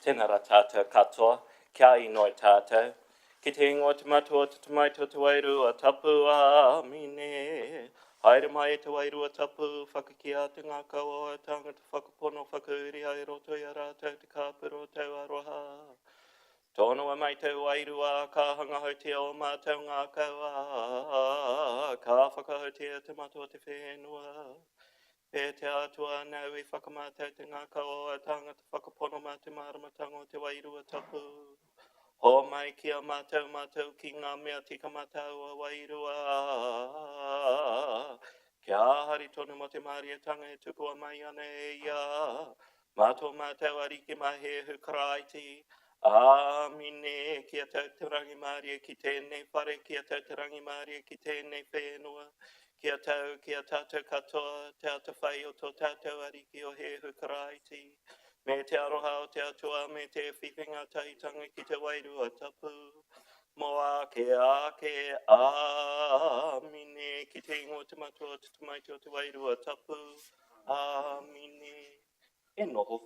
Tēnā rā tātou katoa, kia inoi tātou. Ki te ingoa te matua te tamaito te wairua tapu a mine. Haere mai e te wairua tapu, whakakia te ngā kaua, tangata whakapono, whakauri ai roto i a rātou te kāpero tau aroha. Tōna wa mai tau wairua, ka hangahautia o mātou ngā kaua, ka whakahautia te matua te whenua. E te atua nau I whakamātau te ngā kaua, tangata whakapono mā te maramatanga o te wairua tapu. Ho mai kia mātou ki ngā mea tika mātou a wairua. Kia hari tonu mo te māriatanga e tupua mai ana e ia. Mātou ariki mahe hukaraiti. Amine kia tau te rangi māria ki tēnei whare, kia tau te rangi māria ki tēnei whenua. Kia tātou katoa, te ata whai o tō tātou ariki o he hukaraiti. Me te aroha o te atua, me te whiwhinga taitanga ki te wairua tapu. Moa ke ake amine, ki te ingoa te matua te tamaiti o te wairua tapu. Amine. E noho.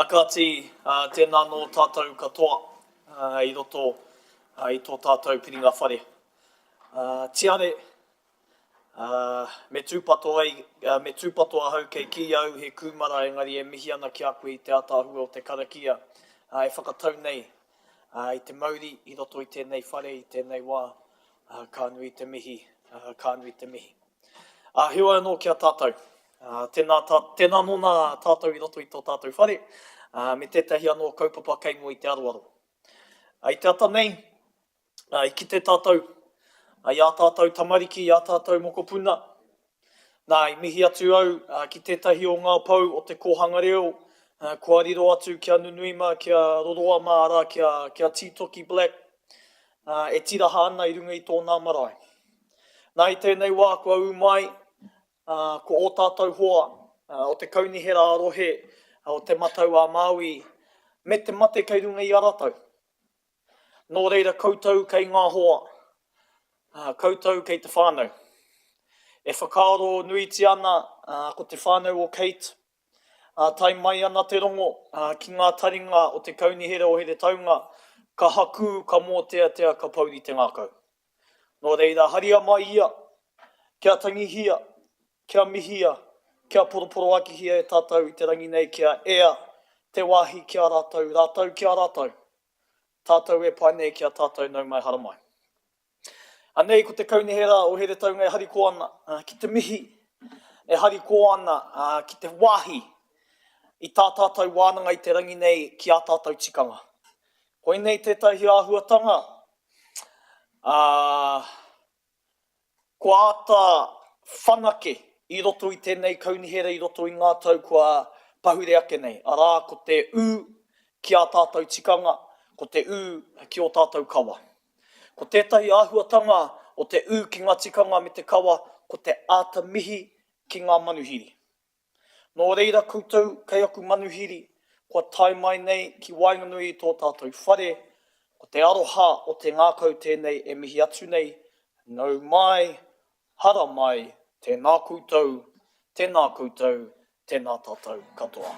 Akati, tēnā no tātou katoa I roto I tō tātou piringa whare. Tiare, me tūpatoa hau kei ki au he kūmara engari e mihi ana ki a koe I te atahua o te karakia. E whakatau nei I te mauri I roto I tēnei whare, I tēnei wā, ka nui te mihi, ka nui te mihi. Hewa anō kia tātou. Tēnā nōna tātou I roto I tō tātou whare, me tētahi anō kaupapa keingo I te aroaro. I te ata nei, I ki te tātou, I a tātou tamariki, I a tātou mokopuna. Nā, I mihi atu au ki tētahi o ngā pau o te kohanga reo, kua riro atu kia Nunuima, kia Roroa Māra, kia Titoki Black, e tiraha ana I runga I tōna marae. Nā, I tēnei wā kua umai, ko o tātou hoa, o te kaunihera arohe, o te matau a Māui, me te mate kei runga I aratau. Nō reira koutou kei ngā hoa, koutou kei te whānau. E whakaaro nuiti ana ko te whānau o Kate, tai mai ana te rongo ki ngā taringa o te kaunihera o here taunga, ka haku, ka mōtea, ka pauri te ngākau. Nō reira, haria mai ia, kia tangihia, kia mihia, kia poroporo akihia e tātou I te rangi nei, kia ea, te wāhi kia rātou, rātou kia rātou. Tātou e pai nei kia tātou nau mai hara mai. Anei ko te kaunihera o here taunga e hariko ana ki te mihi, e hariko ana ki te wāhi, I tā tātou wānanga I te rangi nei ki a tātou tikanga. Hoi nei tētahi āhuatanga, ko āta whanake I roto I tēnei kaunihera I roto I ngā tau kua pahure ake nei. Arā, ko te ū ki a tātou tikanga, ko te ū ki o tātou kawa. Ko tētahi āhuatanga o te ū ki ngā tikanga me te kawa, ko te āta mihi ki ngā manuhiri. Nō reira koutou kei aku manuhiri, kua tai mai nei ki Wainganui I tō tātou whare, ko te aroha o te ngākau tēnei e mihi atu nei, nau mai, hara mai, tēnā koutou, tēnā koutou, tēnā tātou katoa.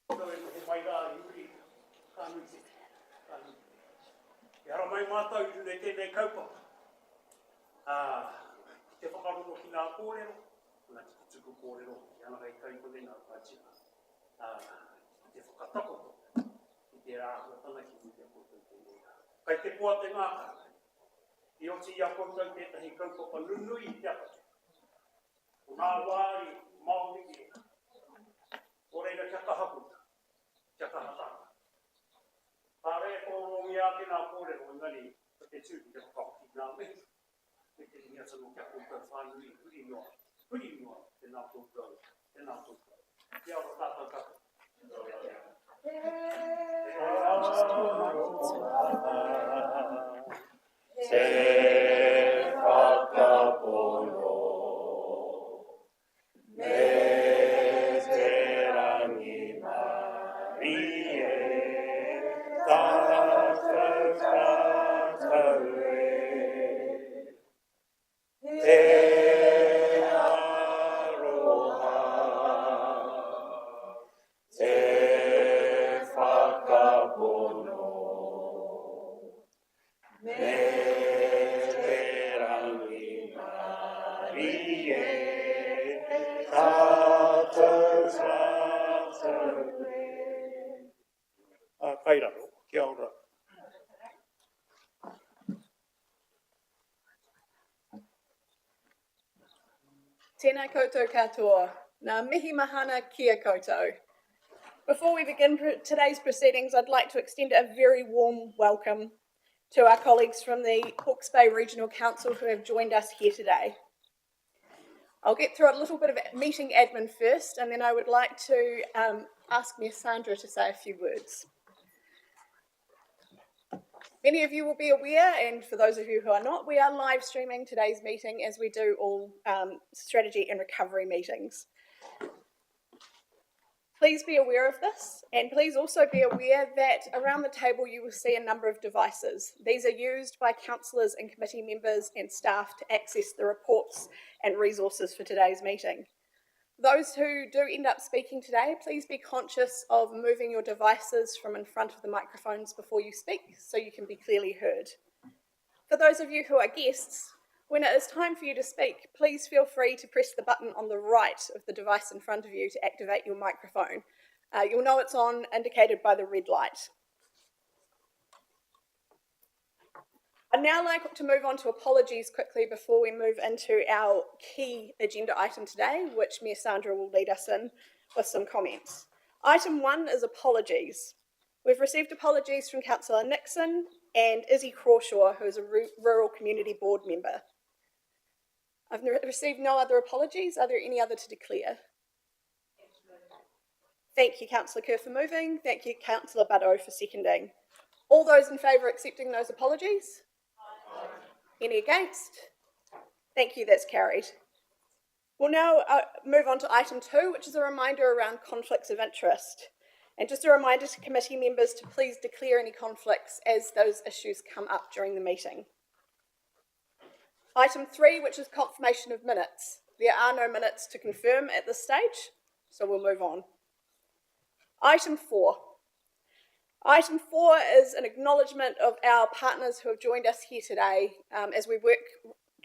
He mai rā i uri, kānui te, kānui. Ki hara mai mātou i rune tēnei kaupapa. Te whakarono ki nā kōrero, nā te tuku kōrero, ki ana hei kaipone nā pātira. Te whakatakoto, ki te rāhuatana ki muri a koutou tēnei rā. Kai te pua te ngākara, i oti i a koutou tētahi kaupapa nunui i te apatu. O nā wāri mauniki e, o reira kia kahaputa, kia kahatanga. Pāre kōro mi a tēnā kōrero, engari, te tūki te whakawaki nā mehi. Me te ringa tano kia koutou whānui, huri noa, tēnā koutou, tēnā koutou. Kia ora tātou kaka. Te whakapono, me te rangi mari e, tātou tātou e, te aroha, te whakapono, me te rangi mari e, tātou tātou e. Kairaro, kia ora. Tēnā koutou katoa, nā mihi mahana kia koutou. Before we begin today's proceedings, I'd like to extend a very warm welcome to our colleagues from the Hawke's Bay Regional Council who have joined us here today. I'll get through a little bit of meeting admin first, and then I would like to ask Ms. Sandra to say a few words. Many of you will be aware, and for those of you who are not, we are live streaming today's meeting as we do all strategy and recovery meetings. Please be aware of this, and please also be aware that around the table you will see a number of devices. These are used by councillors and committee members and staff to access the reports and resources for today's meeting. Those who do end up speaking today, please be conscious of moving your devices from in front of the microphones before you speak so you can be clearly heard. For those of you who are guests, when it is time for you to speak, please feel free to press the button on the right of the device in front of you to activate your microphone. You'll know it's on, indicated by the red light. I'd now like to move on to apologies quickly before we move into our key agenda item today, which Ms. Sandra will lead us in with some comments. Item 1 is apologies. We've received apologies from Councillor Nixon and Izzy Crawshaw, who is a Rural Community Board member. I've received no other apologies. Are there any other to declare? Thank you, Councillor Kerr, for moving. Thank you, Councillor Baddoe, for seconding. All those in favour of accepting those apologies? Any against? Thank you, that's carried. We'll now move on to item 2, which is a reminder around conflicts of interest. And just a reminder to committee members to please declare any conflicts as those issues come up during the meeting. Item 3, which is confirmation of minutes. There are no minutes to confirm at this stage, so we'll move on. Item 4. Item 4 is an acknowledgement of our partners who have joined us here today as we work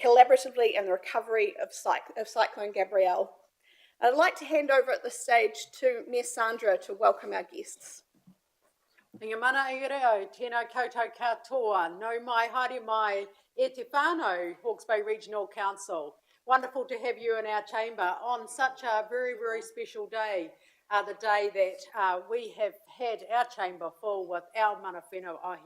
collaboratively in the recovery of Cyclone Gabrielle. I'd like to hand over at this stage to Ms. Sandra to welcome our guests. Inga mana i reo, tēnā koutou katoa, no mai haere mai e te whānau, Hawke's Bay Regional Council. Wonderful to have you in our chamber on such a very, very special day, the day that we have had our chamber full with our mana whenua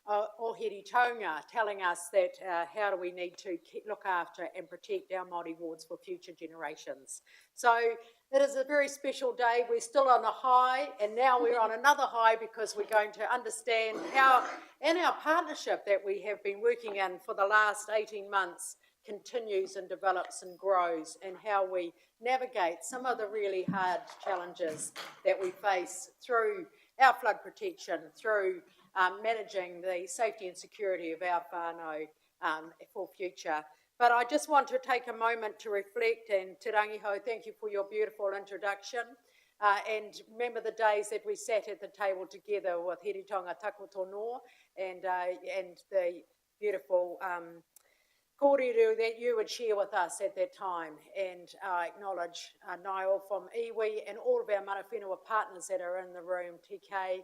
o Hiri Taunga telling us that how do we need to look after and protect our Māori wards for future generations. So it is a very special day. We're still on a high, and now we're on another high because we're going to understand how, and our partnership that we have been working in for the last 18 months continues and develops and grows, and how we navigate some of the really hard challenges that we face through our flood protection, through managing the safety and security of our whānau for future. But I just want to take a moment to reflect, and Te Rangiho, thank you for your beautiful introduction. And remember the days that we sat at the table together with Hiritonga Takoto Noa and the beautiful kōrero that you would share with us at that time. And I acknowledge Niall from iwi and all of our mana whenua partners that are in the room, TK,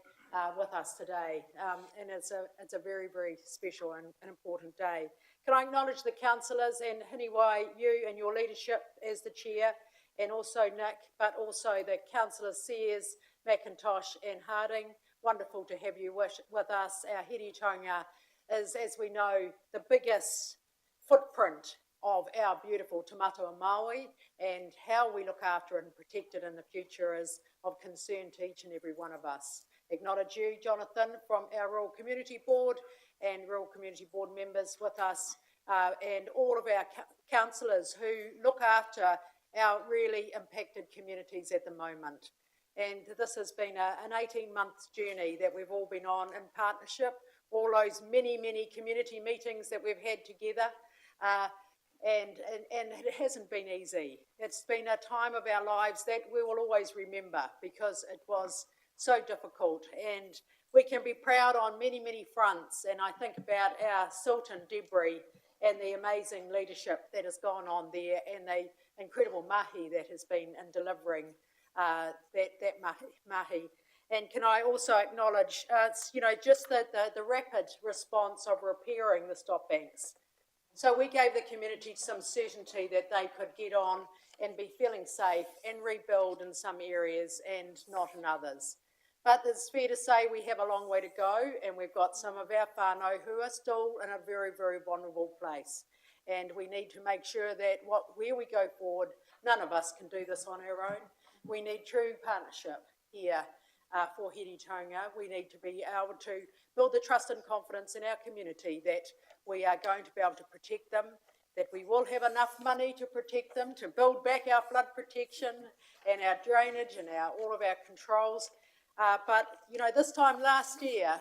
with us today. And it's a very, very special and an important day. Can I acknowledge the councillors and Hiniwai, you and your leadership as the chair, and also Nick, but also the councillors Sears, McIntosh and Harding. Wonderful to have you with us. Our Hiritonga is, as we know, the biggest footprint of our beautiful Te Matua Māui, and how we look after it and protect it in the future is of concern to each and every one of us. Acknowledge you, Jonathan, from our Rural Community Board and Rural Community Board members with us, and all of our councillors who look after our really impacted communities at the moment. And this has been an 18-month journey that we've all been on in partnership, all those many, many community meetings that we've had together. And it hasn't been easy. It's been a time of our lives that we will always remember because it was so difficult, and we can be proud on many, many fronts. And I think about our Silton debris and the amazing leadership that has gone on there and the incredible mahi that has been in delivering that mahi. And can I also acknowledge, just the rapid response of repairing the stop banks. So we gave the community some certainty that they could get on and be feeling safe and rebuild in some areas and not in others. But it's fair to say we have a long way to go, and we've got some of our whānau who are still in a very, very vulnerable place. And we need to make sure that where we go forward, none of us can do this on our own. We need true partnership here for Hiritonga. We need to be able to build the trust and confidence in our community that we are going to be able to protect them, that we will have enough money to protect them, to build back our flood protection and our drainage and all of our controls. But, this time last year,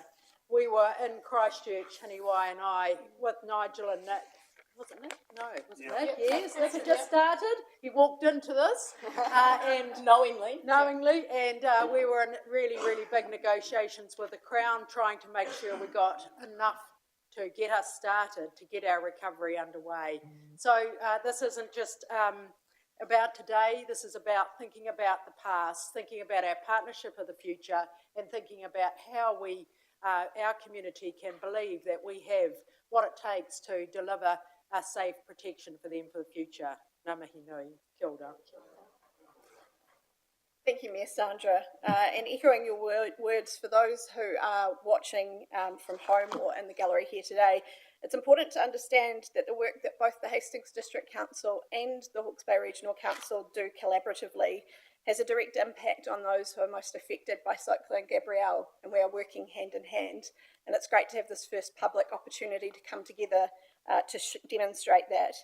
we were in Christchurch, Hiniwai and I, with Nigel and Nick. Was it Nick? No, it was Nick. Yes, Nick had just started. He walked into this. And knowingly. And we were in really, really big negotiations with the Crown, trying to make sure we got enough to get us started, to get our recovery underway. So this isn't just about today. This is about thinking about the past, thinking about our partnership of the future, and thinking about how we, our community, can believe that we have what it takes to deliver a safe protection for them for the future. Ngā mihi nui. Kia ora. Thank you, Mayor Sandra. And echoing your words, for those who are watching from home or in the gallery here today, it's important to understand that the work that both the Hastings District Council and the Hawke's Bay Regional Council do collaboratively has a direct impact on those who are most affected by Cyclone Gabrielle, and we are working hand in hand. And it's great to have this first public opportunity to come together to demonstrate that.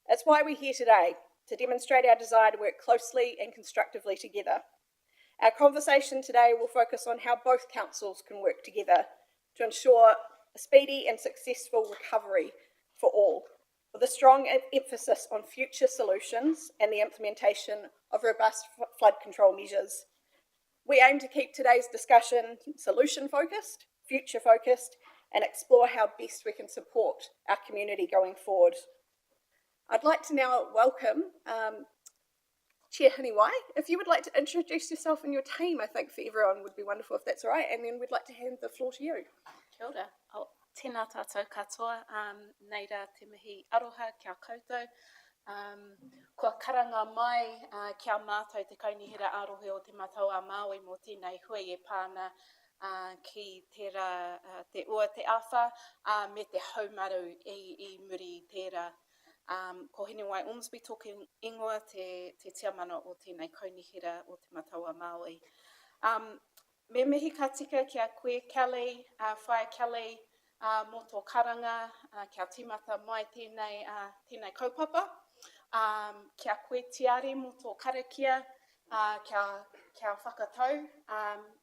That's why we're here today, to demonstrate our desire to work closely and constructively together. Our conversation today will focus on how both councils can work together to ensure a speedy and successful recovery for all, with a strong emphasis on future solutions and the implementation of robust flood control measures. We aim to keep today's discussion solution-focused, future-focused, and explore how best we can support our community going forward. I'd like to now welcome Chair Hiniwai. If you would like to introduce yourself and your team, I think for everyone would be wonderful if that's all right, and then we'd like to hand the floor to you. Kia ora. Tēnā tātou katoa, nei rā te mihi aroha kia koutou. Kua karanga mai kia mātou te kaunihira arohe o te Mataua Māui mō tēnei hui e pāna ki tērā te ua te awha me te haumaru i muri tērā. Ko Hiniwai Ormsby toki ingoa te tiamana o tēnei kaunihira o te Mataua Māui. Me mihi ka tika kia koe Kelly, whae Kelly, mō tō karanga, kia timata mai tēnei kaupapa. Kia koe tiari mō tō karakia, kia whakatau,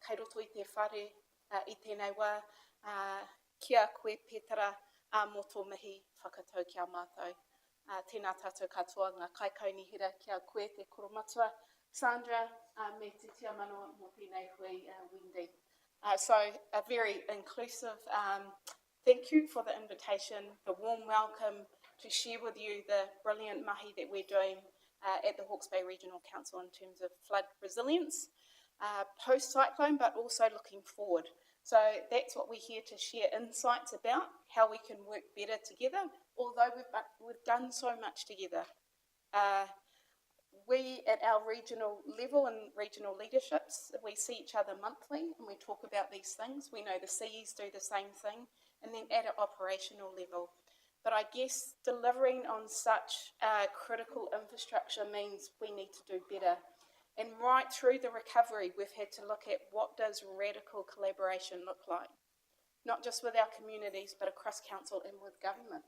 kei roto i te whare i tēnei wā, kia koe Petera mō tō mihi whakatau kia mātou. Tēnā tātou katoa, ngā kai kaunihira kia koe te koromatua, Sandra, me te tia manoa mo tēnei hui, Wendy. So a very inclusive thank you for the invitation, the warm welcome to share with you the brilliant mahi that we're doing at the Hawke's Bay Regional Council in terms of flood resilience, post-cyclone, but also looking forward. So that's what we're here to share insights about, how we can work better together, although we've done so much together. We at our regional level and regional leaderships, we see each other monthly and we talk about these things. We know the CEs do the same thing, and then at an operational level. But I guess delivering on such critical infrastructure means we need to do better. And right through the recovery, we've had to look at what does radical collaboration look like, not just with our communities, but across council and with government.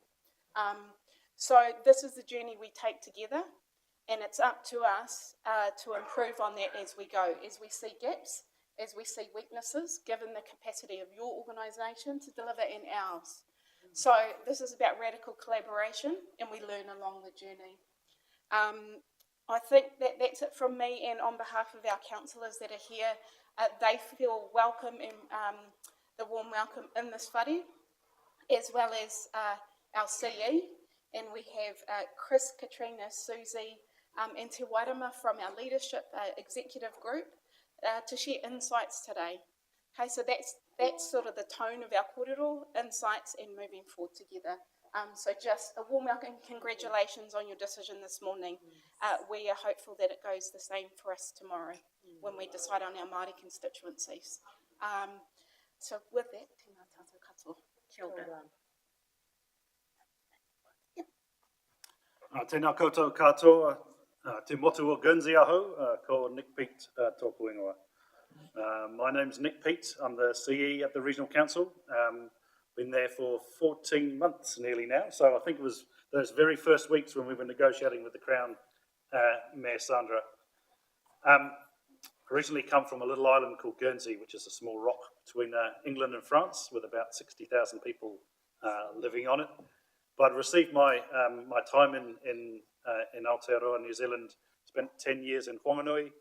So this is the journey we take together. And it's up to us to improve on that as we go, as we see gaps, as we see weaknesses, given the capacity of your organisation to deliver and ours. So this is about radical collaboration, and we learn along the journey. I think that's it from me, and on behalf of our councillors that are here, they feel welcome and the warm welcome in this whare, as well as our CE, and we have Chris, Katrina, Susie, and Te Wairama from our leadership executive group to share insights today. Okay, so that's sort of the tone of our kōrero, insights and moving forward together. So just a warm welcome, congratulations on your decision this morning. We are hopeful that it goes the same for us tomorrow when we decide on our Māori constituencies. So with that, tēnā tātou katoa. Kia ora. Tēnā koutou katoa, te motu o Guernsey aho, ko Nick Peet tōku ingoa. My name's Nick Peet, I'm the CE at the Regional Council. Been there for 14 months nearly now, so I think it was those very first weeks when we were negotiating with the Crown, Mayor Sandra. Originally come from a little island called Guernsey, which is a small rock between England and France, with about 60,000 people living on it. But I received my time in Aotearoa, New Zealand, spent 10 years in Whanganui,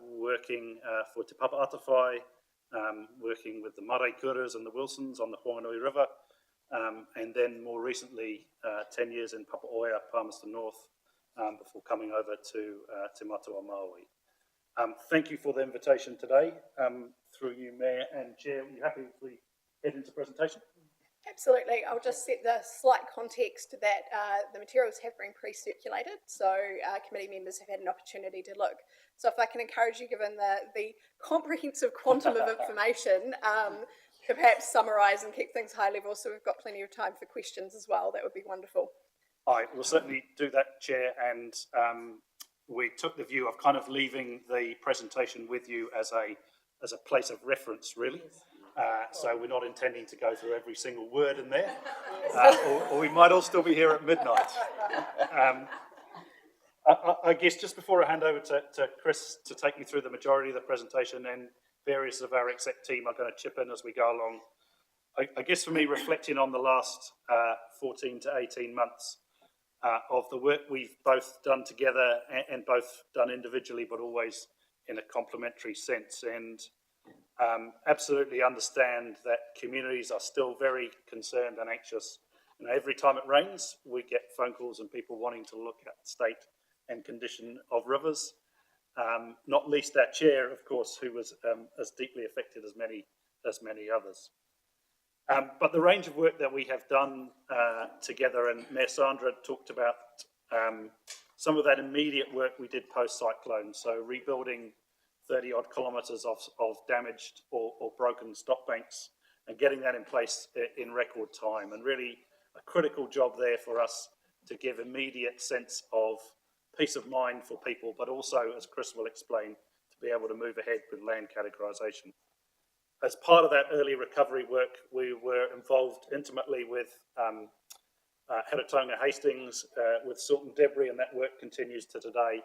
working for Te Papa Atawhai, working with the Marae Kuras and the Wilsons on the Whanganui River, and then more recently 10 years in Papaoea, Palmerston North, before coming over to Te Matua Māui. Thank you for the invitation today. Through you, Mayor and Chair, are you happy if we head into presentation? Absolutely. I'll just set the slight context that the materials have been pre-circulated, so committee members have had an opportunity to look. So if I can encourage you, given the comprehensive quantum of information, to perhaps summarise and keep things high level so we've got plenty of time for questions as well, that would be wonderful. I will certainly do that, Chair, and we took the view of kind of leaving the presentation with you as a place of reference, really. So we're not intending to go through every single word in there, or we might all still be here at midnight. I guess just before I hand over to Chris to take you through the majority of the presentation, and various of our exec team are going to chip in as we go along. I guess for me, reflecting on the last 14 to 18 months of the work we've both done together and both done individually, but always in a complementary sense, and absolutely understand that communities are still very concerned and anxious. You know, every time it rains, we get phone calls and people wanting to look at the state and condition of rivers. Not least our chair, of course, who was as deeply affected as many others. But the range of work that we have done together, and Mayor Sandra talked about some of that immediate work we did post-cyclone, so rebuilding 30 odd kilometres of damaged or broken stop banks and getting that in place in record time, and really a critical job there for us to give immediate sense of peace of mind for people, but also, as Chris will explain, to be able to move ahead with land categorisation. As part of that early recovery work, we were involved intimately with Heretaunga Hastings, with Salt and Debris, and that work continues to today.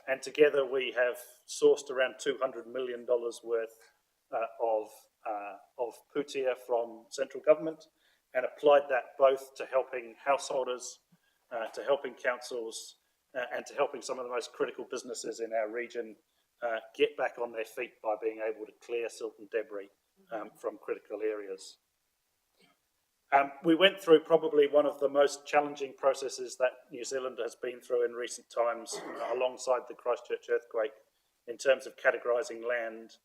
And together we have sourced around $200 million worth of putia from central government and applied that both to helping householders, to helping councils, and to helping some of the most critical businesses in our region get back on their feet by being able to clear silt and debris from critical areas. We went through probably one of the most challenging processes that New Zealand has been through in recent times, alongside the Christchurch earthquake, in terms of categorising land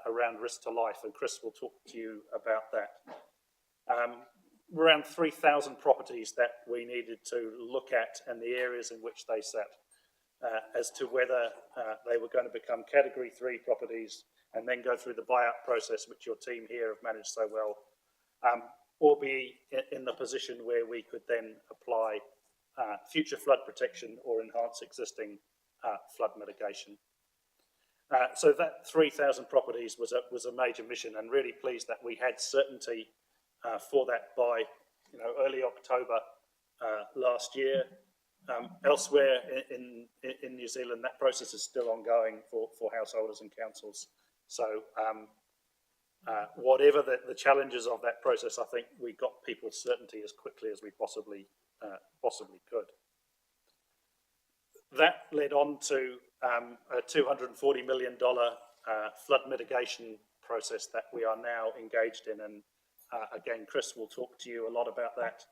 around risk to life, and Chris will talk to you about that. Around 3,000 properties that we needed to look at and the areas in which they sat as to whether they were going to become Category 3 properties and then go through the buyout process, which your team here have managed so well, or be in the position where we could then apply future flood protection or enhance existing flood mitigation. So that 3,000 properties was a major mission, and really pleased that we had certainty for that by early October last year. Elsewhere in New Zealand, that process is still ongoing for householders and councils. So whatever the challenges of that process, I think we got people certainty as quickly as we possibly could. That led on to a $240 million flood mitigation process that we are now engaged in, and again, Chris will talk to you a lot about that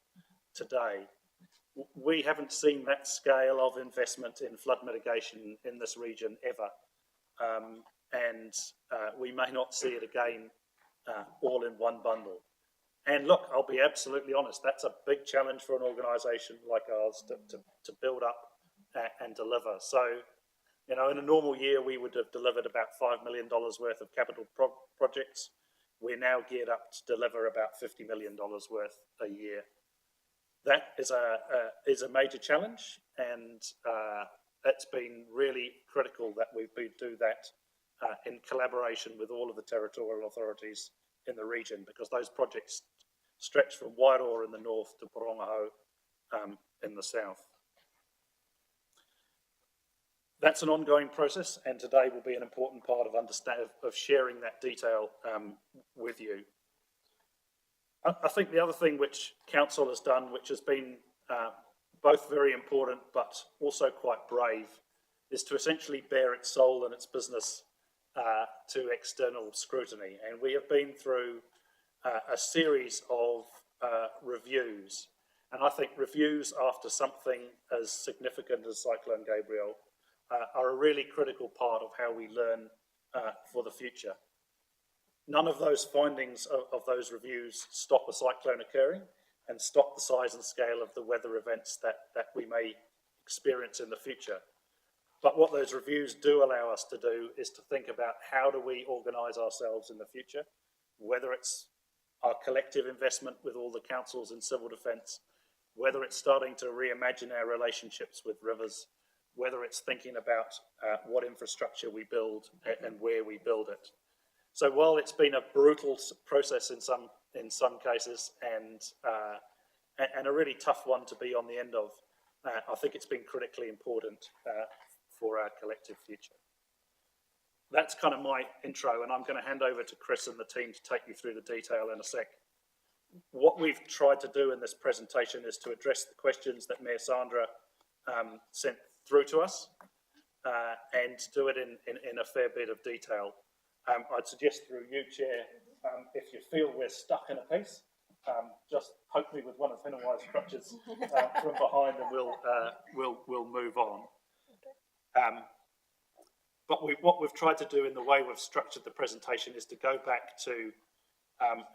today. We haven't seen that scale of investment in flood mitigation in this region ever, and we may not see it again all in one bundle. And look, I'll be absolutely honest, that's a big challenge for an organisation like ours to build up and deliver. So, in a normal year, we would have delivered about $5 million worth of capital projects. We're now geared up to deliver about $50 million worth a year. That is a major challenge, and it's been really critical that we do that in collaboration with all of the territorial authorities in the region, because those projects stretch from Wairoa in the north to Porongaho in the south. That's an ongoing process, and today will be an important part of sharing that detail with you. I think the other thing which Council has done, which has been both very important but also quite brave, is to essentially bare its soul and its business to external scrutiny. And we have been through a series of reviews, and I think reviews after something as significant as Cyclone Gabrielle are a really critical part of how we learn for the future. None of those findings of those reviews stop a cyclone occurring and stop the size and scale of the weather events that we may experience in the future. But what those reviews do allow us to do is to think about how do we organise ourselves in the future, whether it's our collective investment with all the councils in civil defence, whether it's starting to reimagine our relationships with rivers, whether it's thinking about what infrastructure we build and where we build it. So while it's been a brutal process in some cases and a really tough one to be on the end of, I think it's been critically important for our collective future. That's kind of my intro, and I'm going to hand over to Chris and the team to take you through the detail in a sec. What we've tried to do in this presentation is to address the questions that Mayor Sandra sent through to us and to do it in a fair bit of detail. I'd suggest through you, Chair, if you feel we're stuck in a piece, just poke me with one of Whenawai's crutches from behind, and we'll move on. But what we've tried to do in the way we've structured the presentation is to go back to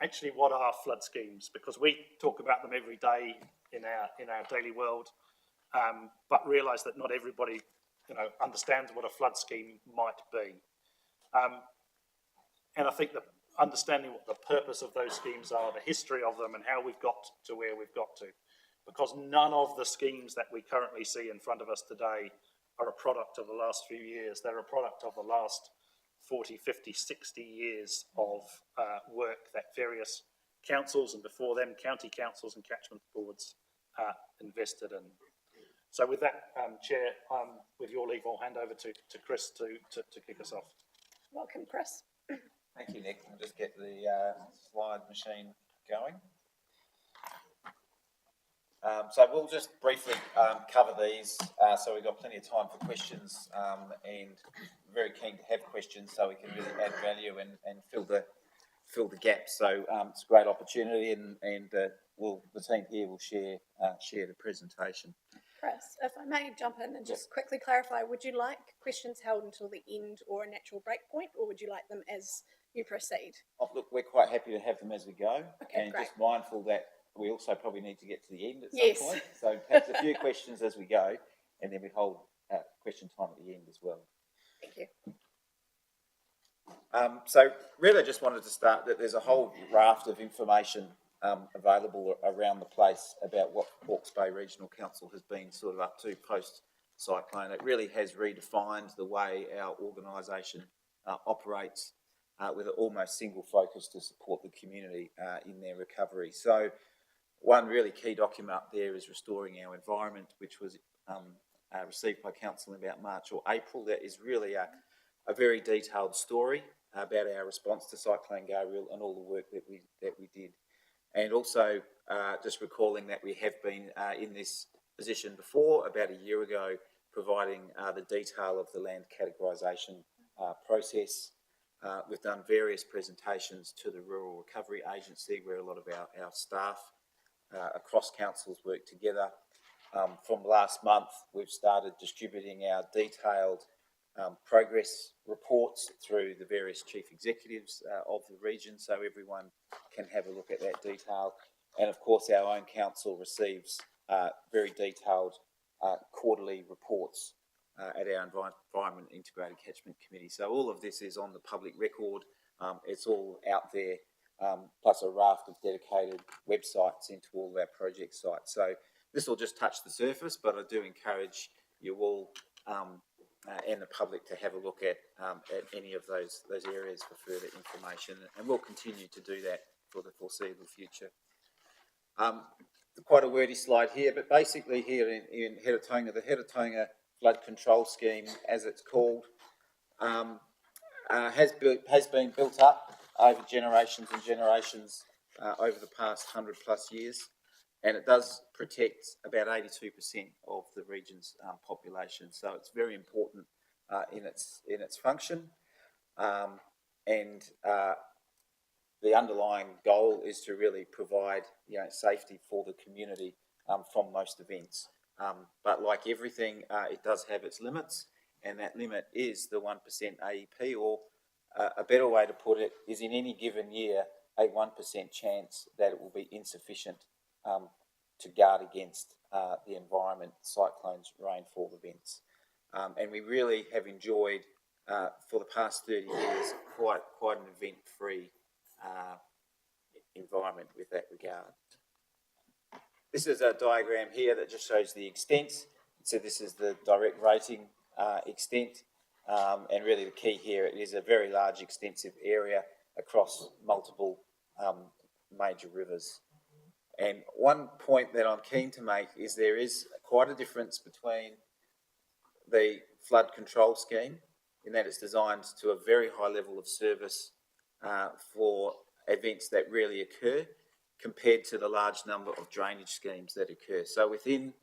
actually what are flood schemes, because we talk about them every day in our daily world, but realise that not everybody understands what a flood scheme might be. And I think that understanding what the purpose of those schemes are, the history of them, and how we've got to where we've got to, because none of the schemes that we currently see in front of us today are a product of the last few years. They're a product of the last 40, 50, 60 years of work that various councils, and before them county councils and catchment boards invested in. So with that, Chair, with your leave, I'll hand over to Chris to kick us off. Welcome, Chris. Thank you, Nick. I'll just get the slide machine going. So we'll just briefly cover these, so we've got plenty of time for questions, and very keen to have questions so we can really add value and fill the gaps. So it's a great opportunity, and the team here will share the presentation. Chris, if I may jump in and just quickly clarify, would you like questions held until the end or a natural break point, or would you like them as you proceed? Oh, look, we're quite happy to have them as we go, Okay, and great. just mindful that we also probably need to get to the end at some Yes. point. So perhaps a few questions as we go, and then we hold question time at the end as well. Thank you. So really, I just wanted to start that there's a whole raft of information available around the place about what Hawke's Bay Regional Council has been sort of up to post-cyclone. It really has redefined the way our organisation operates with an almost single focus to support the community in their recovery. So one really key document up there is Restoring Our Environment, which was received by Council in about March or April. That is really a very detailed story about our response to Cyclone Gabrielle and all the work that we did. And also just recalling that we have been in this position before, about a year ago, providing the detail of the land categorisation process. We've done various presentations to the Rural Recovery Agency, where a lot of our staff across councils work together. From last month, we've started distributing our detailed progress reports through the various chief executives of the region, so everyone can have a look at that detail. And of course, our own council receives very detailed quarterly reports at our Environment Integrated Catchment Committee. So all of this is on the public record. It's all out there, plus a raft of dedicated websites into all of our project sites. So this will just touch the surface, but I do encourage you all and the public to have a look at any of those areas for further information, and we'll continue to do that for the foreseeable future. Quite a wordy slide here, but basically here in Heretaunga, the Heretaunga Flood Control Scheme, as it's called, has been built up over generations and generations over the past 100 plus years, and it does protect about 82% of the region's population. So it's very important in its function, and the underlying goal is to really provide safety for the community from most events. But like everything, it does have its limits, and that limit is the 1% AEP, or a better way to put it is in any given year a 1% chance that it will be insufficient to guard against the environment, cyclones, rainfall events. And we really have enjoyed, for the past 30 years, quite an event-free environment with that regard. This is a diagram here that just shows the extent. So this is the direct rating extent, and really the key here, it is a very large, extensive area across multiple major rivers. And one point that I'm keen to make is there is quite a difference between the flood control scheme, in that it's designed to a very high level of service for events that really occur, compared to the large number of drainage schemes that occur. So within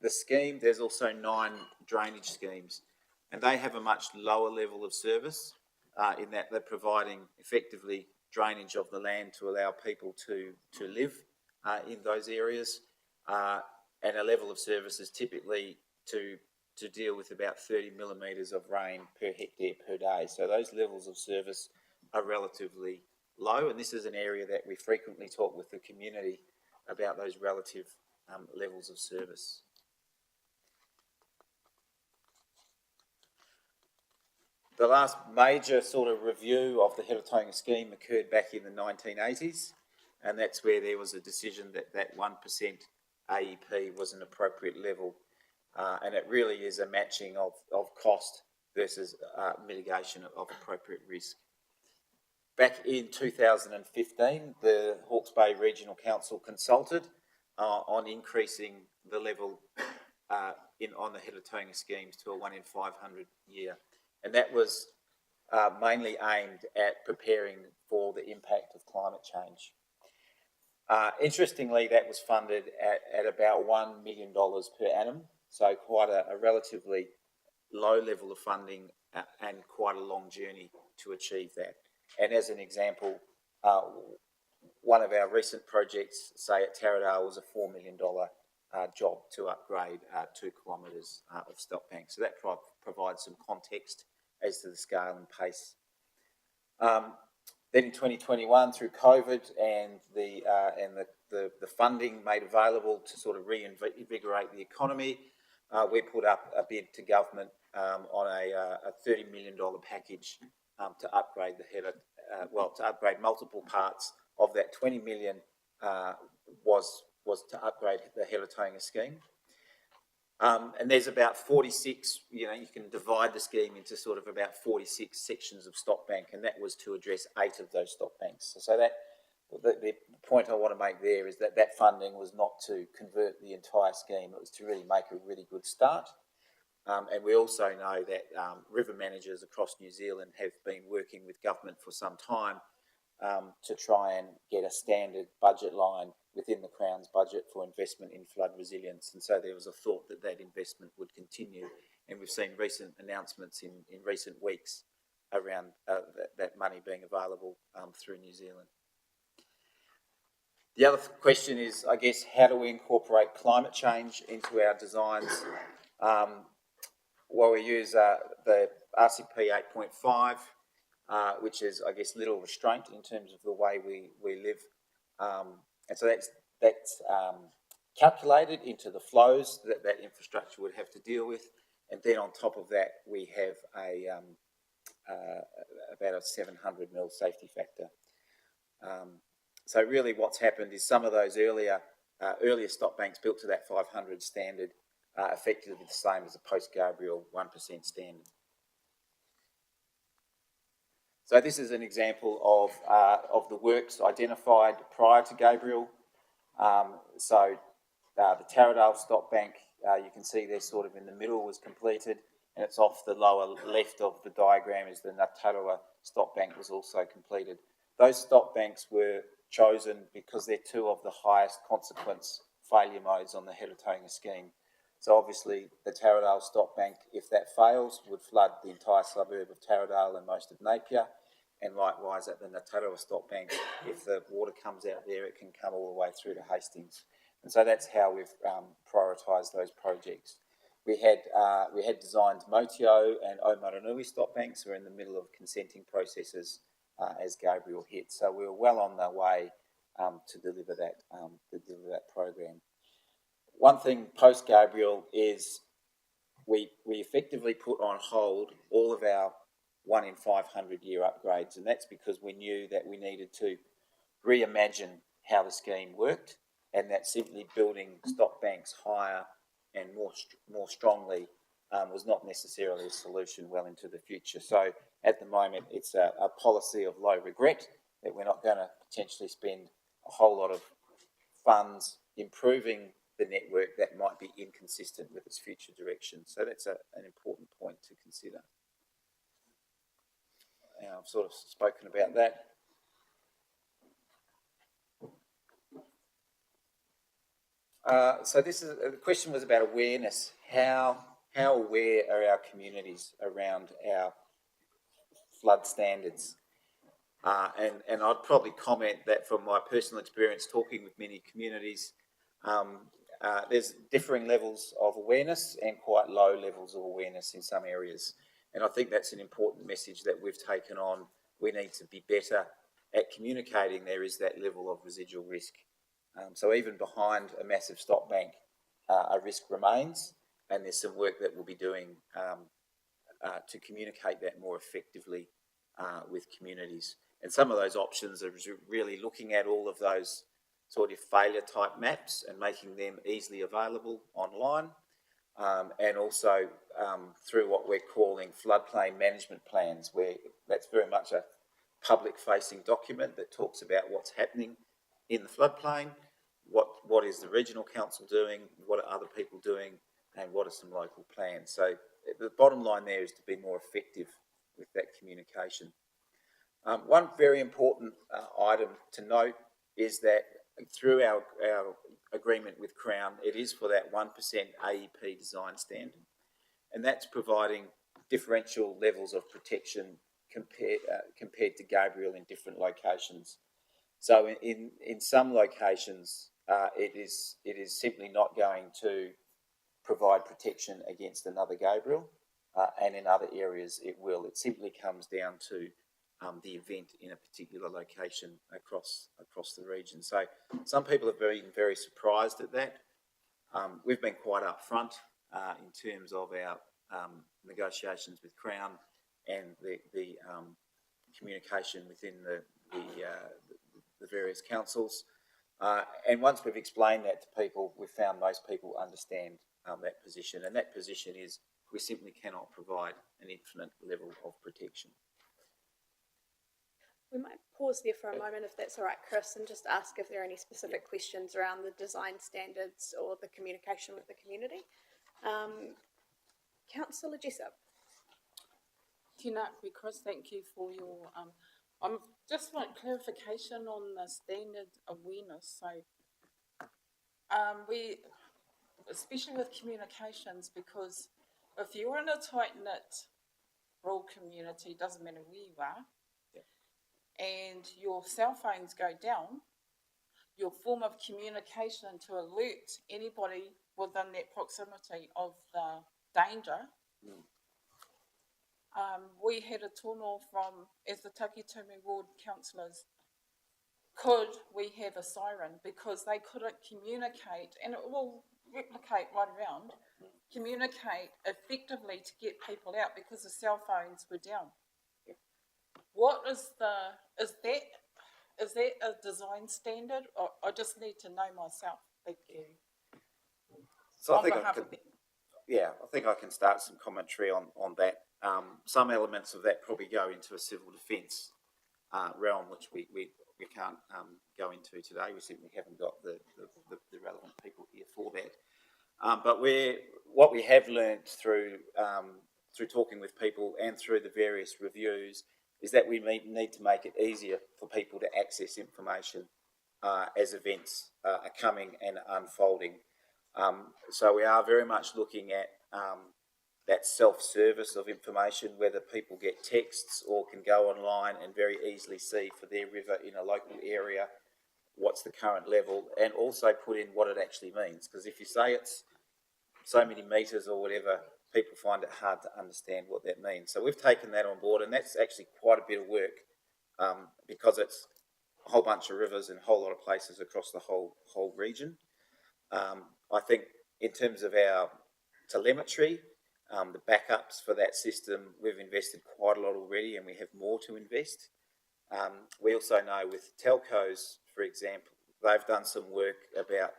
the scheme, there's also 9 drainage schemes, and they have a much lower level of service in that they're providing effectively drainage of the land to allow people to live in those areas, and a level of service is typically to deal with about 30 millimetres of rain per hectare per day. So those levels of service are relatively low, and this is an area that we frequently talk with the community about, those relative levels of service. The last major sort of review of the Heretaunga scheme occurred back in the 1980s, and that's where there was a decision that 1% AEP was an appropriate level, and it really is a matching of cost versus mitigation of appropriate risk. Back in 2015, the Hawke's Bay Regional Council consulted on increasing the level on the Heretaunga schemes to a 1 in 500 year. And that was mainly aimed at preparing for the impact of climate change. Interestingly, that was funded at about $1 million per annum, so quite a relatively low level of funding and quite a long journey to achieve that. And as an example, one of our recent projects, say at Taradale, was a $4 million job to upgrade 2 kilometres of stop bank. So that provides some context as to the scale and pace. Then in 2021, through COVID and the funding made available to sort of reinvigorate the economy, we put up a bid to government on a $30 million package to upgrade to upgrade multiple parts of that. 20 million was to upgrade the Heretaunga scheme. And there's about 46, you can divide the scheme into sort of about 46 sections of stop bank, and that was to address 8 of those stop banks. So that the point I want to make there is that funding was not to convert the entire scheme, it was to really make a really good start. And we also know that river managers across New Zealand have been working with government for some time to try and get a standard budget line within the Crown's budget for investment in flood resilience. And so there was a thought that that investment would continue. And we've seen recent announcements in recent weeks around that money being available through New Zealand. The other question is, I guess, how do we incorporate climate change into our designs? Well, we use the RCP 8.5, which is, I guess, little restraint in terms of the way we live. And so that's calculated into the flows that infrastructure would have to deal with. And then on top of that, we have about a 700 mil safety factor. So really what's happened is some of those earlier stop banks built to that 500 standard are effectively the same as a post-Gabriel 1% standard. So this is an example of the works identified prior to Gabriel. The Taradale stop bank, you can see there sort of in the middle, was completed, and it's off the lower left of the diagram as the Ngātaurua stop bank was also completed. Those stop banks were chosen because they're 2 of the highest consequence failure modes on the Heretaunga scheme. So obviously the Taradale stop bank, if that fails, would flood the entire suburb of Taradale and most of Napier. And likewise at the Ngātaurua stop bank, if the water comes out there, it can come all the way through to Hastings. And so that's how we've prioritised those projects. We had designed Motio and Omaranui stop banks. We're in the middle of consenting processes as Gabriel hit. So we were well on the way to deliver that program. One thing post Gabriel is we effectively put on hold all of our 1 in 500 year upgrades, and that's because we knew that we needed to reimagine how the scheme worked, and that simply building stop banks higher and more strongly was not necessarily a solution well into the future. So at the moment, it's a policy of low regret that we're not going to potentially spend a whole lot of funds improving the network that might be inconsistent with its future direction. So that's an important point to consider. And I've sort of spoken about that. So the question was about awareness. How aware are our communities around our flood standards? And I'd probably comment that from my personal experience talking with many communities, there's differing levels of awareness and quite low levels of awareness in some areas. And I think that's an important message that we've taken on. We need to be better at communicating there is that level of residual risk. So even behind a massive stop bank, a risk remains, and there's some work that we'll be doing to communicate that more effectively with communities. And some of those options are really looking at all of those sort of failure type maps and making them easily available online. And also through what we're calling floodplain management plans, where that's very much a public-facing document that talks about what's happening in the floodplain, what is the regional council doing, what are other people doing, and what are some local plans. So the bottom line there is to be more effective with that communication. One very important item to note is that through our agreement with Crown, it is for that 1% AEP design standard, and that's providing differential levels of protection compared to Gabriel in different locations. So in some locations, it is simply not going to provide protection against another Gabriel, and in other areas it will. It simply comes down to the event in a particular location across the region. So some people have been very surprised at that. We've been quite upfront in terms of our negotiations with Crown and the communication within the various councils. And once we've explained that to people, we've found most people understand that position. And that position is we simply cannot provide an infinite level of protection. We might pause there for a moment, if that's all right, Chris, and just ask if there are any specific questions around the design standards or the communication with the community. Councillor Jessup. Tēnā koe, Chris, thank you for your, I just want clarification on the standard awareness. So we, especially with communications, because if you're in a tight-knit rural community, doesn't matter where you are, and your cell phones go down, your form of communication to alert anybody within that proximity of the danger. We had a tono from, as the Takitumu Ward councillors, could we have a siren, because they couldn't communicate, and it will replicate right around, communicate effectively to get people out because the cell phones were down. What is is that a design standard, or I just need to know myself? Thank you. So I think I can start some commentary on that. Some elements of that probably go into a civil defence realm, which we can't go into today. We simply haven't got the relevant people here for that. But what we have learnt through talking with people and through the various reviews is that we need to make it easier for people to access information as events are coming and unfolding. So we are very much looking at that self-service of information, whether people get texts or can go online and very easily see for their river in a local area what's the current level, and also put in what it actually means. Because if you say it's so many metres or whatever, people find it hard to understand what that means. So we've taken that on board, and that's actually quite a bit of work because it's a whole bunch of rivers and a whole lot of places across the whole region. I think in terms of our telemetry, the backups for that system, we've invested quite a lot already, and we have more to invest. We also know with telcos, for example, they've done some work about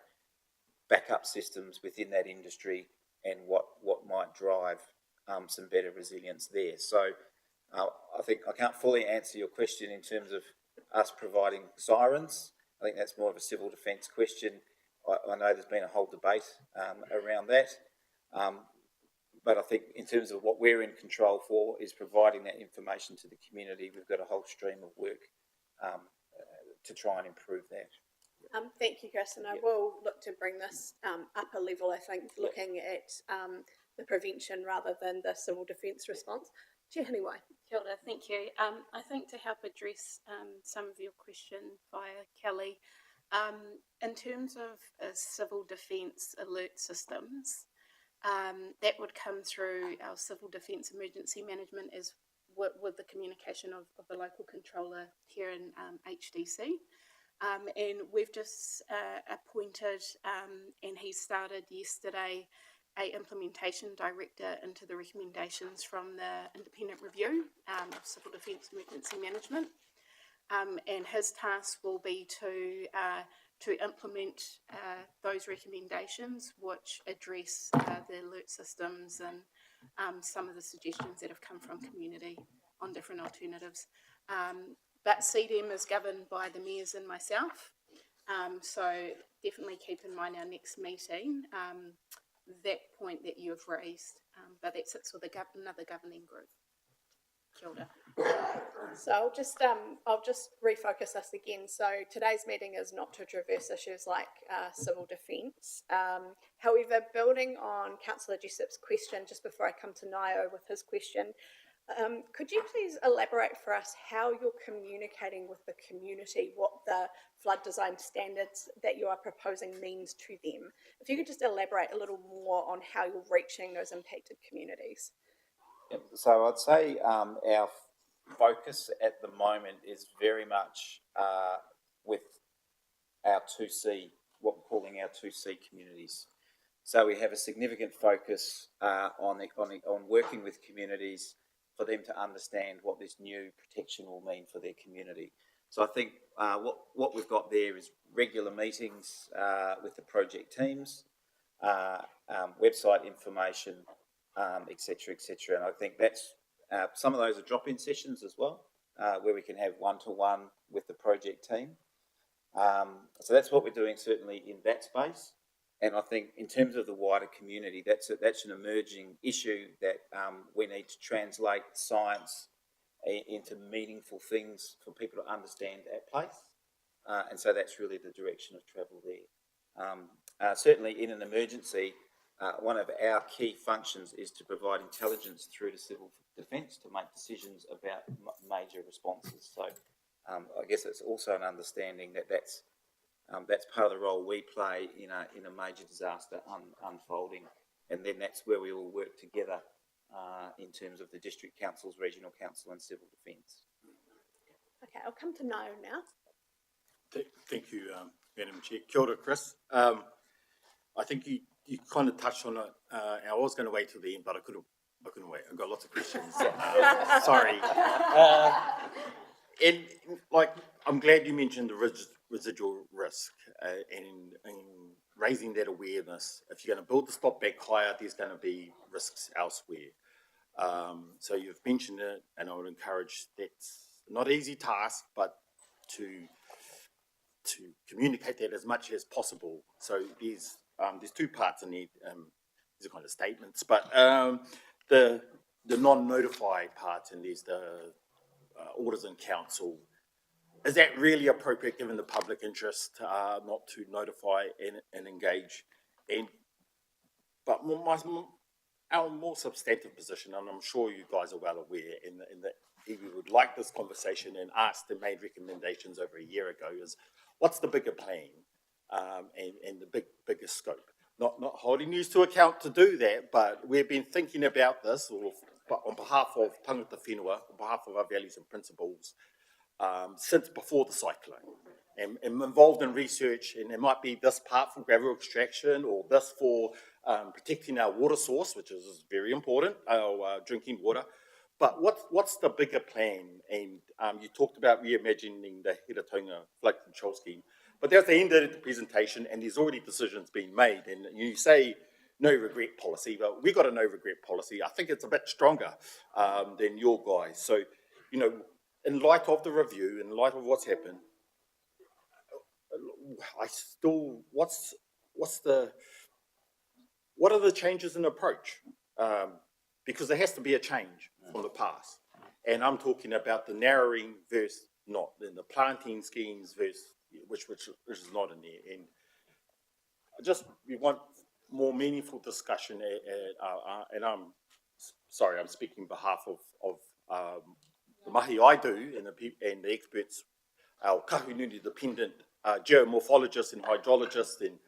backup systems within that industry and what might drive some better resilience there. So I think I can't fully answer your question in terms of us providing sirens. I think that's more of a civil defence question. I know there's been a whole debate around that. But I think in terms of what we're in control for is providing that information to the community. We've got a whole stream of work to try and improve that. Thank you, Chris, and I will look to bring this up a level, I think, looking at the prevention rather than the civil defence response. Chair Haniwai. Kia ora, thank you. I think to help address some of your question via Kelly, in terms of civil defence alert systems, that would come through our civil defence emergency management as with the communication of the local controller here in HDC. And we've just appointed, and he started yesterday, a implementation director into the recommendations from the independent review of civil defence emergency management. And his task will be to implement those recommendations which address the alert systems and some of the suggestions that have come from community on different alternatives. But CDM is governed by the mayors and myself, so definitely keep in mind our next meeting, that point that you have raised, but that sits with another governing group. Kia ora. So I'll just refocus us again. So today's meeting is not to traverse issues like civil defence. However, building on Councillor Jessup's question just before I come to Nio with his question, could you please elaborate for us how you're communicating with the community, what the flood design standards that you are proposing means to them? If you could just elaborate a little more on how you're reaching those impacted communities. Yep. So I'd say our focus at the moment is very much with our 2C, what we're calling our 2C communities. So we have a significant focus on working with communities for them to understand what this new protection will mean for their community. So I think what we've got there is regular meetings with the project teams, website information, etc., etc. And I think that's some of those are drop-in sessions as well, where we can have one-to-one with the project team. So that's what we're doing certainly in that space. And I think in terms of the wider community, that's an emerging issue that we need to translate science into meaningful things for people to understand at place. And so that's really the direction of travel there. Certainly in an emergency, one of our key functions is to provide intelligence through to civil defence to make decisions about major responses. So I guess it's also an understanding that that's part of the role we play in a major disaster unfolding, and then that's where we all work together in terms of the district councils, regional council, and civil defence. Okay, I'll come to Nio now. Thank you, Madam Chair. Kia ora, Chris. I think you kind of touched on it. I was going to wait till the end, but I couldn't wait. I've got lots of questions. Sorry. And I'm glad you mentioned the residual risk and raising that awareness. If you're going to build the stop back higher, there's going to be risks elsewhere. So you've mentioned it, and I would encourage that's not an easy task, but to communicate that as much as possible. So there's two parts in it. These are kind of statements, but the non-notified part, and there's the orders in council. Is that really appropriate given the public interest not to notify and engage? But our more substantive position, and I'm sure you guys are well aware, in that we would like this conversation and asked and made recommendations over a year ago, is what's the bigger plan and the bigger scope? Not holding you to account to do that, but we've been thinking about this on behalf of Tangata Whenua, on behalf of our values and principles, since before the cyclone. And involved in research, and there might be this part for gravel extraction or this for protecting our water source, which is very important, our drinking water. But what's the bigger plan? And you talked about reimagining the Hiratonga flood control scheme. But that's the end of the presentation, and there's already decisions being made. And you say no regret policy, but we've got a no regret policy. I think it's a bit stronger than your guys. So, in light of the review, in light of what's happened, what are the changes in approach? Because there has to be a change from the past. And I'm talking about the narrowing versus not, then the planting schemes versus which is not in there. And we want more meaningful discussion. And I'm sorry, I'm speaking on behalf of the mahi I do and the experts, our kahununi dependent geomorphologists and hydrologists, and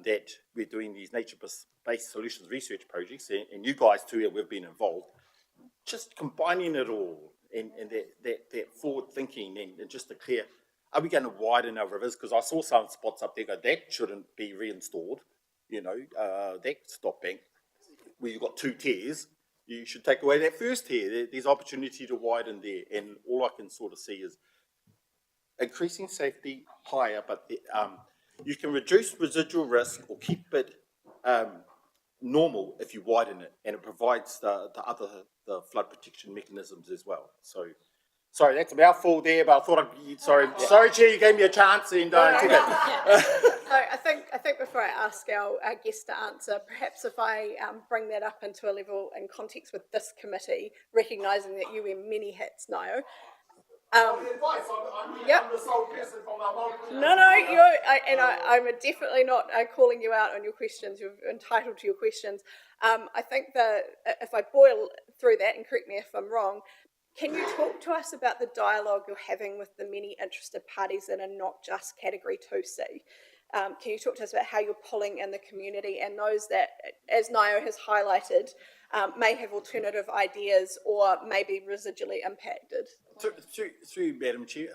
that we're doing these nature-based solutions research projects, and you guys too, we've been involved. Just combining it all and that forward thinking and just to clear, are we going to widen our rivers? Because I saw some spots up there go, that shouldn't be reinstalled, that stop bank, where you've got two tiers, you should take away that first tier. There's opportunity to widen there, and all I can sort of see is increasing safety higher, but you can reduce residual risk or keep it normal if you widen it, and it provides the flood protection mechanisms as well. So Sorry, that's a mouthful there, but I thought sorry, Chair, you gave me a chance and took it. So I think before I ask our guest to answer, perhaps if I bring that up into a level in context with this committee, recognising that you wear many hats, Nio. Yep. No, I'm definitely not calling you out on your questions. You're entitled to your questions. I think that if I boil through that, and correct me if I'm wrong, can you talk to us about the dialogue you're having with the many interested parties that are not just Category 2C? Can you talk to us about how you're pulling in the community and those that, as Nio has highlighted, may have alternative ideas or may be residually impacted? Through Madam Chair,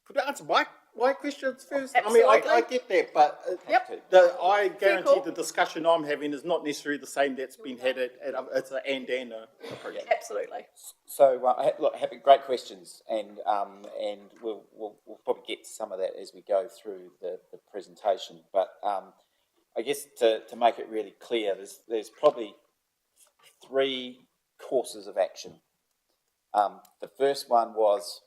could I answer my questions first? Absolutely. I mean, I get that, but I guarantee the discussion I'm having is not necessarily the same that's been had it's an and approach. Absolutely. So, look, great questions, and we'll probably get to some of that as we go through the presentation. But I guess to make it really clear, there's probably three courses of action. The first one was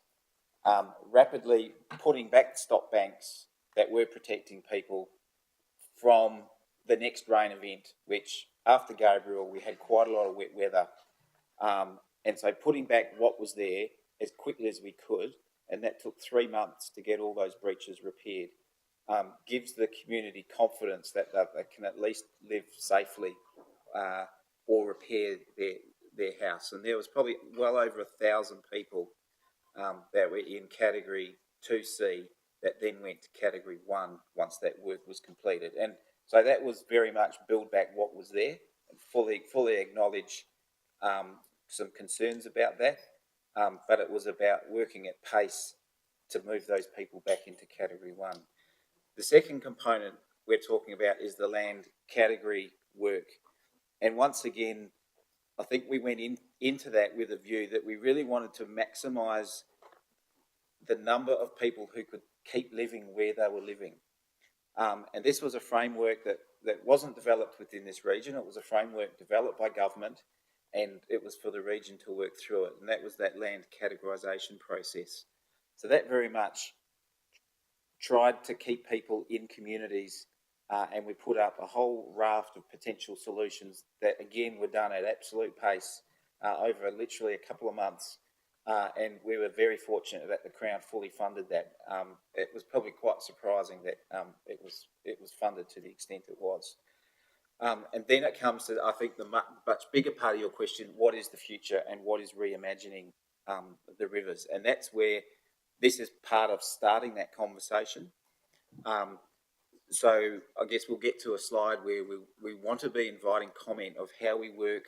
rapidly putting back stop banks that were protecting people from the next rain event, which after Gabriel we had quite a lot of wet weather. And so putting back what was there as quickly as we could, and that took 3 months to get all those breaches repaired, gives the community confidence that they can at least live safely or repair their house. And there was probably well over 1,000 people that were in Category 2C that then went to Category 1 once that work was completed. And so that was very much build back what was there and fully acknowledge some concerns about that, but it was about working at pace to move those people back into Category 1. The second component we're talking about is the land category work. And once again, I think we went into that with a view that we really wanted to maximise the number of people who could keep living where they were living. And this was a framework that wasn't developed within this region. It was a framework developed by government, and it was for the region to work through it. And that was that land categorisation process. So that very much tried to keep people in communities, and we put up a whole raft of potential solutions that, again, were done at absolute pace over literally a couple of months. And we were very fortunate that the Crown fully funded that. It was probably quite surprising that it was funded to the extent it was. And then it comes to, I think, the much bigger part of your question: what is the future and what is reimagining the rivers? And that's where this is part of starting that conversation. So I guess we'll get to a slide where we want to be inviting comment of how we work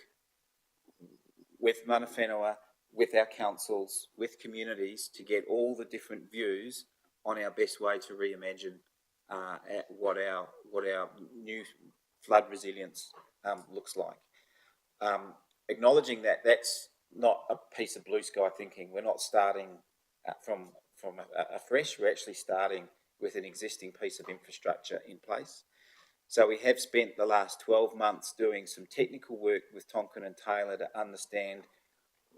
with Mana Whenua, with our councils, with communities, to get all the different views on our best way to reimagine what our new flood resilience looks like. Acknowledging that that's not a piece of blue sky thinking. We're not starting from afresh. We're actually starting with an existing piece of infrastructure in place. So we have spent the last 12 months doing some technical work with Tonkin and Taylor to understand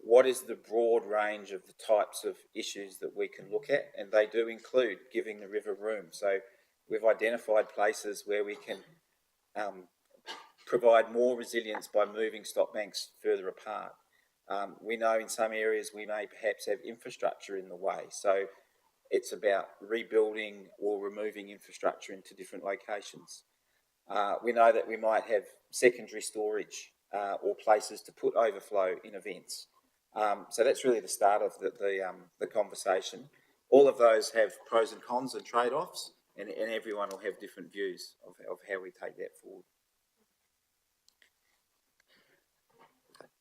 what is the broad range of the types of issues that we can look at, and they do include giving the river room. So we've identified places where we can provide more resilience by moving stop banks further apart. We know in some areas we may perhaps have infrastructure in the way, so it's about rebuilding or removing infrastructure into different locations. We know that we might have secondary storage or places to put overflow in events. So that's really the start of the conversation. All of those have pros and cons and trade-offs, and everyone will have different views of how we take that forward.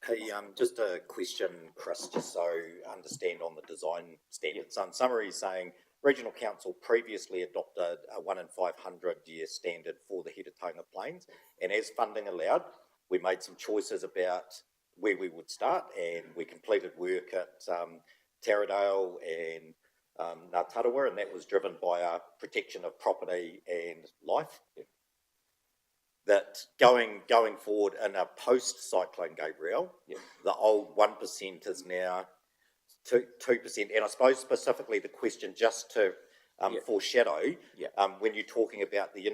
Hey, just a question, Chris, just so I understand on the design standards. So in summary, saying Regional Council previously adopted a 1 in 500 year standard for the Heretaunga Plains, and as funding allowed, we made some choices about where we would start, and we completed work at Taradale and Ngā Tarawa, and that was driven by our protection of property and life. That going forward in a post-Cyclone Gabriel, the old 1% is now 2%. And I suppose specifically the question, just to foreshadow, when you're talking about the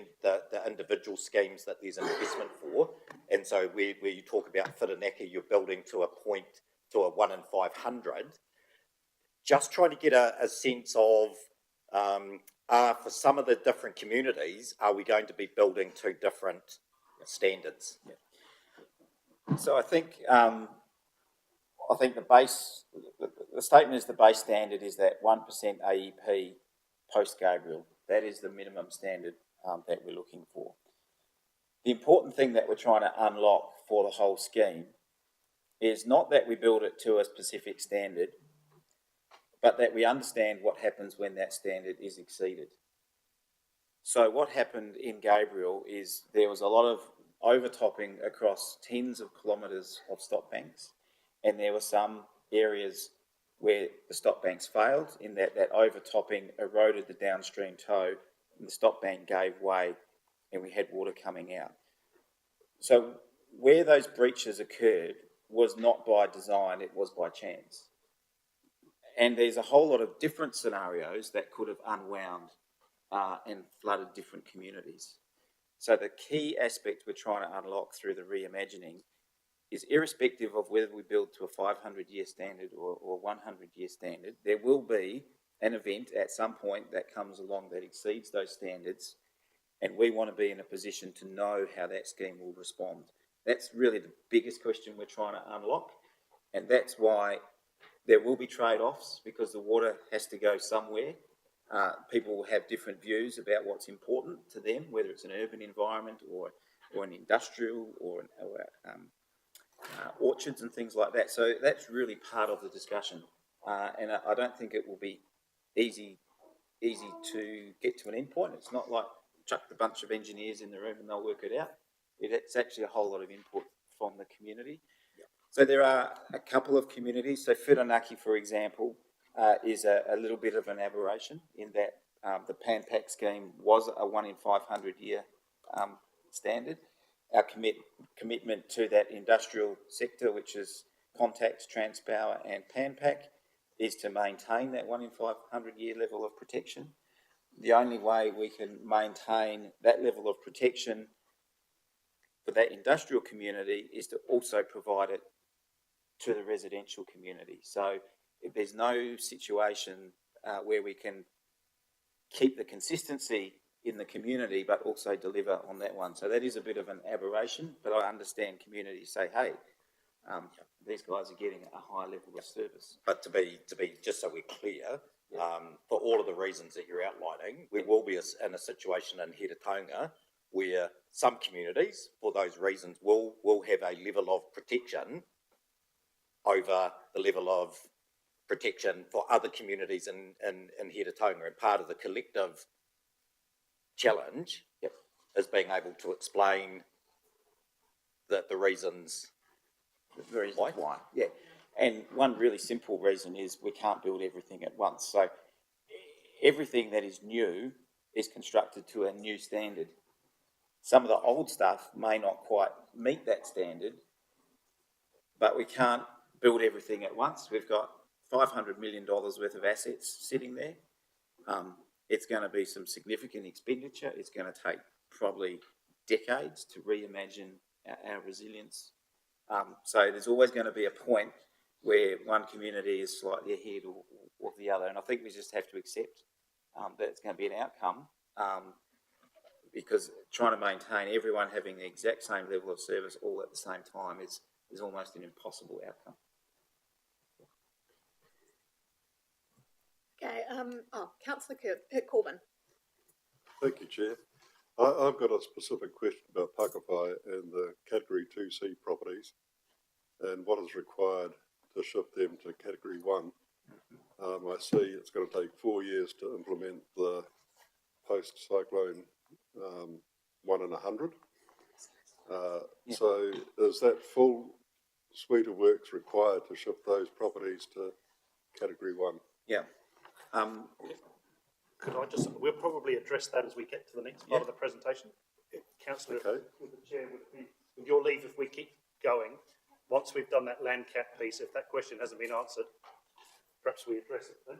individual schemes that there's investment for, and so where you talk about Whirinaki, you're building to a 1 in 500, just trying to get a sense of, for some of the different communities, are we going to be building to different standards? So I think the statement is the base standard is that 1% AEP post Gabriel. That is the minimum standard that we're looking for. The important thing that we're trying to unlock for the whole scheme is not that we build it to a specific standard, but that we understand what happens when that standard is exceeded. So what happened in Gabriel is there was a lot of overtopping across tens of kilometres of stop banks, and there were some areas where the stop banks failed in that overtopping eroded the downstream tow and the stop bank gave way and we had water coming out. So where those breaches occurred was not by design, it was by chance. And there's a whole lot of different scenarios that could have unwound and flooded different communities. So the key aspect we're trying to unlock through the reimagining is irrespective of whether we build to a 500-year standard or 100-year standard, there will be an event at some point that comes along that exceeds those standards, and we want to be in a position to know how that scheme will respond. That's really the biggest question we're trying to unlock, and that's why there will be trade-offs, because the water has to go somewhere. People will have different views about what's important to them, whether it's an urban environment or an industrial or orchards and things like that. So that's really part of the discussion, and I don't think it will be easy to get to an end point. It's not like chuck a bunch of engineers in the room and they'll work it out. It's actually a whole lot of input from the community. So there are a couple of communities. So Whirinaki, for example, is a little bit of an aberration in that the PanPac scheme was a 1 in 500 year standard. Our commitment to that industrial sector, which is Contact, Transpower and PanPac, is to maintain that 1 in 500 year level of protection. The only way we can maintain that level of protection for that industrial community is to also provide it to the residential community. So if there's no situation where we can keep the consistency in the community but also deliver on that one. So that is a bit of an aberration, but I understand communities say, hey, these guys are getting a high level of service. But to be just so we're clear, for all of the reasons that you're outlining, we will be in a situation in Heretaunga where some communities, for those reasons, will have a level of protection over the level of protection for other communities in Heretaunga. And part of the collective challenge is being able to explain the reasons. The reasons why. Yeah. And one really simple reason is we can't build everything at once. So everything that is new is constructed to a new standard. Some of the old stuff may not quite meet that standard, but we can't build everything at once. We've got $500 million worth of assets sitting there. It's going to be some significant expenditure. It's going to take probably decades to reimagine our resilience. So there's always going to be a point where one community is slightly ahead or the other. And I think we just have to accept that it's going to be an outcome, because trying to maintain everyone having the exact same level of service all at the same time is almost an impossible outcome. Okay, Councillor Corbyn. Thank you, Chair. I've got a specific question about Pakowhai and the Category 2C properties and what is required to shift them to Category 1. I see it's going to take 4 years to implement the post-cyclone 1 in 100. So is that full suite of works required to shift those properties to Category 1? Yeah. Could I just, we'll probably address that as we get to the next part of the presentation. Councillor, with the Chair, with your leave, if we keep going, once we've done that land cap piece, if that question hasn't been answered, perhaps we address it then.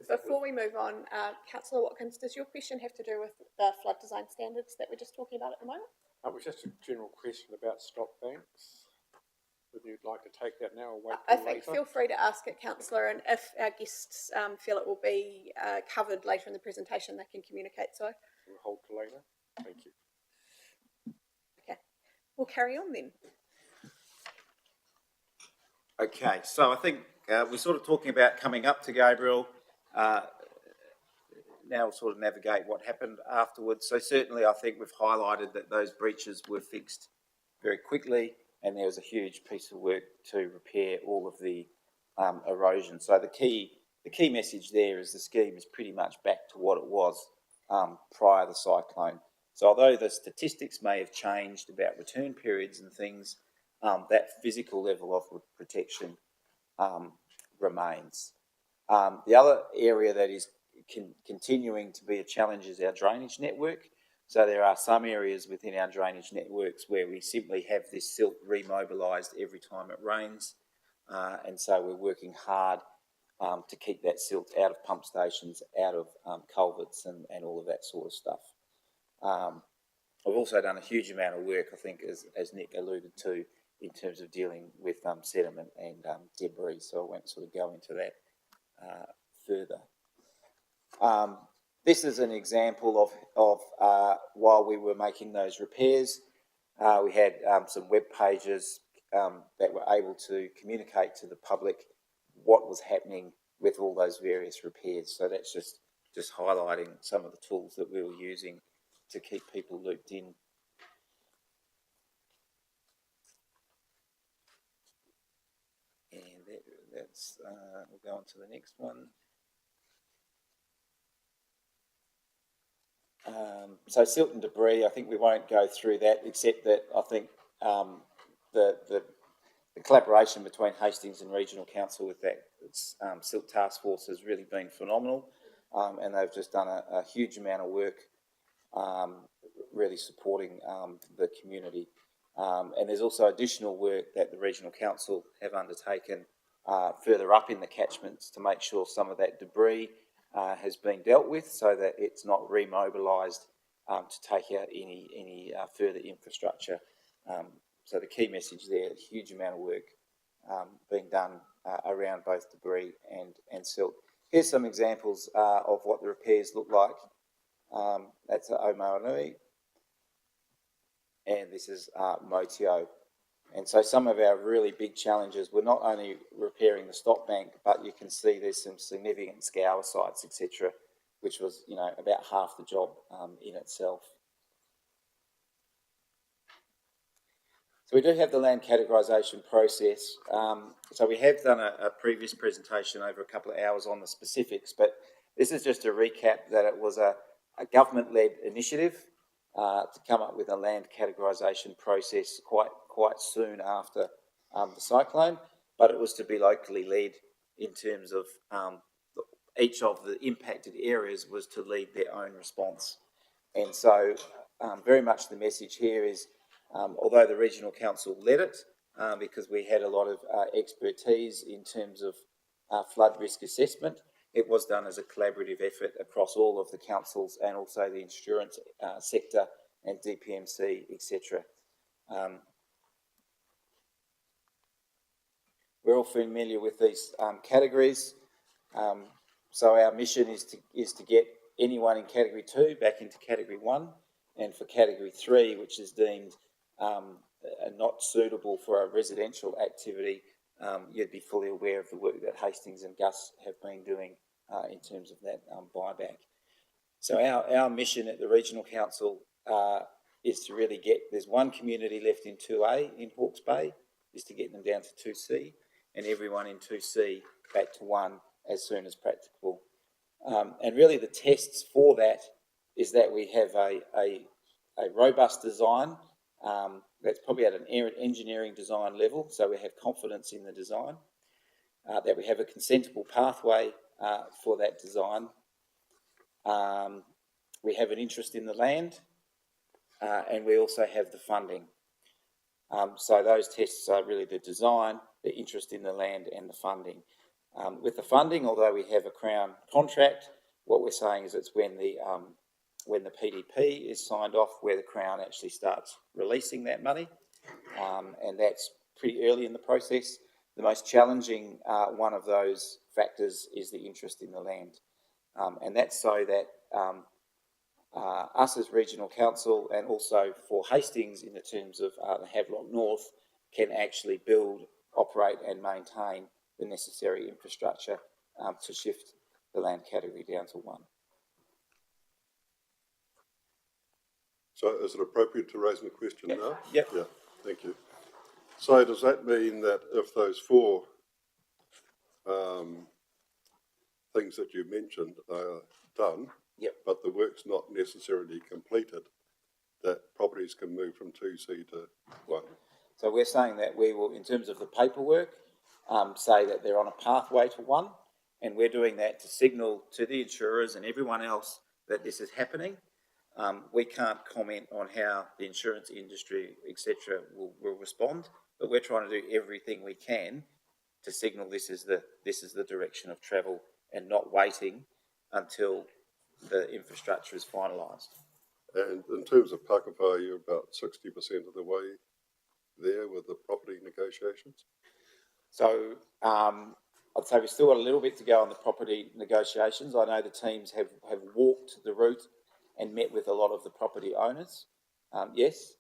Before we move on, Councillor Watkins, does your question have to do with the flood design standards that we're just talking about at the moment? It was just a general question about stop banks. Would you like to take that now or wait I till think later? feel free to ask it, Councillor, and if our guests feel it will be covered later in the presentation, they can communicate so. We'll hold till later. Thank you. Okay, we'll carry on then. Okay, so I think we're sort of talking about coming up to Gabriel. Now we'll sort of navigate what happened afterwards. So certainly I think we've highlighted that those breaches were fixed very quickly, and there was a huge piece of work to repair all of the erosion. So the key message there is the scheme is pretty much back to what it was prior to the cyclone. So although the statistics may have changed about return periods and things, that physical level of protection remains. The other area that is continuing to be a challenge is our drainage network. So there are some areas within our drainage networks where we simply have this silt remobilised every time it rains. And so we're working hard to keep that silt out of pump stations, out of culverts and all of that sort of stuff. I've also done a huge amount of work, I think, as Nick alluded to, in terms of dealing with sediment and debris, so I won't sort of go into that further. This is an example of while we were making those repairs, we had some web pages that were able to communicate to the public what was happening with all those various repairs. So that's just highlighting some of the tools that we were using to keep people looped in. And that's we'll go on to the next one. So silt and debris, I think we won't go through that, except that I think the collaboration between Hastings and Regional Council with that silt task force has really been phenomenal, and they've just done a huge amount of work really supporting the community. And there's also additional work that the Regional Council have undertaken further up in the catchments to make sure some of that debris has been dealt with so that it's not remobilised to take out any further infrastructure. So the key message there, a huge amount of work being done around both debris and silt. Here's some examples of what the repairs look like. That's Omoanui, and this is Motio. And so some of our really big challenges were not only repairing the stop bank, but you can see there's some significant scour sites, etc., which was, about half the job in itself. So we do have the land categorisation process. So we have done a previous presentation over a couple of hours on the specifics, but this is just a recap that it was a government-led initiative to come up with a land categorisation process quite soon after the cyclone, but it was to be locally led in terms of each of the impacted areas was to lead their own response. And so very much the message here is, although the Regional Council led it, because we had a lot of expertise in terms of flood risk assessment, it was done as a collaborative effort across all of the councils and also the insurance sector and DPMC, etc. We're all familiar with these categories. So our mission is to get anyone in Category 2 back into Category 1, and for Category 3, which is deemed not suitable for a residential activity, you'd be fully aware of the work that Hastings and Gus have been doing in terms of that buyback. So our mission at the Regional Council is to really there's one community left in 2A in Hawke's Bay, is to get them down to 2C, and everyone in 2C back to 1 as soon as practicable. And really the tests for that is that we have a robust design that's probably at an engineering design level, so we have confidence in the design, that we have a consentable pathway for that design. We have an interest in the land, and we also have the funding. So those tests are really the design, the interest in the land and the funding. With the funding, although we have a Crown contract, what we're saying is it's when the PDP is signed off where the Crown actually starts releasing that money, and that's pretty early in the process. The most challenging one of those factors is the interest in the land, and that's so that us as Regional Council and also for Hastings in the terms of the Havelock North can actually build, operate and maintain the necessary infrastructure to shift the land category down to 1. So is it appropriate to raise my question now? Yep. Yeah, thank you. So does that mean that if those 4 things that you mentioned are done, yep, but the work's not necessarily completed, that properties can move from 2C to 1? So we're saying that we will, in terms of the paperwork, say that they're on a pathway to 1, and we're doing that to signal to the insurers and everyone else that this is happening. We can't comment on how the insurance industry, etc., will respond, but we're trying to do everything we can to signal this is the direction of travel and not waiting until the infrastructure is finalised. And in terms of Pakapa, you're about 60% of the way there with the property negotiations? So I'd say we've still got a little bit to go on the property negotiations. I know the teams have walked the route and met with a lot of the property owners. Yes,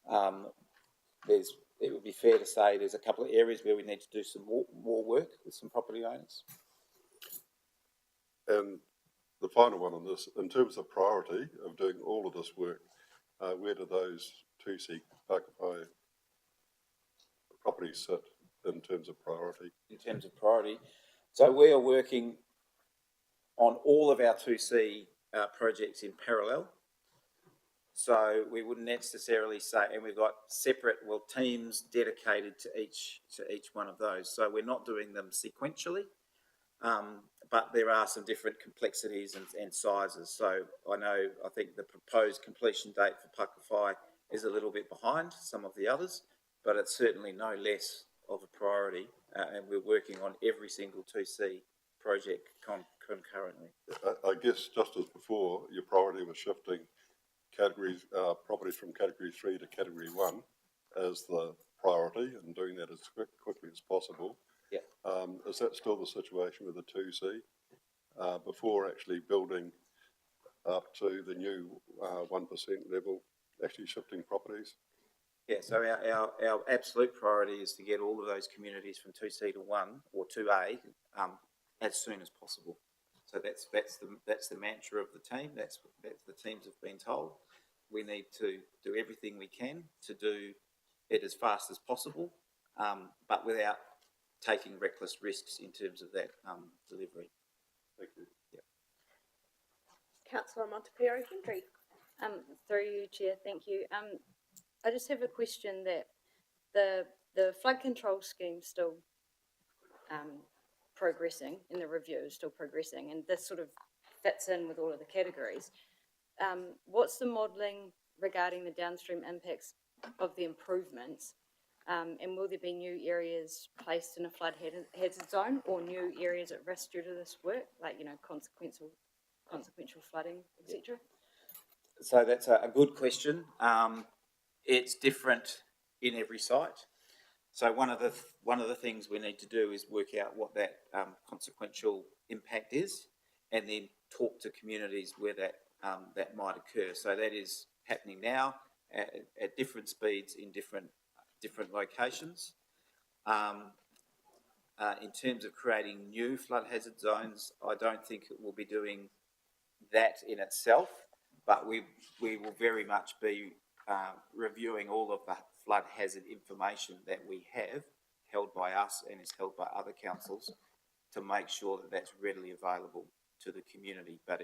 it would be fair to say there's a couple of areas where we need to do some more work with some property owners. And the final one on this, in terms of priority of doing all of this work, where do those 2C Pakapai properties sit in terms of priority? In terms of priority, so we are working on all of our 2C projects in parallel. So we wouldn't necessarily say, and we've got separate teams dedicated to each one of those. So we're not doing them sequentially, but there are some different complexities and sizes. So I think the proposed completion date for Pakawhai is a little bit behind some of the others, but it's certainly no less of a priority, and we're working on every single 2C project concurrently. I guess just as before, your priority was shifting categories, properties from category 3 to category 1 as the priority, and doing that as quickly as possible. Yeah. Is that still the situation with the 2C? Before actually building up to the new 1% level, actually shifting properties? Yeah, so our absolute priority is to get all of those communities from 2C to 1 or 2A as soon as possible. So that's the mantra of the team. That's the teams have been told. We need to do everything we can to do it as fast as possible, but without taking reckless risks in terms of that delivery. Thank you. Yeah. Councillor Montefiore-Hendry. Through you, Chair, thank you. I just have a question that the flood control scheme still progressing in the review, still progressing, and this sort of fits in with all of the categories. What's the modelling regarding the downstream impacts of the improvements, and will there be new areas placed in a flood hazard zone or new areas at risk due to this work, like, consequential flooding, etc.? So that's a good question. It's different in every site. So one of the things we need to do is work out what that consequential impact is, and then talk to communities where that might occur. So that is happening now at different speeds in different locations. In terms of creating new flood hazard zones, I don't think it will be doing that in itself, but we will very much be reviewing all of the flood hazard information that we have held by us and is held by other councils to make sure that that's readily available to the community. But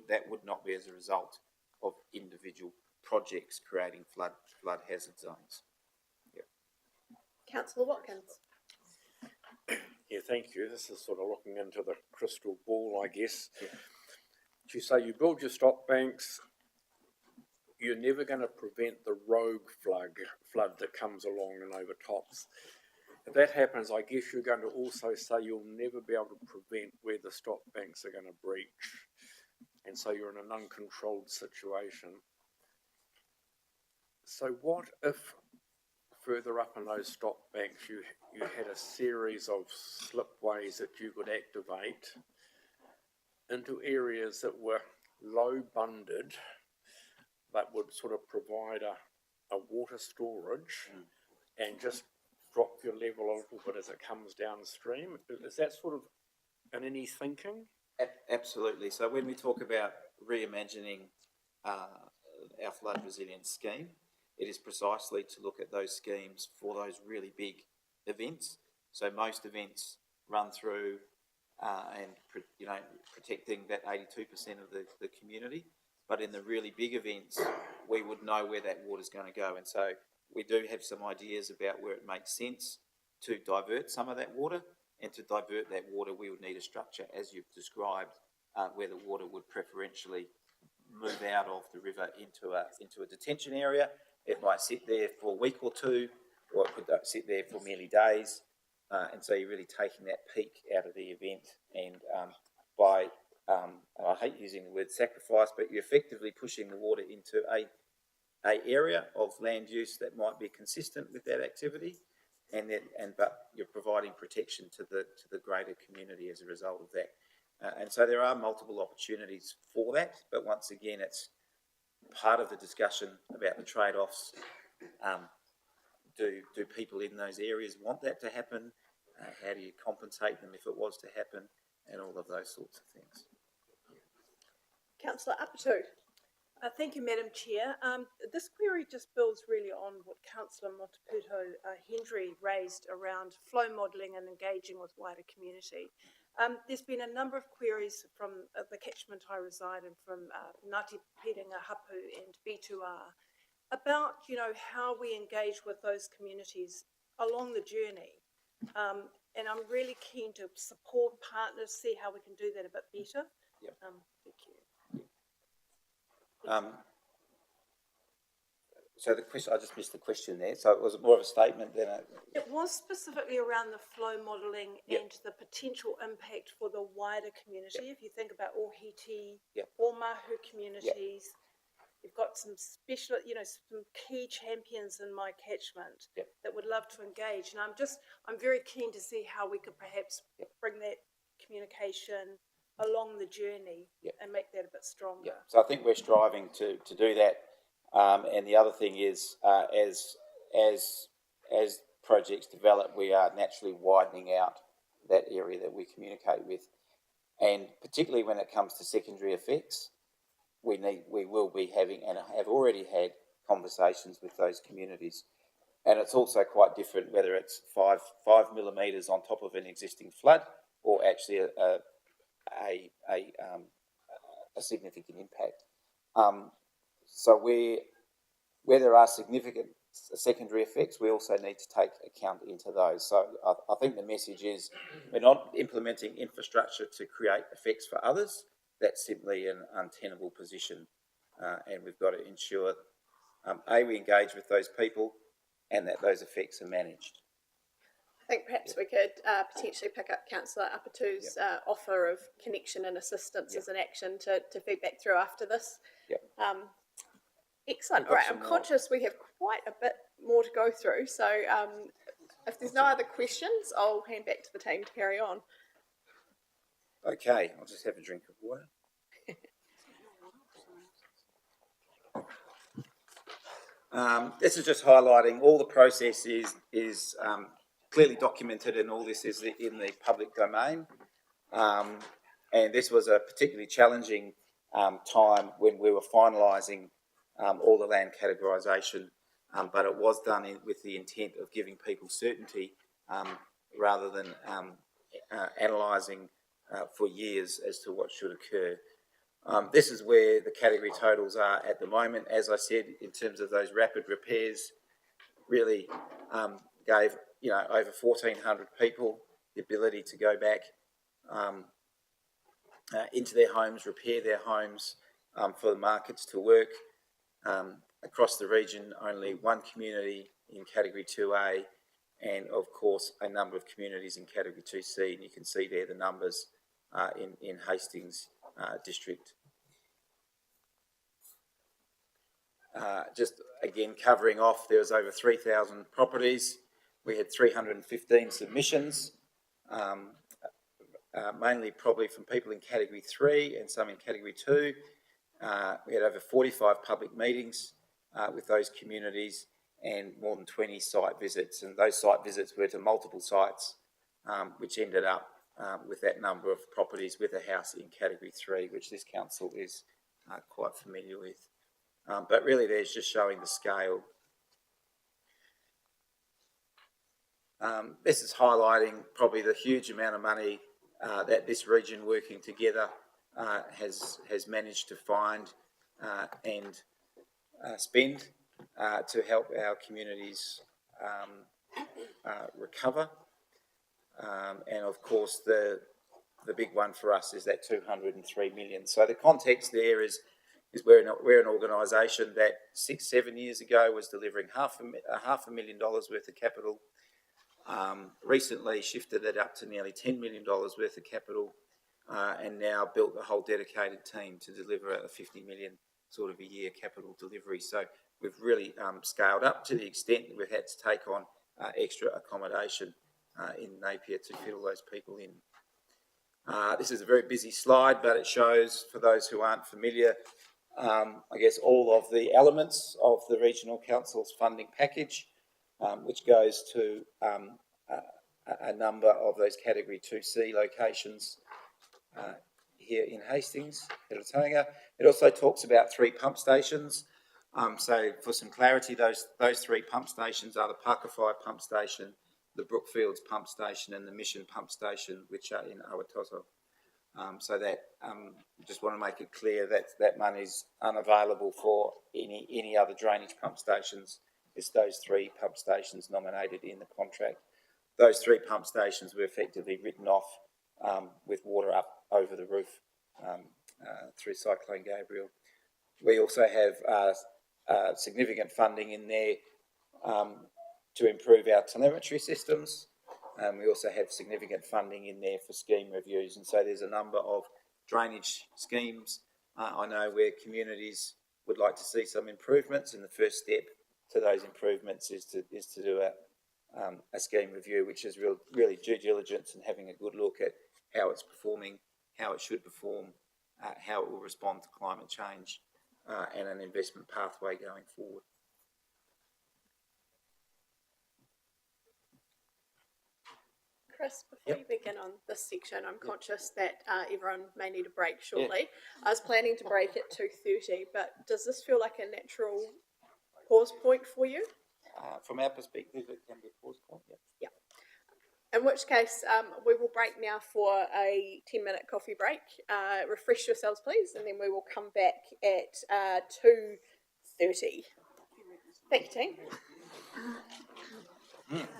that would not be as a result of individual projects creating flood hazard zones. Yeah. Councillor Watkins. Yeah, thank you. This is sort of looking into the crystal ball, I guess. Yeah. You say you build your stock banks, you're never going to prevent the rogue flood that comes along and overtops. if that happens, I guess you're going to also say you'll never be able to prevent where the stop banks are going to breach. And so you're in an uncontrolled situation. So what if further up in those stop banks you had a series of slipways that you could activate into areas that were low bunded but would sort of provide a water storage and just drop your level a little bit as it comes downstream? Is that sort of in any thinking? Absolutely. So when we talk about reimagining our flood resilience scheme, it is precisely to look at those schemes for those really big events. So most events run through protecting that 82% of the community. But in the really big events, we would know where that water's going to go. And so we do have some ideas about where it makes sense to divert some of that water. And to divert that water, we would need a structure, as you've described, where the water would preferentially move out of the river into a detention area. It might sit there for a week or two, or it could sit there for merely days. And so you're really taking that peak out of the event. And I hate using the word sacrifice, but you're effectively pushing the water into a area of land use that might be consistent with that activity. But you're providing protection to the greater community as a result of that. And so there are multiple opportunities for that, but once again, it's part of the discussion about the trade-offs. Do people in those areas want that to happen? How do you compensate them if it was to happen? And all of those sorts of things. Councillor Apatu. Thank you, Madam Chair. This query just builds really on what Councillor Motuputo Hendry raised around flow modelling and engaging with wider community. There's been a number of queries from the catchment I reside in, from Ngāti Piringa Hapu and B2R, about how we engage with those communities along the journey. And I'm really keen to support partners, see how we can do that a bit better. Yep. Thank you. So the question, I just missed the question there. So it was more of a statement than a... It was specifically around the flow modelling and the potential impact for the wider community. If you think about Ohiti, Omahu communities, you've got some special, some key champions in my catchment that would love to engage. And I'm very keen to see how we could perhaps bring that communication along the journey and make that a bit stronger. Yeah. So I think we're striving to do that. And the other thing is, as projects develop, we are naturally widening out that area that we communicate with. And particularly when it comes to secondary effects, we will be having, and have already had, conversations with those communities. And it's also quite different whether it's 5 millimetres on top of an existing flood, or actually a significant impact. So where there are significant secondary effects, we also need to take account into those. So I think the message is we're not implementing infrastructure to create effects for others. That's simply an untenable position, and we've got to ensure, we engage with those people and that those effects are managed. I think perhaps we could potentially pick up Councillor Apatu's offer of connection and assistance as an action to feed back through after this. Excellent. All right, I'm conscious we have quite a bit more to go through, so if there's no other questions, I'll hand back to the team to carry on. Okay, I'll just have a drink of water. This is just highlighting all the process is clearly documented, and all this is in the public domain. And this was a particularly challenging time when we were finalising all the land categorisation, but it was done with the intent of giving people certainty rather than analysing for years as to what should occur. This is where the category totals are at the moment. As I said, in terms of those rapid repairs, really gave over 1,400 people the ability to go back into their homes, repair their homes, for the markets to work. Across the region, only one community in Category 2A and of course a number of communities in Category 2C, and you can see there the numbers in Hastings district. Just again covering off, there was over 3,000 properties. We had 315 submissions, mainly probably from people in Category 3 and some in Category 2. We had over 45 public meetings with those communities and more than 20 site visits, and those site visits were to multiple sites, which ended up with that number of properties with a house in Category 3, which this council is quite familiar with. But really there's just showing the scale. This is highlighting probably the huge amount of money that this region working together has managed to find and spend to help our communities recover. And of course the big one for us is that 203 million. So the context there is we're an organisation that 6-7 years ago was delivering $500,000 worth of capital. Recently shifted it up to nearly $10 million worth of capital, and now built a whole dedicated team to deliver a 50 million sort of a year capital delivery. So we've really scaled up to the extent that we've had to take on extra accommodation in Napier to fit all those people in. This is a very busy slide, but it shows, for those who aren't familiar, I guess all of the elements of the Regional Council's funding package, which goes to a number of those Category 2C locations here in Hastings, Heretaunga. It also talks about 3 pump stations. So for some clarity, those 3 pump stations are the Pakawhai pump station, the Brookfields pump station, and the Mission pump station, which are in Awatoto. So that just want to make it clear that that money is unavailable for any other drainage pump stations. It's those 3 pump stations nominated in the contract. Those 3 pump stations were effectively written off with water up over the roof through Cyclone Gabriel. We also have significant funding in there to improve our telemetry systems. We also have significant funding in there for scheme reviews, and so there's a number of drainage schemes I know where communities would like to see some improvements, and the first step to those improvements is to do a scheme review, which is really due diligence and having a good look at how it's performing, how it should perform, how it will respond to climate change, and an investment pathway going forward. Chris, before you begin on this section, I'm conscious that everyone may need a break shortly. I was planning to break at 2:30, but does this feel like a natural pause point for you? From our perspective, it can be a pause point, Yeah. In which case, we will break now for a 10-minute coffee break. Refresh yourselves, please, and then we will come back at 2:30. Thank you, team.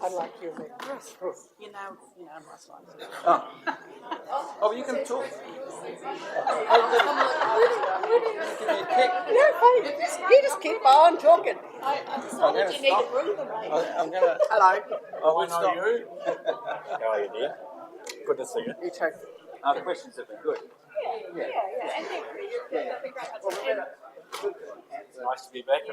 I like your name. You know my son. Oh, you can talk. You just keep on talking. I decided you need a breather, mate. I'm gonna. Hello. I know you. How are you, dear? Good to see you. You too. The questions have been good. Yeah. And that'd be great. It's nice to be back.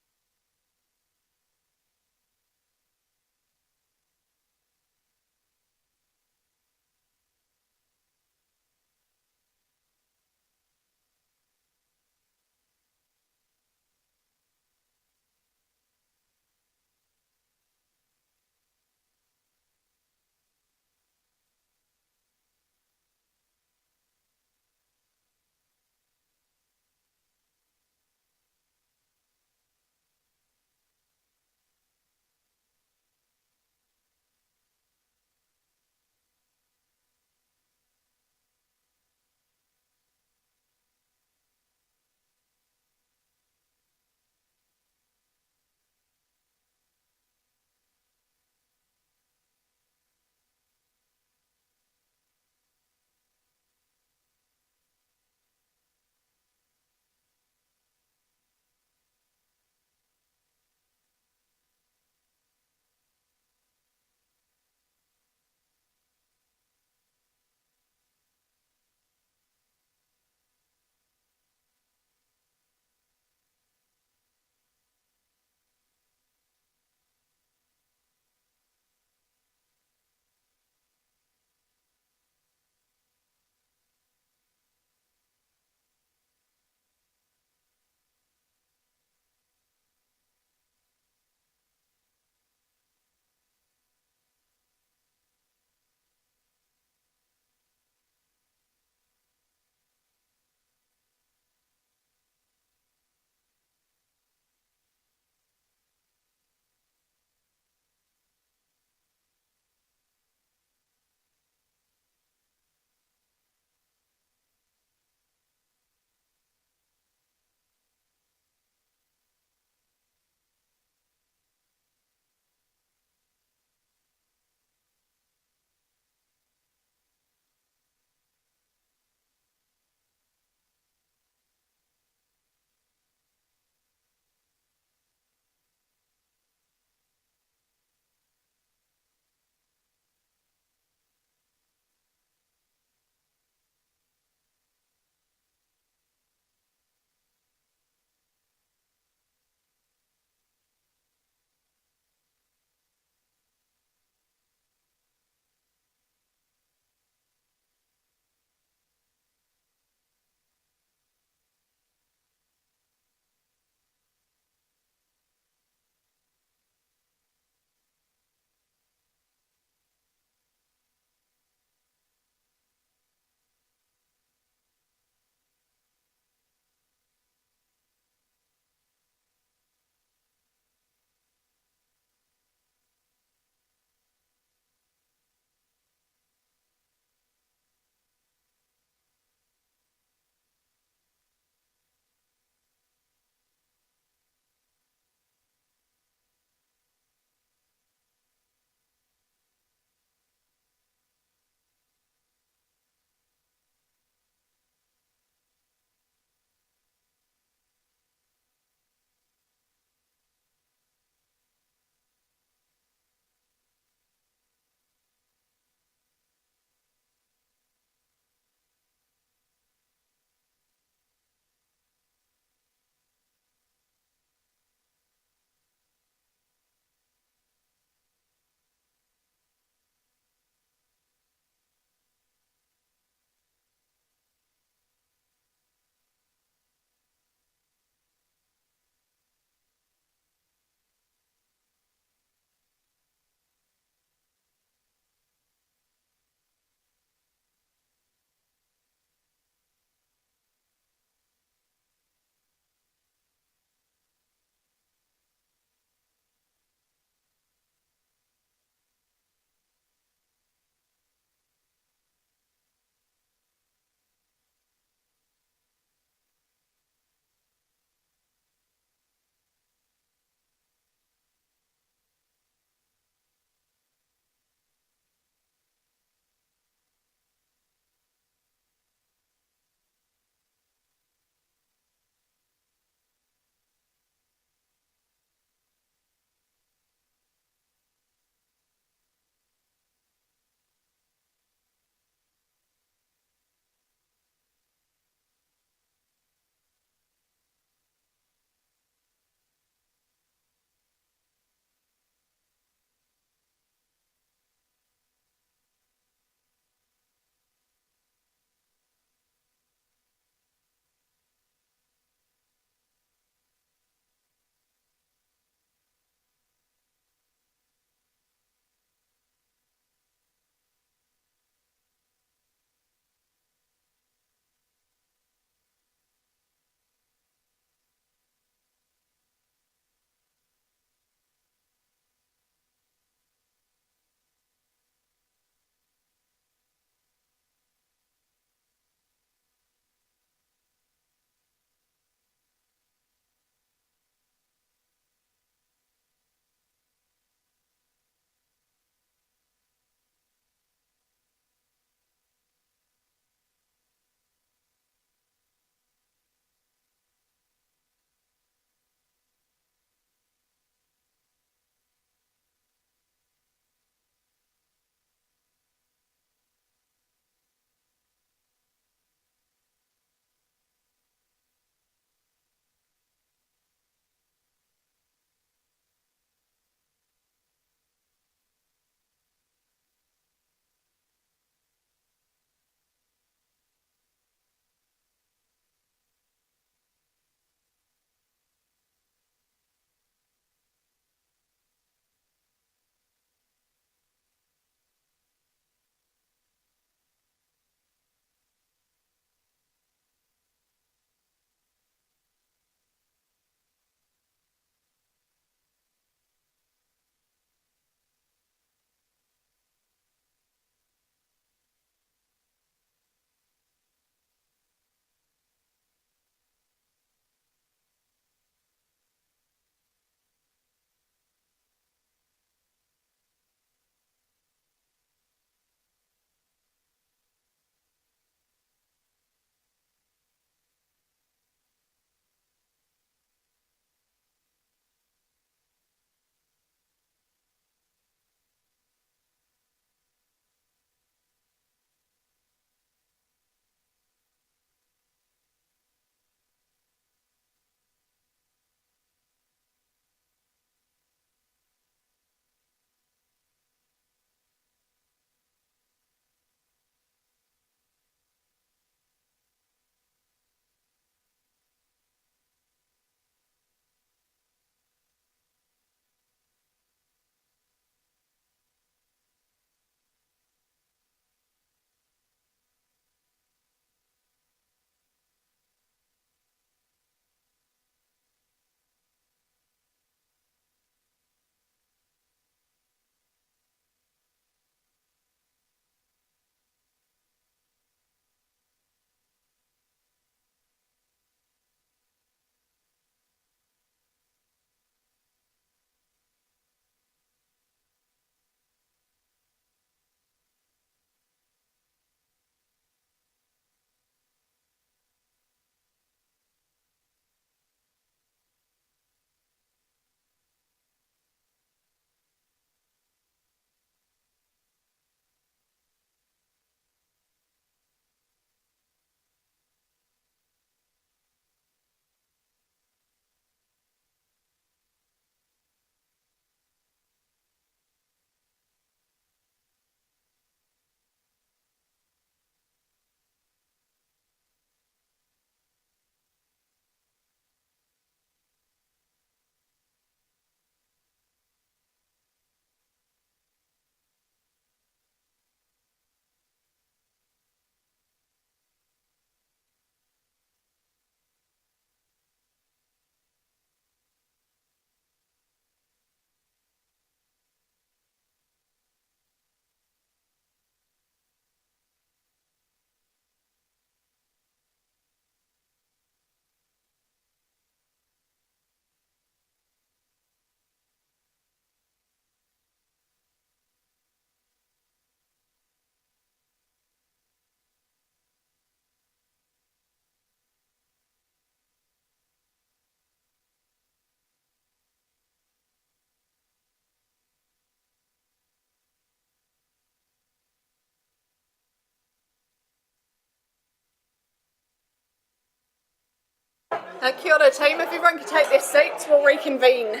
Kia ora team, if everyone could take their seats, we'll reconvene.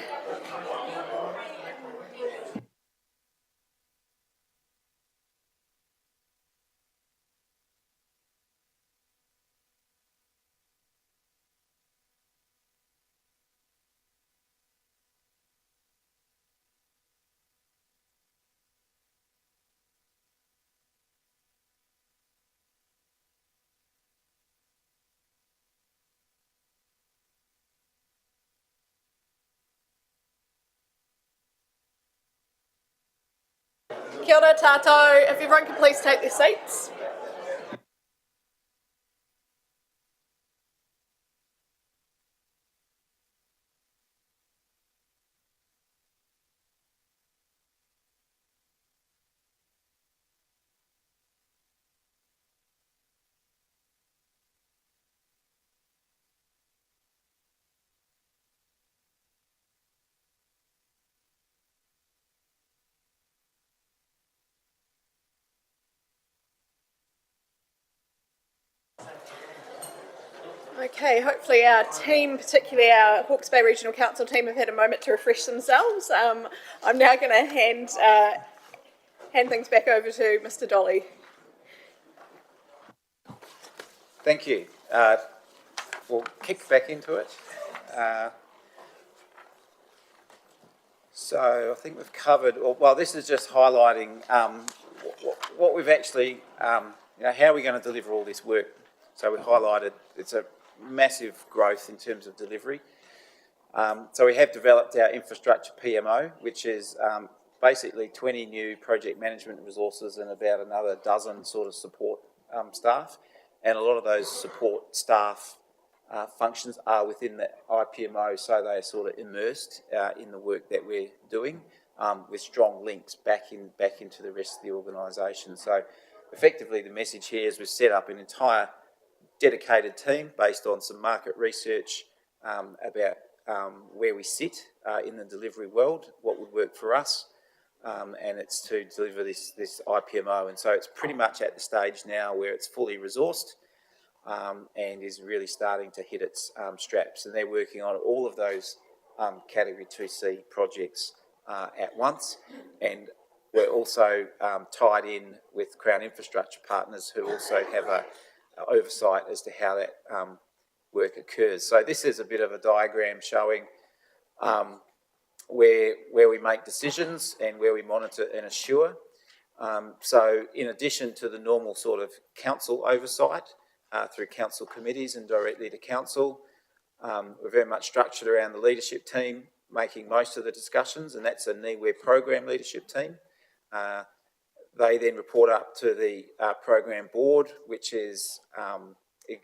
Kia ora tātou, if everyone could please take their seats. Okay, hopefully our team, particularly our Hawke's Bay Regional Council team, have had a moment to refresh themselves. I'm now going to hand things back over to Mr. Dolly. Thank you. We'll kick back into it. So I think we've covered, well, this is just highlighting what we've actually, how are we going to deliver all this work? So we highlighted it's a massive growth in terms of delivery. So we have developed our infrastructure PMO, which is basically 20 new project management resources and about another dozen sort of support staff. And a lot of those support staff functions are within the IPMO, so they are sort of immersed in the work that we're doing with strong links back into the rest of the organisation. So effectively the message here is we've set up an entire dedicated team based on some market research about where we sit in the delivery world, what would work for us, and it's to deliver this IPMO. And so it's pretty much at the stage now where it's fully resourced and is really starting to hit its straps. And they're working on all of those Category 2C projects at once. And we're also tied in with Crown Infrastructure Partners, who also have a oversight as to how that work occurs. So this is a bit of a diagram showing where we make decisions and where we monitor and assure. So in addition to the normal sort of council oversight through council committees and directly to council, we're very much structured around the leadership team making most of the discussions, and that's a NIWE program leadership team. They then report up to the program board, which is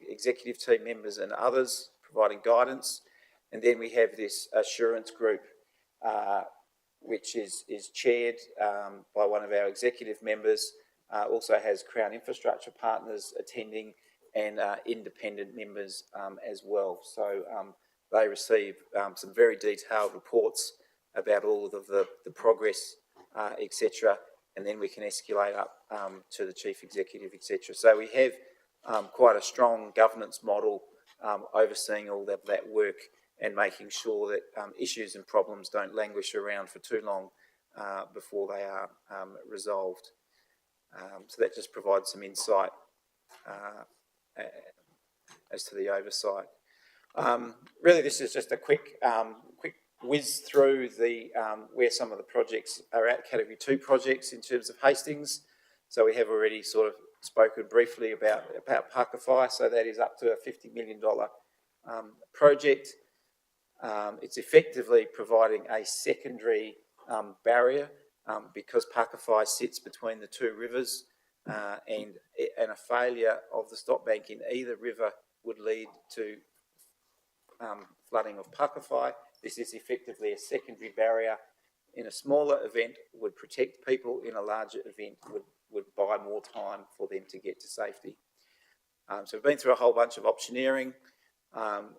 executive team members and others providing guidance. And then we have this assurance group, which is chaired by one of our executive members, also has Crown Infrastructure Partners attending and independent members as well. So they receive some very detailed reports about all of the progress, etc. And then we can escalate up to the chief executive, etc. So we have quite a strong governance model overseeing all of that work and making sure that issues and problems don't languish around for too long before they are resolved. So that just provides some insight as to the oversight. Really, this is just a quick whiz through the where some of the projects are at, Category 2 projects in terms of Hastings. So we have already sort of spoken briefly about Pakowhai, so that is up to a $50 million project. It's effectively providing a secondary barrier because Pakowhai sits between the two rivers and a failure of the stop bank in either river would lead to flooding of Pakowhai. This is effectively a secondary barrier. In a smaller event would protect people, in a larger event would buy more time for them to get to safety. So we've been through a whole bunch of optioneering.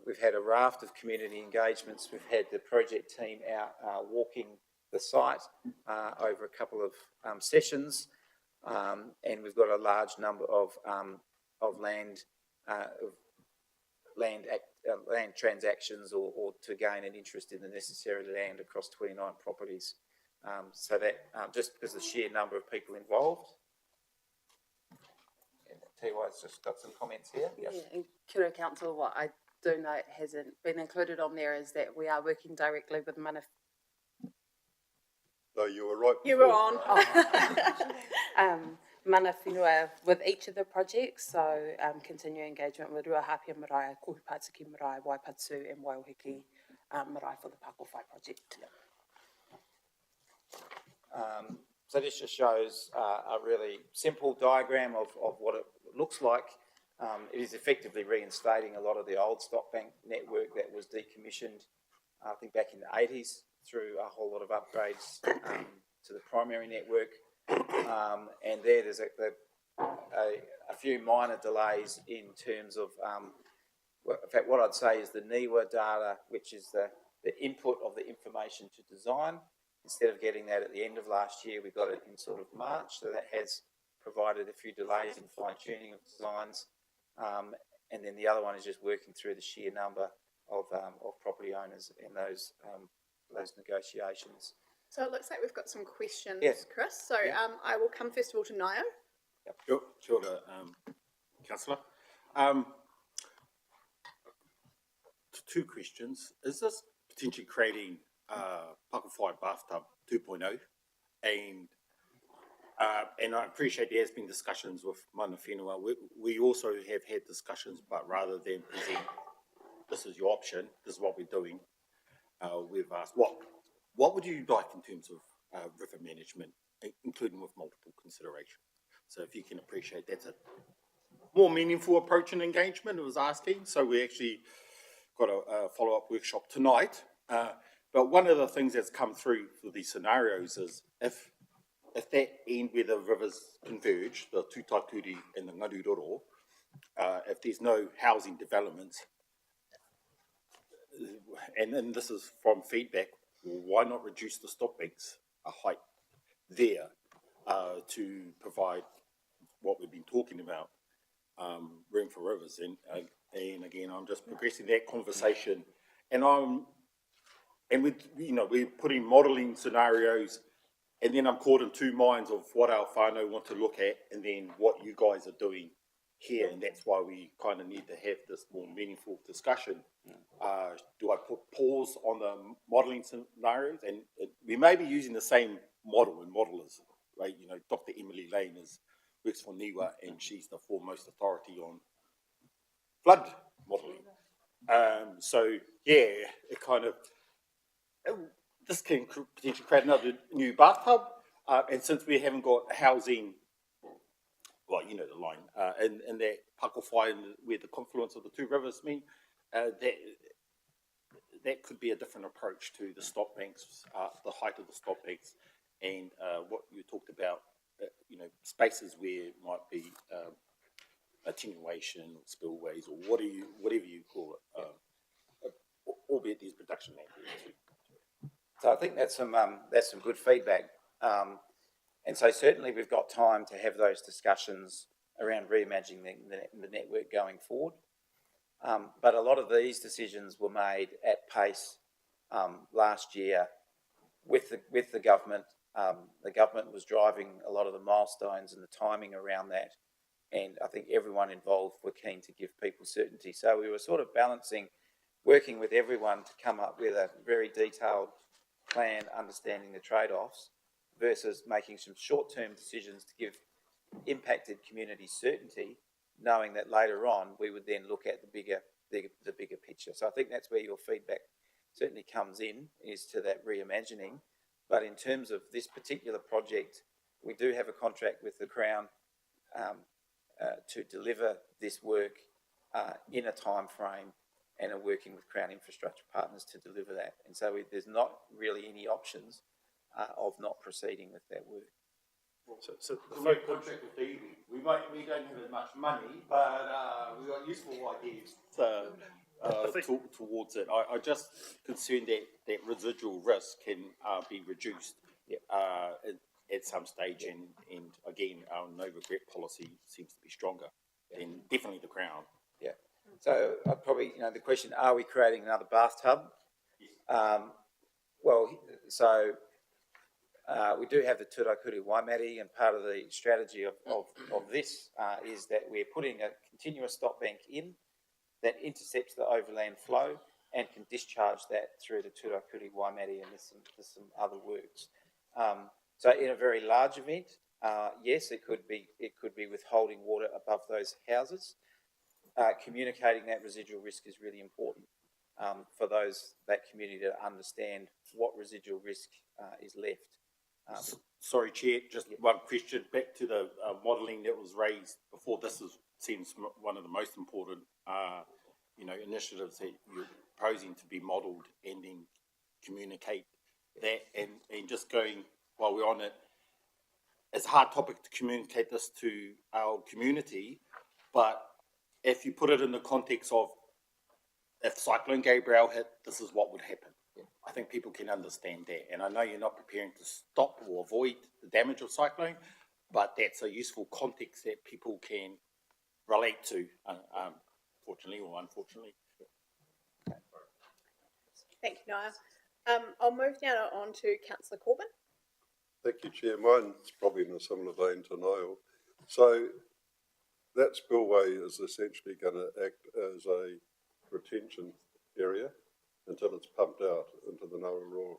We've had a raft of community engagements. We've had the project team out walking the site over a couple of sessions, and we've got a large number of land land transactions or to gain an interest in the necessary land across 29 properties. So that just because of the sheer number of people involved. And Tiwai's just got some comments here. Yep. Yeah, and kia ora, Council, what I do note hasn't been included on there is that we are working directly with Mana. No, you were right. You were on. Mana whenua with each of the projects, so continuing engagement with Ruahapia Marae, Kohupatiki Marae, Waipatsu and Waiohiki Marae for the Pakowhai project. So this just shows a really simple diagram of what it looks like. It is effectively reinstating a lot of the old stock bank network that was decommissioned, I think back in the 80s, through a whole lot of upgrades to the primary network. And there's a few minor delays in terms of, in fact, what I'd say is the NIWA data, which is the input of the information to design. Instead of getting that at the end of last year, we got it in sort of March, so that has provided a few delays in fine-tuning of designs. And then the other one is just working through the sheer number of property owners in those negotiations. So it looks like we've got some questions, Yes. Chris. So I will come first of all to Nio. Kia ora, Councillor. Two questions. Is this potentially creating Pakowhai Bathtub 2.0? And I appreciate there has been discussions with Mana Whenua. We also have had discussions, but rather than present, this is your option, this is what we're doing, we've asked, what would you like in terms of river management, including with multiple considerations? So if you can appreciate that's a more meaningful approach and engagement, it was asking. So we actually got a follow-up workshop tonight. But one of the things that's come through for these scenarios is if that end where the rivers converge, the Tutaikuri and the Ngaruroro, if there's no housing developments, and this is from feedback, why not reduce the stop banks a height there to provide what we've been talking about, room for rivers? And again, I'm just progressing that conversation, and we're putting modelling scenarios, and then I'm caught in two minds of what our whānau want to look at, and then what you guys are doing here, and that's why we kind of need to have this more meaningful discussion. Do I put pause on the modelling scenarios? And we may be using the same model and modelers, right? You know, Dr. Emily Lane works for NIWA, and she's the foremost authority on flood modelling. So yeah, it kind of, this can potentially create another new bathtub, and since we haven't got housing, well, you know the line, and that Pakowhai and where the confluence of the two rivers meet, that could be a different approach to the stop banks, the height of the stop banks, and what you talked about, spaces where it might be attenuation or spillways or whatever you call it, albeit these production land areas too. So I think that's some good feedback, and so certainly we've got time to have those discussions around reimagining the network going forward. But a lot of these decisions were made at pace last year with the government. The government was driving a lot of the milestones and the timing around that, and I think everyone involved were keen to give people certainty. So we were sort of balancing, working with everyone to come up with a very detailed plan, understanding the trade-offs, versus making some short-term decisions to give impacted communities certainty, knowing that later on we would then look at the bigger picture. So I think that's where your feedback certainly comes in, is to that reimagining. But in terms of this particular project, we do have a contract with the Crown to deliver this work in a time frame, and are working with Crown Infrastructure Partners to deliver that. And so there's not really any options of not proceeding with that work. So the no contract with DB. We don't have as much money, but we've got useful ideas towards it. I just concerned that residual risk can be reduced at some stage, and again, our no regret policy seems to be stronger than definitely the Crown. Yeah. So I'd probably, the question, are we creating another bathtub? Well, so we do have the Turakuri Waimate, and part of the strategy of this is that we're putting a continuous stop bank in that intercepts the overland flow and can discharge that through the Turakuri Waimate, and there's some other works. So in a very large event, yes, it could be withholding water above those houses. Communicating that residual risk is really important for that community to understand what residual risk is left. Sorry, Chair, just one question back to the modelling that was raised before. This seems one of the most important, initiatives that you're proposing to be modelled and then communicate that. And just going, while we're on it, it's a hard topic to communicate this to our community, but if you put it in the context of if Cyclone Gabrielle hit, this is what would happen. I think people can understand that. And I know you're not preparing to stop or avoid the damage of cyclone, but that's a useful context that people can relate to, fortunately or unfortunately. Thank you, Niall. I'll move now on to Councillor Corbyn. Thank you, Chair. Mine's probably in a similar vein to Niall. So that spillway is essentially going to act as a retention area until it's pumped out into the Ngaroa.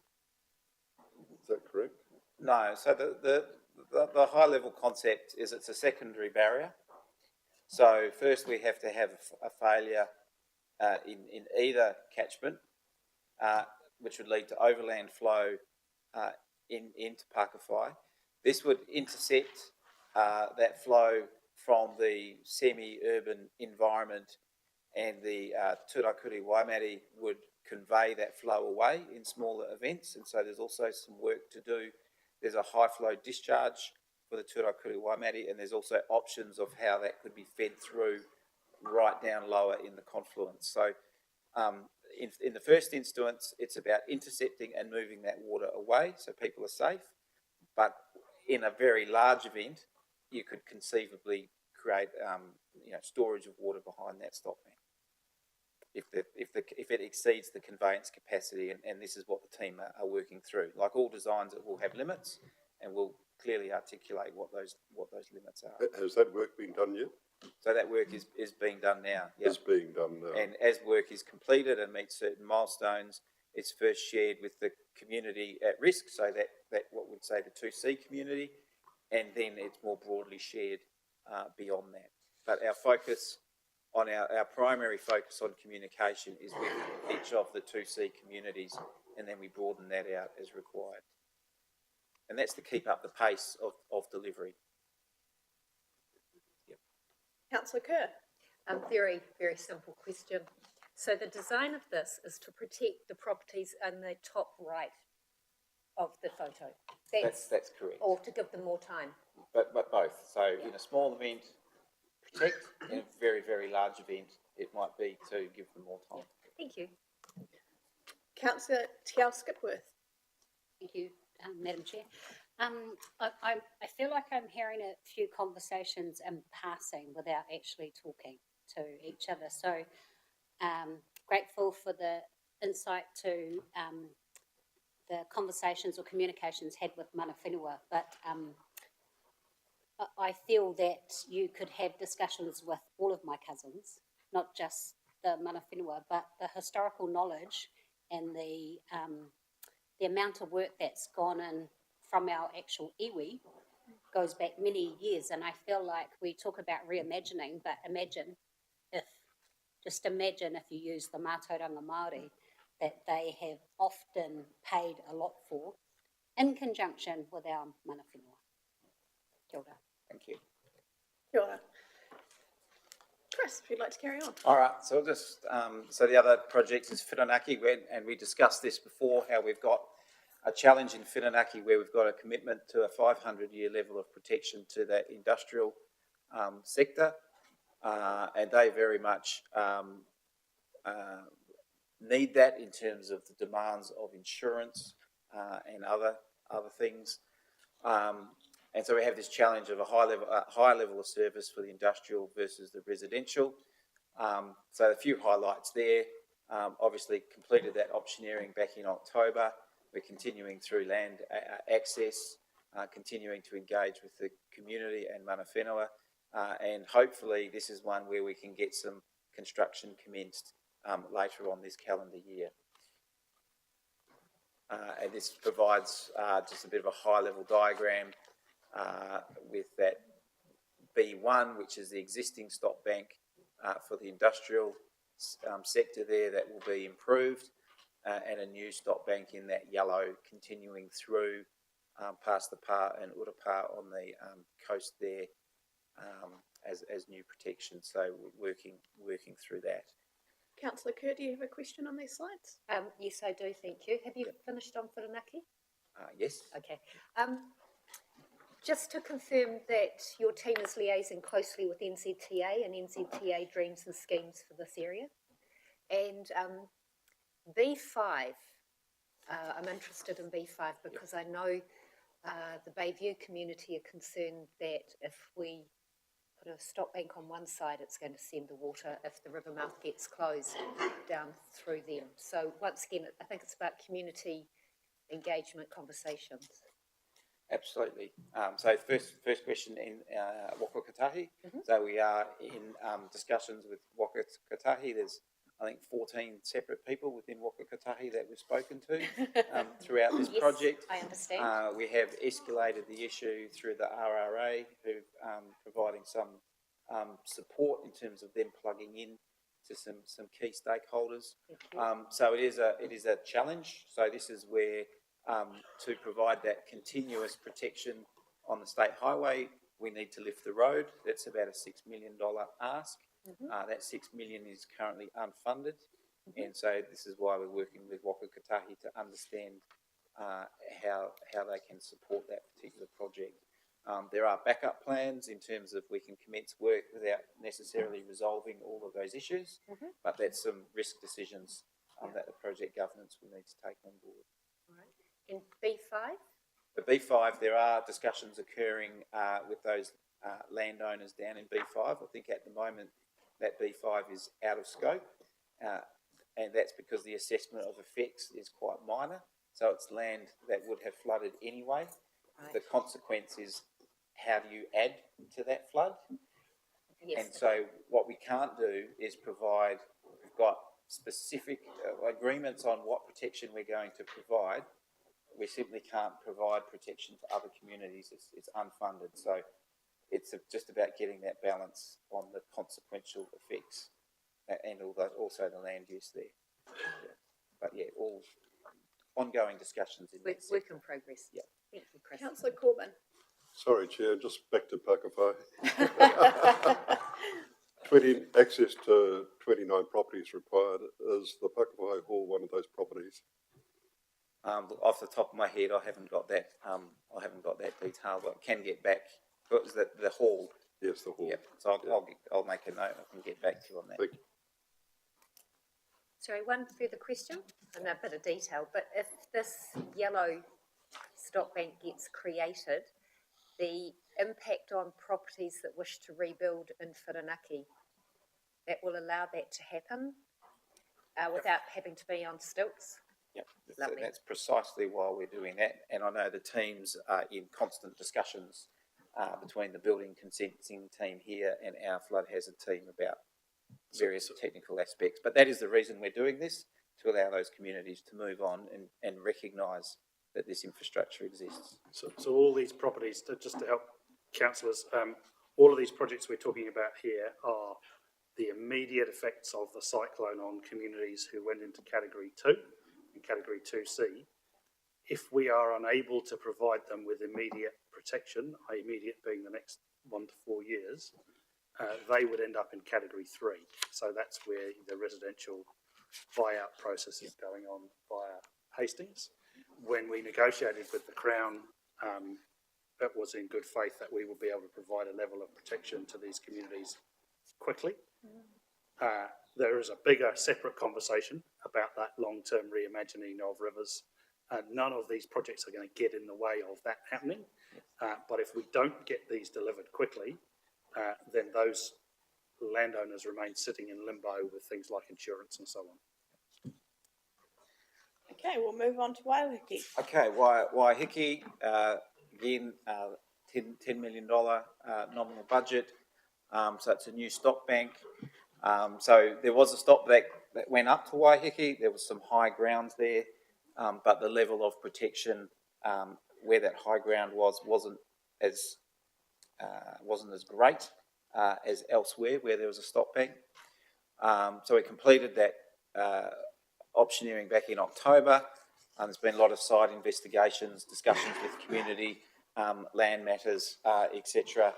Is that correct? No. So the high level concept is it's a secondary barrier. So first we have to have a failure in either catchment, which would lead to overland flow into Pakowhai. This would intercept that flow from the semi-urban environment, and the Turakuri Waimate would convey that flow away in smaller events. And so there's also some work to do. There's a high flow discharge for the Turakuri Waimate, and there's also options of how that could be fed through right down lower in the confluence. So in the first instance, it's about intercepting and moving that water away so people are safe. But in a very large event, you could conceivably create storage of water behind that stop bank if it exceeds the conveyance capacity, and this is what the team are working through. Like all designs, it will have limits, and we'll clearly articulate what those limits are. Has that work been done yet? So that work is being done now. It's being done now. And as work is completed and meets certain milestones, it's first shared with the community at risk, so that what we'd say the 2C community, and then it's more broadly shared beyond that. But our focus on our primary focus on communication is with each of the 2C communities, and then we broaden that out as required. And that's to keep up the pace of delivery. Yep. Councillor Kerr. Very, very simple question. So the design of this is to protect the properties in the top right of the photo. That's correct. Or to give them more time. But both. So in a small event, protect. In a very, very large event, it might be to give them more time. Thank you. Councillor Tiao Skipworth. Thank you, Madam Chair. I feel like I'm hearing a few conversations in passing without actually talking to each other. So grateful for the insight to the conversations or communications had with mana whenua, but I feel that you could have discussions with all of my cousins, not just the mana whenua, but the historical knowledge and the amount of work that's gone in from our actual iwi goes back many years. And I feel like we talk about reimagining, but imagine if you use the Mātauranga Māori that they have often paid a lot for in conjunction with our mana whenua. Kia ora. Thank you. Kia ora. Chris, if you'd like to carry on. All right, so just so the other project is Whirinaki, and we discussed this before, how we've got a challenge in Whirinaki where we've got a commitment to a 500-year level of protection to that industrial sector, and they very much need that in terms of the demands of insurance and other things. And so we have this challenge of a high level of service for the industrial versus the residential. So a few highlights there. Obviously completed that optioneering back in October. We're continuing through land access, continuing to engage with the community and mana whenua, and hopefully this is one where we can get some construction commenced later on this calendar year. And this provides just a bit of a high-level diagram with that B1, which is the existing stop bank for the industrial sector there that will be improved, and a new stop bank in that yellow continuing through past the Pa and Urapa on the coast there as new protection. So we're working through that. Councillor Kerr, do you have a question on these slides? Yes, I do, thank you. Have you finished on Whirinaki? Yes. Okay. Just to confirm that your team is liaising closely with NZTA and NZTA dreams and schemes for this area. And B5, I'm interested in B5 because I know the Bayview community are concerned that if we put a stop bank on one side, it's going to send the water, if the river mouth gets closed, down through them. So once again, I think it's about community engagement conversations. Absolutely. So first question in Waka Kotahi. So we are in discussions with Waka Kotahi. There's, I think, 14 separate people within Waka Kotahi that we've spoken to throughout this Yes, project. I understand. We have escalated the issue through the RRA, who providing some support in terms of them plugging in to some key stakeholders. So it is a challenge. So this is where to provide that continuous protection on the state highway, we need to lift the road. That's about a $6 million ask. That $6 million is currently unfunded, and so this is why we're working with Waka Kotahi to understand how they can support that particular project. There are backup plans in terms of we can commence work without necessarily resolving all of those issues, but that's some risk decisions that the project governance will need to take on board. In B5? For B5, there are discussions occurring with those landowners down in B5. I think at the moment that B5 is out of scope, and that's because the assessment of effects is quite minor. So it's land that would have flooded anyway. Right. The consequence is how do you add to that flood? Yes. And so what we can't do is provide, we've got specific agreements on what protection we're going to provide. We simply can't provide protection to other communities. It's unfunded. So it's just about getting that balance on the consequential effects and also the land use there. But yeah, all ongoing discussions in that work in progress. Yeah. Thank you, Chris. Councillor Corbyn. Sorry, Chair, just back to Pakawhai. Access to 29 properties required. Is the Pakawhai Hall one of those properties? Off the top of my head, I haven't got that. I haven't got that detail, but can get back. What was that? The hall. Yes, the hall. Yep. So I'll make a note. I can get back to you on that. Thank you. Sorry, one further question, and a bit of detail, but if this yellow stop bank gets created, the impact on properties that wish to rebuild in Whirinaki, that will allow that to happen without having to be on stilts? Yep, that's precisely why we're doing that. And I know the teams are in constant discussions between the building consenting team here and our flood hazard team about various technical aspects. But that is the reason we're doing this, to allow those communities to move on and recognise that this infrastructure exists. So all these properties, just to help councillors, all of these projects we're talking about here are the immediate effects of the cyclone on communities who went into Category 2 and Category 2C. If we are unable to provide them with immediate protection, immediate being the next 1 to 4 years, they would end up in Category 3. So that's where the residential buyout process is going on via Hastings. When we negotiated with the Crown, it was in good faith that we would be able to provide a level of protection to these communities quickly. There is a bigger separate conversation about that long-term reimagining of rivers. None of these projects are going to get in the way of that happening. But if we don't get these delivered quickly, then those landowners remain sitting in limbo with things like insurance and so on. Okay, we'll move on to Waiwhiki. Okay, Waiheke, again, $10 million nominal budget. So it's a new stock bank. So there was a stock bank that went up to Waiheke. There was some high grounds there, but the level of protection where that high ground wasn't as great as elsewhere where there was a stock bank. So we completed that optioneering back in October. There's been a lot of site investigations, discussions with community, land matters, etc.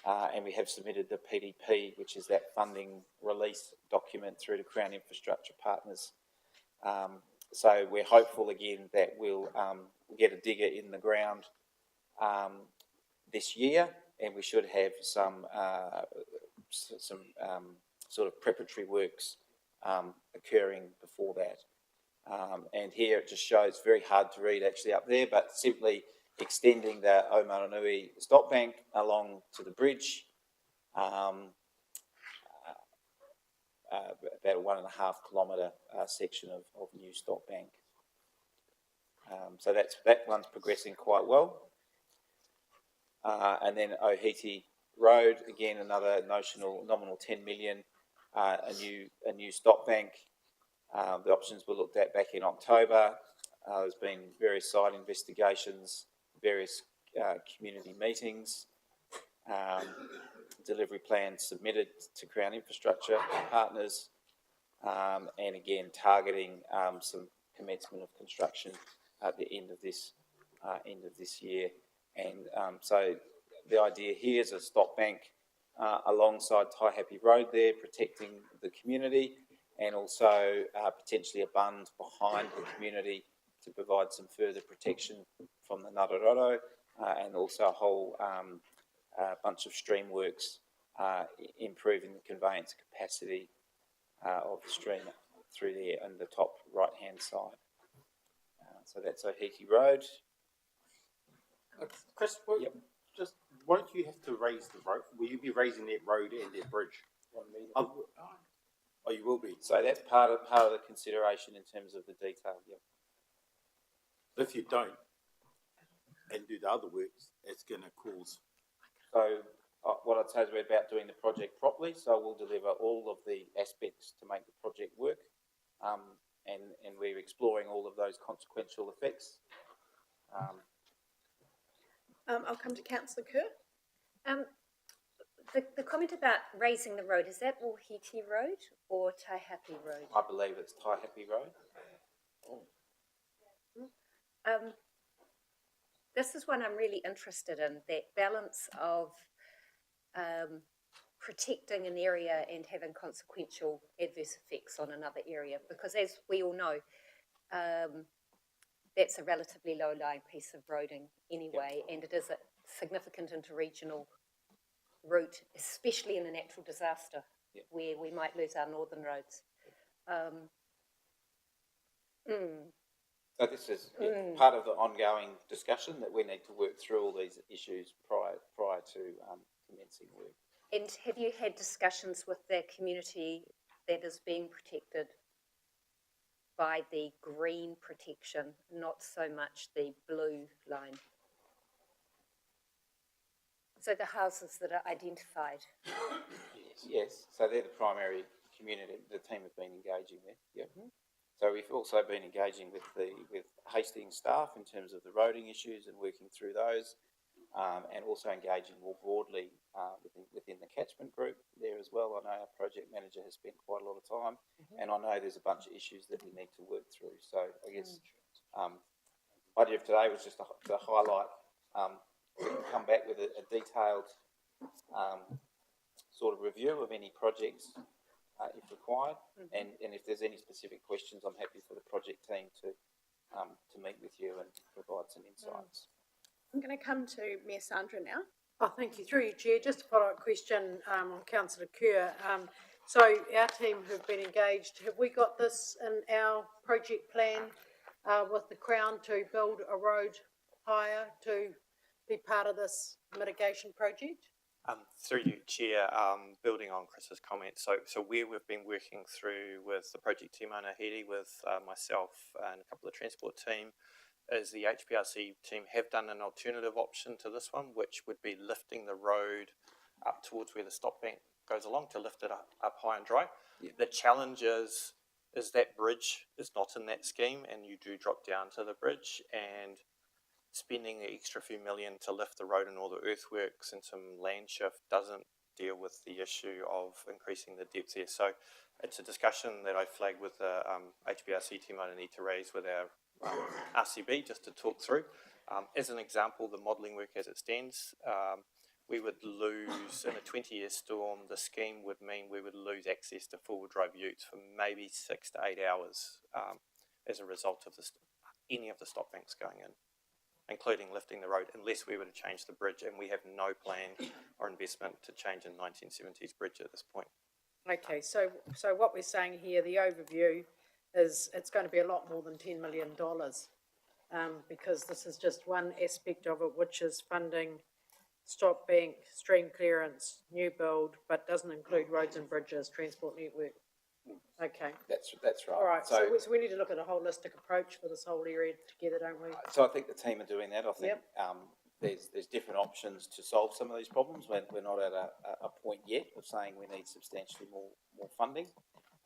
And we have submitted the PDP, which is that funding release document through to Crown Infrastructure Partners. So we're hopeful again that we'll get a digger in the ground this year, and we should have some sort of preparatory works occurring before that. And here it just shows, very hard to read actually up there, but simply extending the Omaranui stop bank along to the bridge, about a 1.5 kilometre section of new stop bank. So that one's progressing quite well. And then Ohiti Road, again another nominal 10 million, a new stop bank. The options were looked at back in October. There's been various site investigations, various community meetings, delivery plans submitted to Crown Infrastructure Partners, and again targeting some commencement of construction at the end of this year. And so the idea here is a stop bank alongside Taihape Road there, protecting the community, and also potentially a bund behind the community to provide some further protection from the Ngātaroto, and also a whole bunch of stream works improving the conveyance capacity of the stream through there on the top right-hand side. So that's Ohiti Road. Chris, won't you have to raise the road? Will you be raising that road and that bridge? Oh, you will be. So that's part of the consideration in terms of the detail. Yep. If you don't and do the other works, it's going to cause. So what I'd say is we're about doing the project properly. So we'll deliver all of the aspects to make the project work, and we're exploring all of those consequential effects. I'll come to Councillor Kerr. The comment about raising the road, is that Ohiti Road or Taihape Road? I believe it's Taihape Road. This is one I'm really interested in, that balance of protecting an area and having consequential adverse effects on another area, because as we all know, that's a relatively low-lying piece of roading anyway, and it is a significant interregional route, especially in a natural disaster where we might lose our northern roads. So this is part of the ongoing discussion that we need to work through all these issues prior to commencing work. And have you had discussions with the community that is being protected by the green protection, not so much the blue line? So the houses that are identified. Yes. So they're the primary community the team have been engaging with. Yep. So we've also been engaging with Hastings staff in terms of the roading issues and working through those, and also engaging more broadly within the catchment group there as well. I know our project manager has spent quite a lot of time, and I know there's a bunch of issues that we need to work through. So I guess idea of today was just to highlight. We can come back with a detailed sort of review of any projects if required, and if there's any specific questions, I'm happy for the project team to meet with you and provide some insights. I'm going to come to Mayor Sandra now. Oh, thank you. Through you, Chair, just a follow-up question on Councillor Kerr. So our team have been engaged. Have we got this in our project plan with the Crown to build a road higher to be part of this mitigation project? Through you, Chair, building on Chris's comments, so where we've been working through with the project team Anahiri, with myself and a couple of transport team, is the HPRC team have done an alternative option to this one, which would be lifting the road up towards where the stop bank goes along to lift it up high and dry. Yeah. The challenge is that bridge is not in that scheme, and you do drop down to the bridge, and spending the extra few million to lift the road and all the earthworks and some land shift doesn't deal with the issue of increasing the depth there. So it's a discussion that I flagged with the HBRC team I need to raise with our RCB just to talk through. As an example, the modelling work as it stands, we would lose, in a 20-year storm, the scheme would mean we would lose access to four-wheel drive utes for maybe 6 to 8 hours as a result of any of the stop banks going in, including lifting the road, unless we were to change the bridge, and we have no plan or investment to change a 1970s bridge at this point. Okay, so what we're saying here, the overview is it's going to be a lot more than $10 million, because this is just one aspect of it, which is funding stop bank, stream clearance, new build, but doesn't include roads and bridges, transport network. Okay. That's right. All right, so we need to look at a holistic approach for this whole area together, don't we? So I think the team are doing that. I think there's different options to solve some of these problems. We're not at a point yet of saying we need substantially more funding.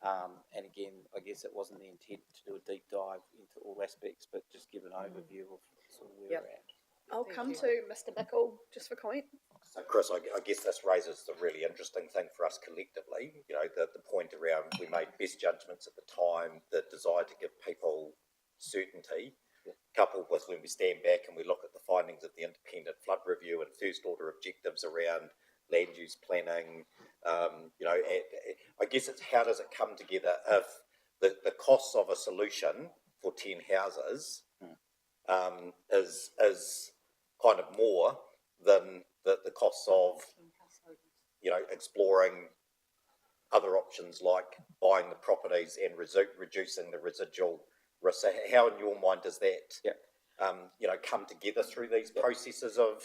And again, I guess it wasn't the intent to do a deep dive into all aspects, but just give an overview of sort of where we're at. I'll come to Mr. Bickle just for comment. So, Chris, I guess this raises the really interesting thing for us collectively. You know, the point around we made best judgments at the time, the desire to give people certainty, coupled with when we stand back and we look at the findings of the independent flood review and first order objectives around land use planning. You know, I guess it's how does it come together if the costs of a solution for 10 houses is kind of more than the costs of, you know, exploring other options like buying the properties and reducing the residual risk. So how in your mind does that, you know, come together through these processes of?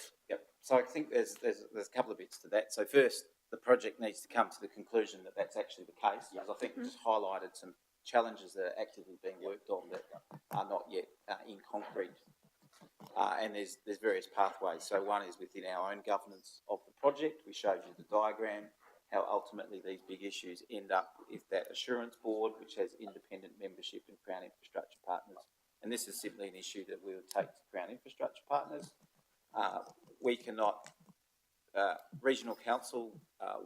So I think there's a couple of bits to that. So first, the project needs to come to the conclusion that that's actually the case, because I think we just highlighted some challenges that are actively being worked on that are not yet in concrete. And there's various pathways. So one is within our own governance of the project. We showed you the diagram, how ultimately these big issues end up with that assurance board, which has independent membership in Crown Infrastructure Partners. And this is simply an issue that we would take to Crown Infrastructure Partners. We cannot, Regional Council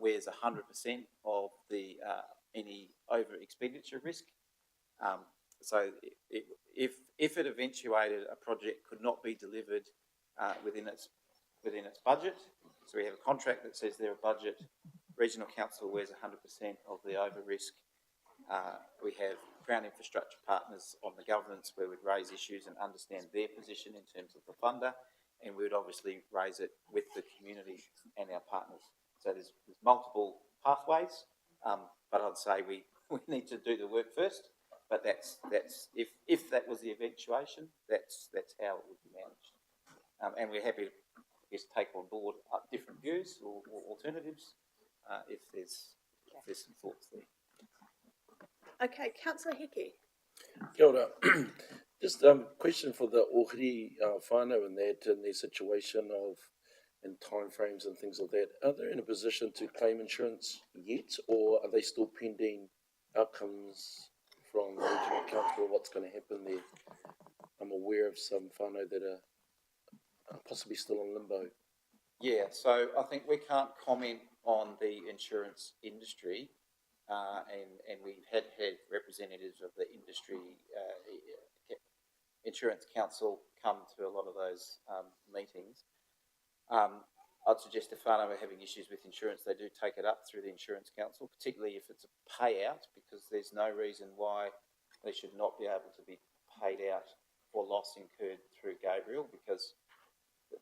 wears 100% of the any over expenditure risk. So if it eventuated a project could not be delivered within its budget, so we have a contract that says they're a budget, Regional Council wears 100% of the over risk. We have Crown Infrastructure Partners on the governance where we'd raise issues and understand their position in terms of the funder, and we would obviously raise it with the community and our partners. So there's multiple pathways, but I'd say we need to do the work first. But that's if that was the eventuation, that's how it would be managed. And we're happy to, I guess, take on board different views or alternatives if there's some thoughts there. Okay, Councillor Hickey. Kia ora. Just a question for the Ohiri whānau and that in their situation of and timeframes and things like that. Are they in a position to claim insurance yet, or are they still pending outcomes from the regional council, what's going to happen there? I'm aware of some whānau that are possibly still in limbo. Yeah, so I think we can't comment on the insurance industry, and we've had representatives of the industry insurance council come to a lot of those meetings. I'd suggest if whānau are having issues with insurance, they do take it up through the insurance council, particularly if it's a payout, because there's no reason why they should not be able to be paid out for loss incurred through Gabriel, because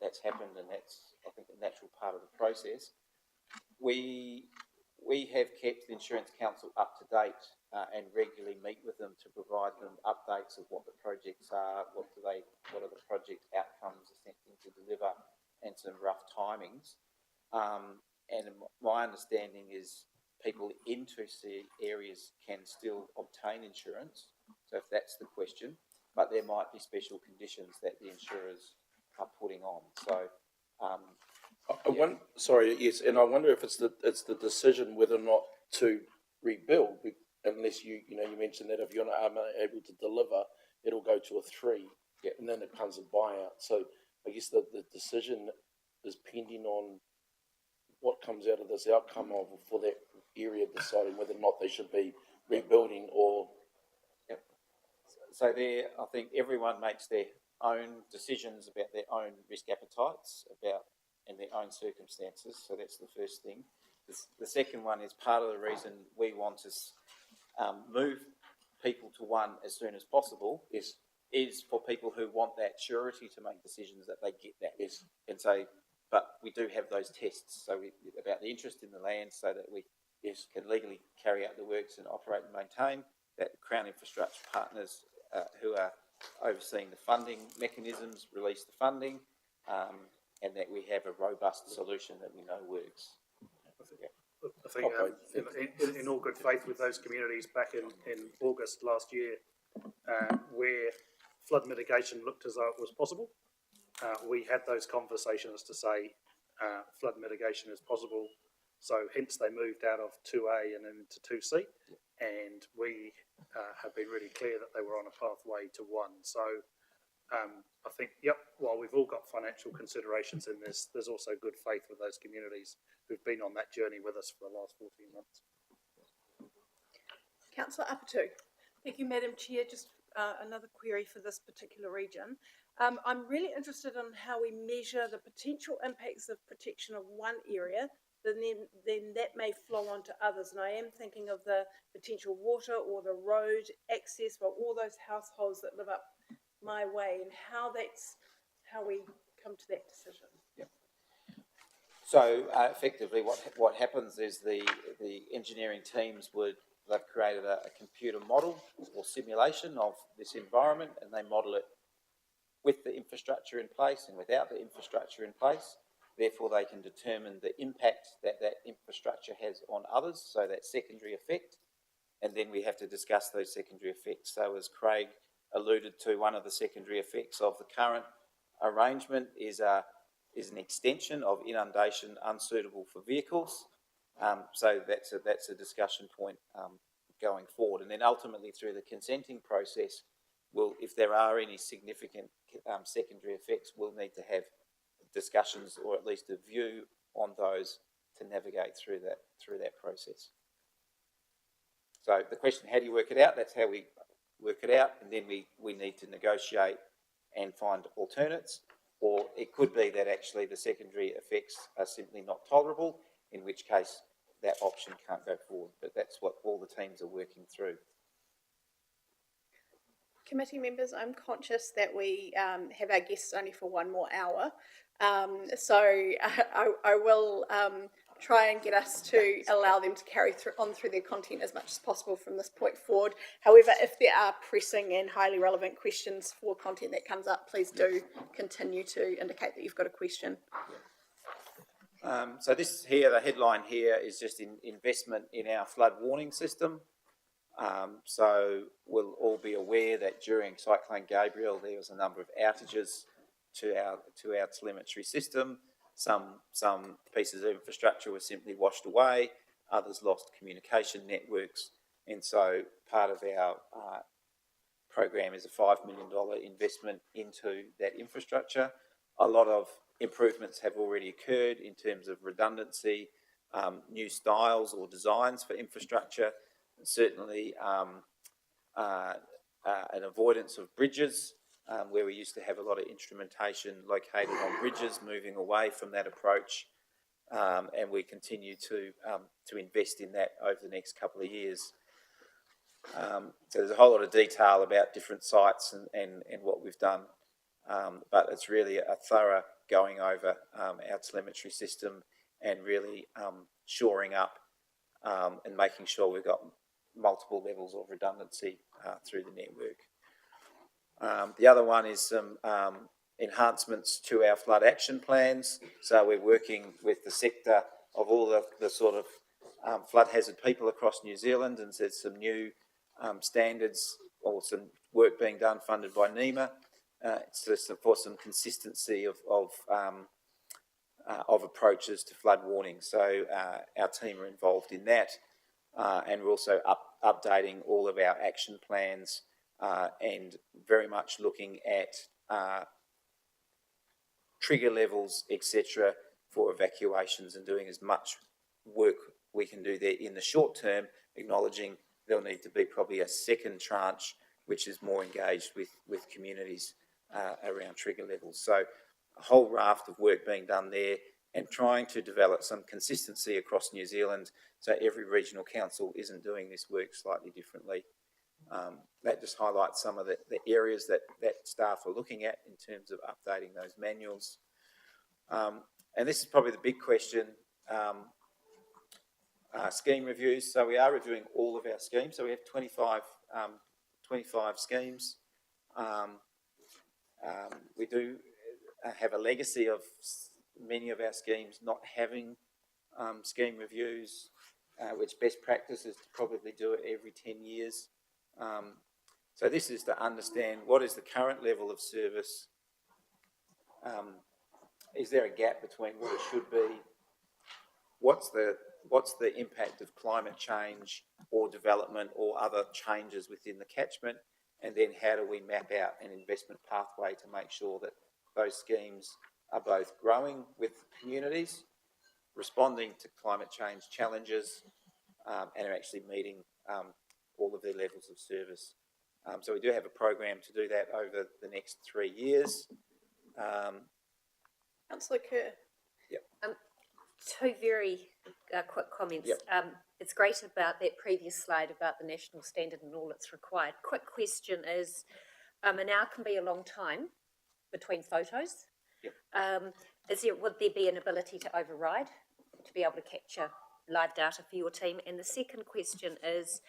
that's happened and that's, I think, a natural part of the process. We have kept the insurance council up to date and regularly meet with them to provide them updates of what the projects are, what are the project outcomes attempting to deliver, and some rough timings. and my understanding is people in 2C areas can still obtain insurance. So if that's the question, but there might be special conditions that the insurers are putting on. So, sorry, yes, and I wonder if it's the decision whether or not to rebuild, unless you mentioned that if you're not able to deliver, it'll go to a 3, and then it becomes a buyout. So I guess the decision is pending on what comes out of this outcome of for that area deciding whether or not they should be rebuilding or. So there, I think everyone makes their own decisions about their own risk appetites and their own circumstances. So that's the first thing. The second one is part of the reason we want to move people to 1 as soon as possible is for people who want that surety to make decisions that they get that. Yes. And so, but we do have those tests. So about the interest in the land so that we can legally carry out the works and operate and maintain, that Crown Infrastructure Partners who are overseeing the funding mechanisms release the funding, and that we have a robust solution that we know works. I think in all good faith with those communities back in August last year, where flood mitigation looked as though it was possible, we had those conversations to say flood mitigation is possible. So hence they moved out of 2A and into 2C, and we have been really clear that they were on a pathway to 1. So I think, while we've all got financial considerations in this, there's also good faith with those communities who've been on that journey with us for the last 14 months. Councillor Apatu. Thank you, Madam Chair. Just another query for this particular region. I'm really interested in how we measure the potential impacts of protection of one area, then that may flow on to others. And I am thinking of the potential water or the road access for all those households that live up my way, and how we come to that decision. Yep. So effectively what happens is the engineering teams they've created a computer model or simulation of this environment, and they model it with the infrastructure in place and without the infrastructure in place. Therefore, they can determine the impact that infrastructure has on others, so that secondary effect, and then we have to discuss those secondary effects. So as Craig alluded to, one of the secondary effects of the current arrangement is an extension of inundation unsuitable for vehicles. So that's a discussion point going forward. And then ultimately through the consenting process, if there are any significant secondary effects, we'll need to have discussions or at least a view on those to navigate through that process. So the question, how do you work it out? That's how we work it out, and then we need to negotiate and find alternates. Or it could be that actually the secondary effects are simply not tolerable, in which case that option can't go forward. But that's what all the teams are working through. Committee members, I'm conscious that we have our guests only for 1 more hour. So I will try and get us to allow them to carry on through their content as much as possible from this point forward. However, if there are pressing and highly relevant questions for content that comes up, please do continue to indicate that you've got a question. So this here, the headline here is just investment in our flood warning system. So we'll all be aware that during Cyclone Gabriel there was a number of outages to our telemetry system. Some pieces of infrastructure were simply washed away, others lost communication networks, and so part of our program is a $5 million investment into that infrastructure. A lot of improvements have already occurred in terms of redundancy, new styles or designs for infrastructure, and certainly an avoidance of bridges, where we used to have a lot of instrumentation located on bridges, moving away from that approach, and we continue to invest in that over the next couple of years. So there's a whole lot of detail about different sites and what we've done, but it's really a thorough going over our telemetry system and really shoring up and making sure we've got multiple levels of redundancy through the network. The other one is some enhancements to our flood action plans. So we're working with the sector all the sort of flood hazard people across New Zealand, and there's some new standards or some work being done funded by NEMA for some consistency of approaches to flood warning. So our team are involved in that, and we're also updating all of our action plans and very much looking at trigger levels, etc., for evacuations, and doing as much work we can do there in the short term, acknowledging there'll need to be probably a second tranche which is more engaged with communities around trigger levels. So a whole raft of work being done there, and trying to develop some consistency across New Zealand so every regional council isn't doing this work slightly differently. That just highlights some of the areas that staff are looking at in terms of updating those manuals. And this is probably the big question, scheme reviews. So we are reviewing all of our schemes. So we have 25 schemes. We do have a legacy of many of our schemes not having scheme reviews, which best practice is to probably do it every 10 years. So this is to understand what is the current level of service. Is there a gap between what it should be? What's the impact of climate change or development or other changes within the catchment? And then how do we map out an investment pathway to make sure that those schemes are both growing with communities, responding to climate change challenges, and are actually meeting all of their levels of service. So we do have a program to do that over the next 3 years. Councillor Kerr. Yep. Two very quick comments. Yep. It's great about that previous slide about the national standard and all that's required. Quick question is, an hour can be a long time between photos. Yep. Would there be an ability to override, to be able to capture live data for your team? And the second question is,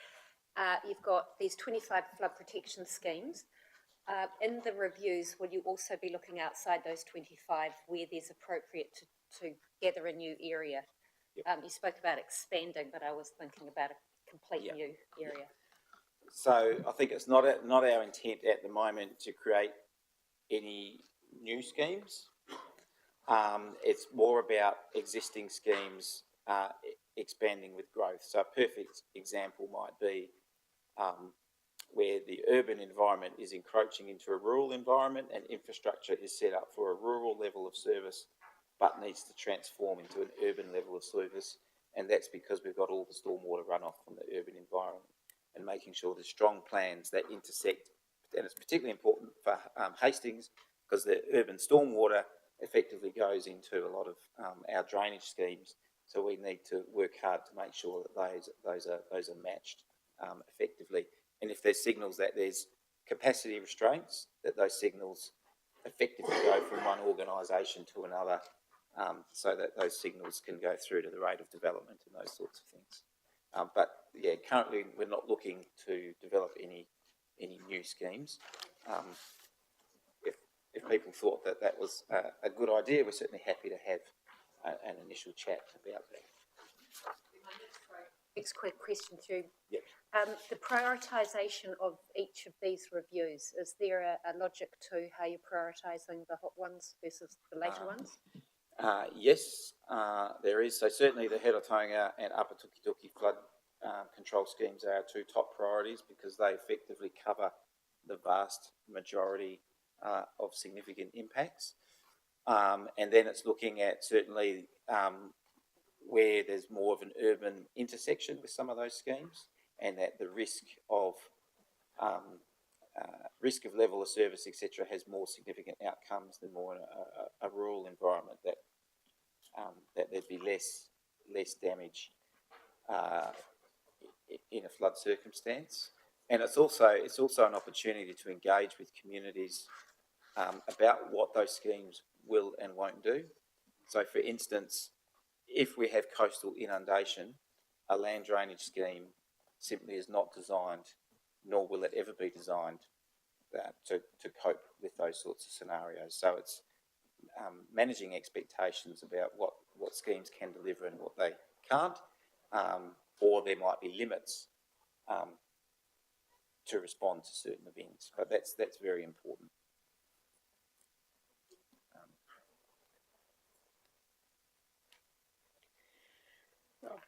you've got these 25 flood protection schemes. In the reviews, will you also be looking outside those 25 where there's appropriate to gather a new area? Yep. You spoke about expanding, but I was thinking about a complete Yep. new area. So I think it's not our intent at the moment to create any new schemes. It's more about existing schemes expanding with growth. So a perfect example might be where the urban environment is encroaching into a rural environment and infrastructure is set up for a rural level of service but needs to transform into an urban level of service, and that's because we've got all the stormwater runoff from the urban environment, and making sure there's strong plans that intersect. And it's particularly important for Hastings because the urban stormwater effectively goes into a lot of our drainage schemes, so we need to work hard to make sure that those are matched effectively. And if there's signals that there's capacity restraints, that those signals effectively go from one organisation to another, so that those signals can go through to the rate of development and those sorts of things. But yeah, currently we're not looking to develop any new schemes. If people thought that was a good idea, we're certainly happy to have an initial chat about that. Next quick question through. Yep. The prioritisation of each of these reviews, is there a logic to how you're prioritising the hot ones versus the later ones? Yes, there is. So certainly the Heretaunga and Upper Tukituki flood control schemes are our two top priorities because they effectively cover the vast majority of significant impacts. And then it's looking at certainly where there's more of an urban intersection with some of those schemes, and that the risk of level of service, etc., has more significant outcomes than more in a rural environment, that there'd be less damage in a flood circumstance. And it's also an opportunity to engage with communities about what those schemes will and won't do. So, for instance, if we have coastal inundation, a land drainage scheme simply is not designed, nor will it ever be designed to cope with those sorts of scenarios. So it's managing expectations about what schemes can deliver and what they can't, or there might be limits to respond to certain events. But that's very important.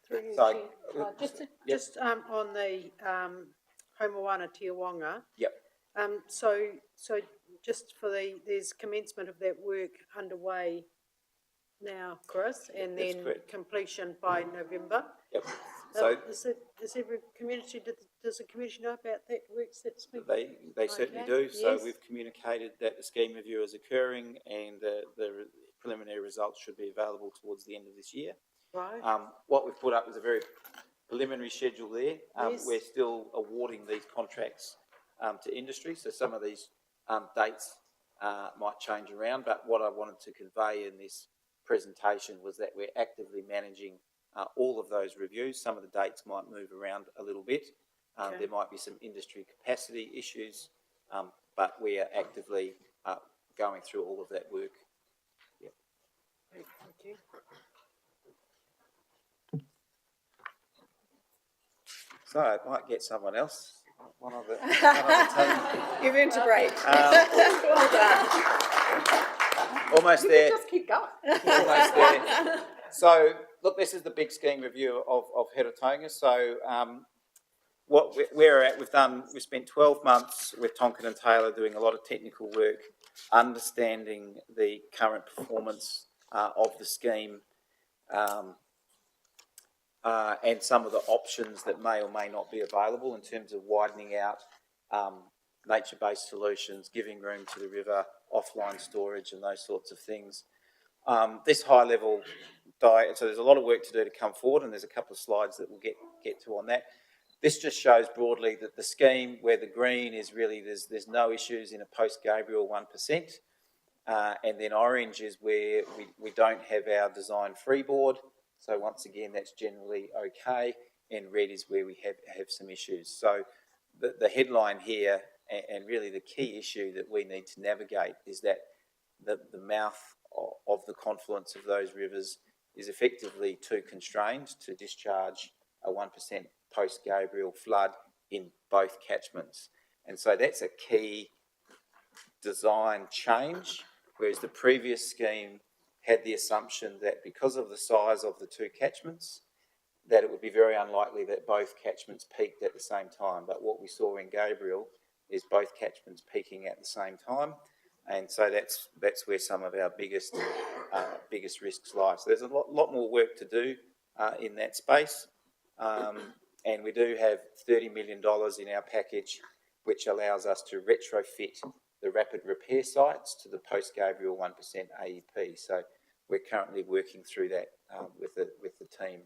Through you, So, Chair. yep. On the Homoana Tiawanga. Yep. So just for there's commencement of that work underway now, Chris, and That's then correct. completion by November. Yep. So Does every community, does the community know about that work that's been? they certainly Okay, do. So yes. we've communicated that the scheme review is occurring, and the preliminary results should be available towards the end of this year. Right. What we've put up is a very preliminary schedule there. Yes. We're still awarding these contracts to industry, so some of these dates might change around, but what I wanted to convey in this presentation was that we're actively managing all of those reviews. Some of the dates might move around a little bit. Okay. There might be some industry capacity issues, but we are actively going through all of that work. Yep. Thank you. So I might get someone else. One of the team. You've earned a break. Well done. Almost You there. can just keep going. Almost there. So, look, this is the big scheme review of Heretaunga. So, what we're at, we've spent 12 months with Tonkin and Taylor doing a lot of technical work, understanding the current performance of the scheme, and some of the options that may or may not be available in terms of widening out nature-based solutions, giving room to the river, offline storage and those sorts of things. This high-level diet, so there's a lot of work to do to come forward, and there's a couple of slides that we'll get to on that. This just shows broadly that the scheme, where the green is really, there's no issues in a post-Gabriel 1%, and then orange is where we don't have our design freeboard. So once again, that's generally okay, and red is where we have some issues. So the headline here, and really the key issue that we need to navigate, is that the mouth of the confluence of those rivers is effectively too constrained to discharge a 1% post-Gabriel flood in both catchments. And so that's a key design change, whereas the previous scheme had the assumption that because of the size of the two catchments, that it would be very unlikely that both catchments peaked at the same time. But what we saw in Gabriel is both catchments peaking at the same time. And so that's where some of our biggest risks lie. So there's a lot more work to do in that space. And we do have $30 million in our package, which allows us to retrofit the rapid repair sites to the post-Gabriel 1% AEP. So we're currently working through that with the team.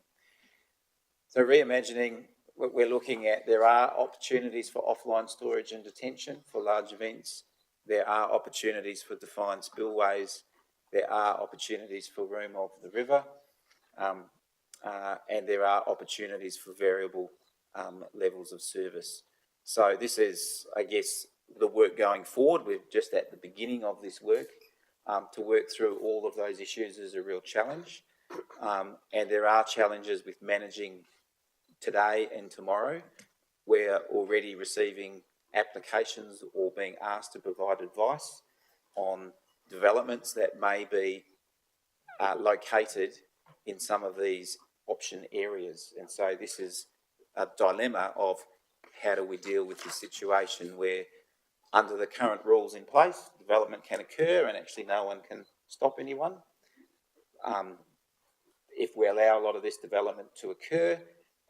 So reimagining, what we're looking at, there are opportunities for offline storage and detention for large events. There are opportunities for defined spillways. There are opportunities for room of the river. And there are opportunities for variable levels of service. So this is, I guess, the work going forward. We're just at the beginning of this work. To work through all of those issues is a real challenge. And there are challenges with managing today and tomorrow. We're already receiving applications or being asked to provide advice on developments that may be located in some of these option areas. And so this is a dilemma of how do we deal with this situation where under the current rules in place, development can occur and actually no one can stop anyone. If we allow a lot of this development to occur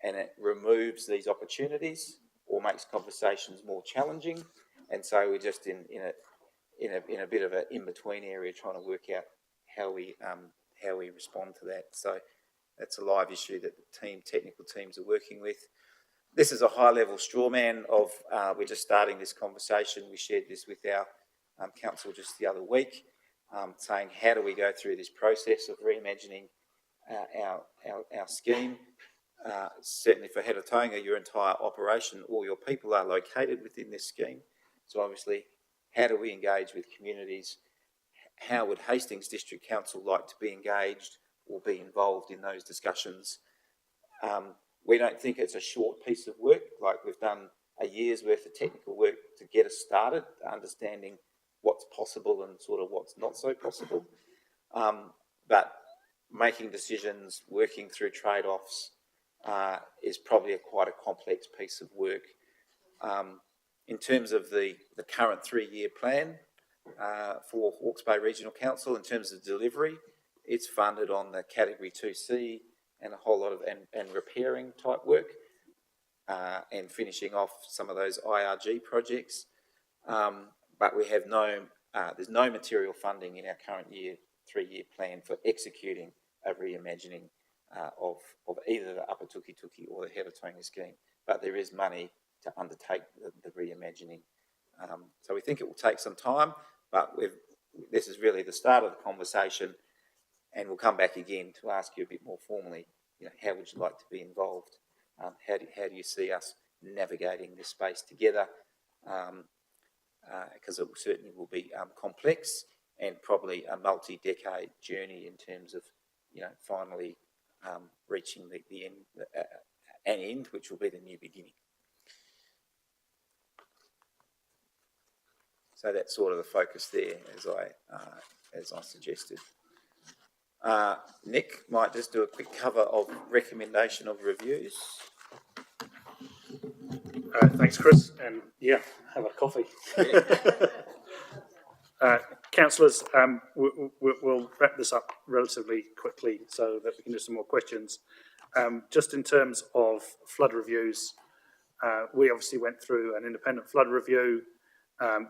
and it removes these opportunities or makes conversations more challenging, and so we're just in a bit of an in-between area trying to work out how we respond to that. So that's a live issue that the technical teams are working with. This is a high-level straw man of, we're just starting this conversation. We shared this with our council just the other week, saying how do we go through this process of reimagining our scheme. Certainly for Heretaunga, your entire operation, all your people are located within this scheme. So obviously, how do we engage with communities? how would Hastings District Council like to be engaged or be involved in those discussions? We don't think it's a short piece of work, like we've done a year's worth of technical work to get us started, understanding what's possible and sort of what's not so possible. But making decisions, working through trade-offs is probably quite a complex piece of work. In terms of the current 3-year plan for Hawke's Bay Regional Council, in terms of delivery, it's funded on the Category 2C and a whole lot of and repairing type work and finishing off some of those IRG projects. But we have there's no material funding in our current 3-year plan for executing a reimagining of either the Upper Tukituki or the Heratonga scheme. But there is money to undertake the reimagining. So we think it will take some time, but this is really the start of the conversation, and we'll come back again to ask you a bit more formally, how would you like to be involved? How do you see us navigating this space together? Because it certainly will be complex and probably a multi-decade journey in terms of, finally reaching the end, an end, which will be the new beginning. So that's sort of the focus there, as I suggested. Nick might just do a quick cover of recommendation of reviews. Thanks, Chris, and have a coffee. Councillors, we'll wrap this up relatively quickly so that we can do some more questions. Just in terms of flood reviews, we obviously went through an independent flood review.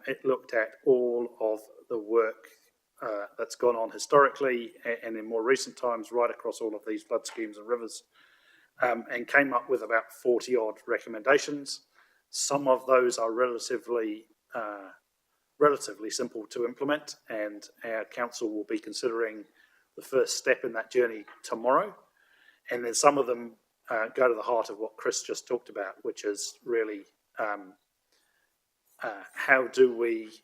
It looked at all of the work that's gone on historically and in more recent times right across all of these flood schemes and rivers, and came up with about 40-odd recommendations. Some of those are relatively simple to implement, and our council will be considering the first step in that journey tomorrow. And then some of them go to the heart of what Chris just talked about, which is really how do we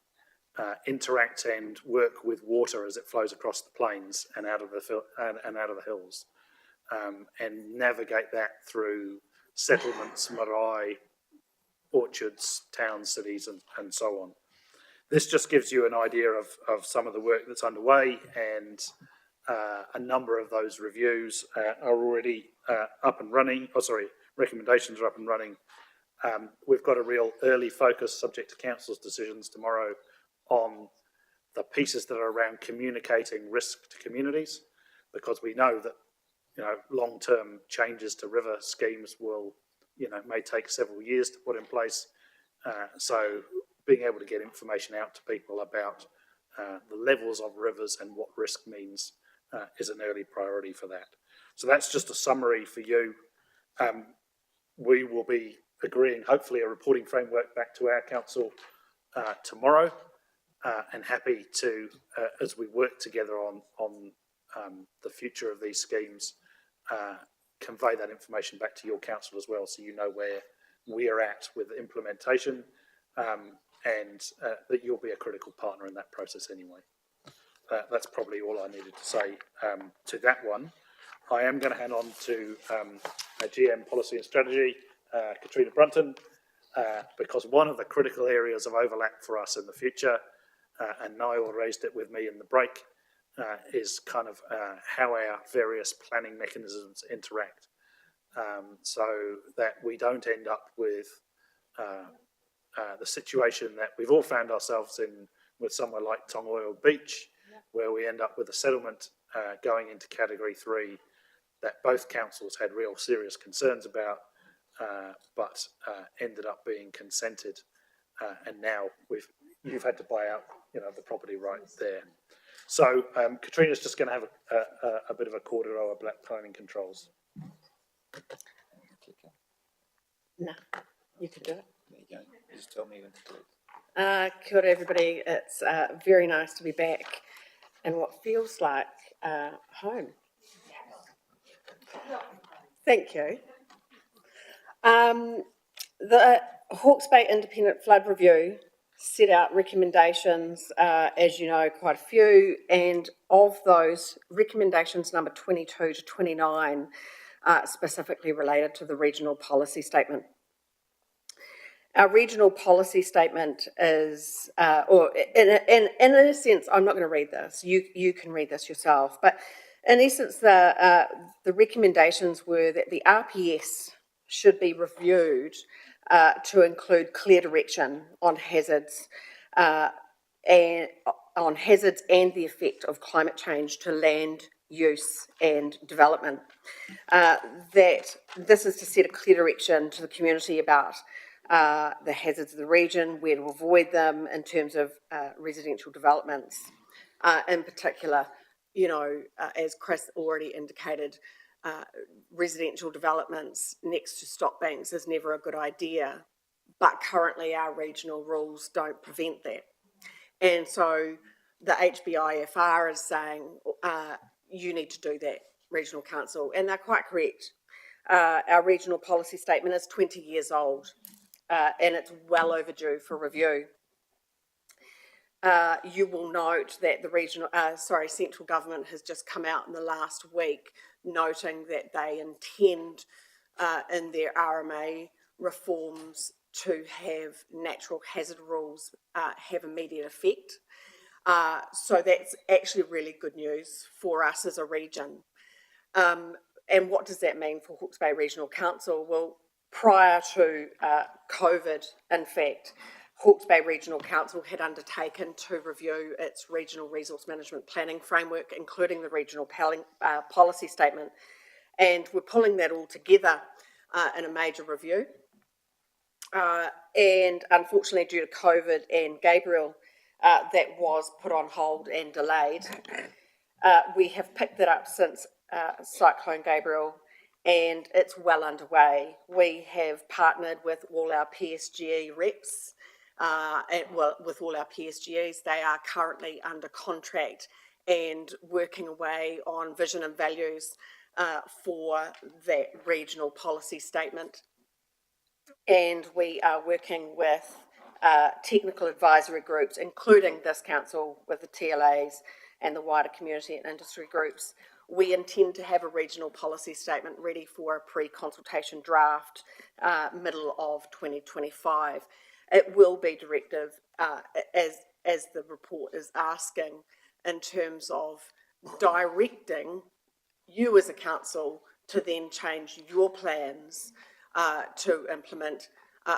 interact and work with water as it flows across the plains and out of the hills, and navigate that through settlements, marae, orchards, towns, cities, and so on. This just gives you an idea of some of the work that's underway, and a number of those reviews are already up and running. Recommendations are up and running. We've got a real early focus, subject to council's decisions tomorrow, on the pieces that are around communicating risk to communities, because we know that long-term changes to river schemes will may take several years to put in place. So being able to get information out to people about the levels of rivers and what risk means is an early priority for that. So that's just a summary for you. We will be agreeing, hopefully, a reporting framework back to our council tomorrow, and happy to, as we work together on the future of these schemes, convey that information back to your council as well, so you know where we're at with implementation, and that you'll be a critical partner in that process anyway. That's probably all I needed to say to that one. I am going to hand on to a GM Policy and Strategy, Katrina Brunton, because one of the critical areas of overlap for us in the future, and Niall raised it with me in the break, is kind of how our various planning mechanisms interact, so that we don't end up with the situation that we've all found ourselves in with somewhere like Tongoil Beach, where we end up with a settlement going into Category 3 that both councils had real serious concerns about, but ended up being consented, and now you've had to buy out the property right there. So Katrina's just going to have a bit of a corridor of black planning controls. No, you can do it. There you go. Just tell me when to do it. Kia ora everybody. It's very nice to be back in what feels like home. Thank you. The Hawke's Bay Independent Flood Review set out recommendations, as you know, quite a few, and of those recommendations, number 22 to 29 are specifically related to the regional policy statement. Our regional policy statement is, or in a sense, I'm not going to read this, you can read this yourself, but in essence, the recommendations were that the RPS should be reviewed to include clear direction on hazards and the effect of climate change to land use and development. That this is to set a clear direction to the community about the hazards of the region, where to avoid them in terms of residential developments. In particular, you know, as Chris already indicated, residential developments next to stock banks is never a good idea, but currently our regional rules don't prevent that. And so the HBIFR is saying you need to do that, Regional Council, and they're quite correct. Our regional policy statement is 20 years old and it's well overdue for review. You will note that the central government has just come out in the last week noting that they intend in their RMA reforms to have natural hazard rules have immediate effect. So that's actually really good news for us as a region. And what does that mean for Hawke's Bay Regional Council? Well, prior to COVID, in fact, Hawke's Bay Regional Council had undertaken to review its regional resource management planning framework, including the regional policy statement, and we're pulling that all together in a major review. And unfortunately, due to COVID and Gabriel, that was put on hold and delayed. We have picked it up since Cyclone Gabriel, and it's well underway. We have partnered with all our PSGE reps, with all our PSGEs. They are currently under contract and working away on vision and values for that regional policy statement. And we are working with technical advisory groups, including this council, with the TLAs and the wider community and industry groups. We intend to have a regional policy statement ready for a pre-consultation draft middle of 2025. It will be directive, as the report is asking, in terms of directing you as a council to then change your plans to implement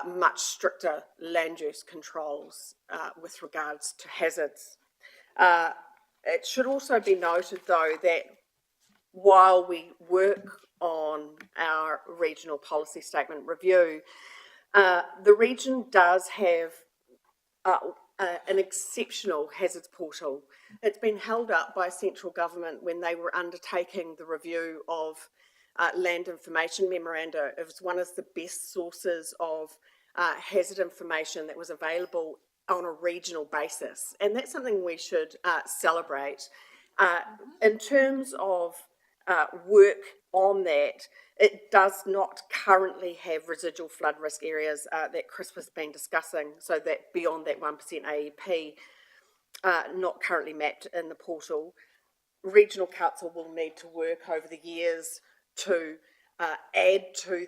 much stricter land use controls with regards to hazards. It should also be noted, though, that while we work on our regional policy statement review, the region does have an exceptional hazards portal. It's been held up by central government when they were undertaking the review of land information memoranda. It was one of the best sources of hazard information that was available on a regional basis, and that's something we should celebrate. In terms of work on that, it does not currently have residual flood risk areas that Chris has been discussing, so that beyond that 1% AEP, not currently mapped in the portal. Regional Council will need to work over the years to add to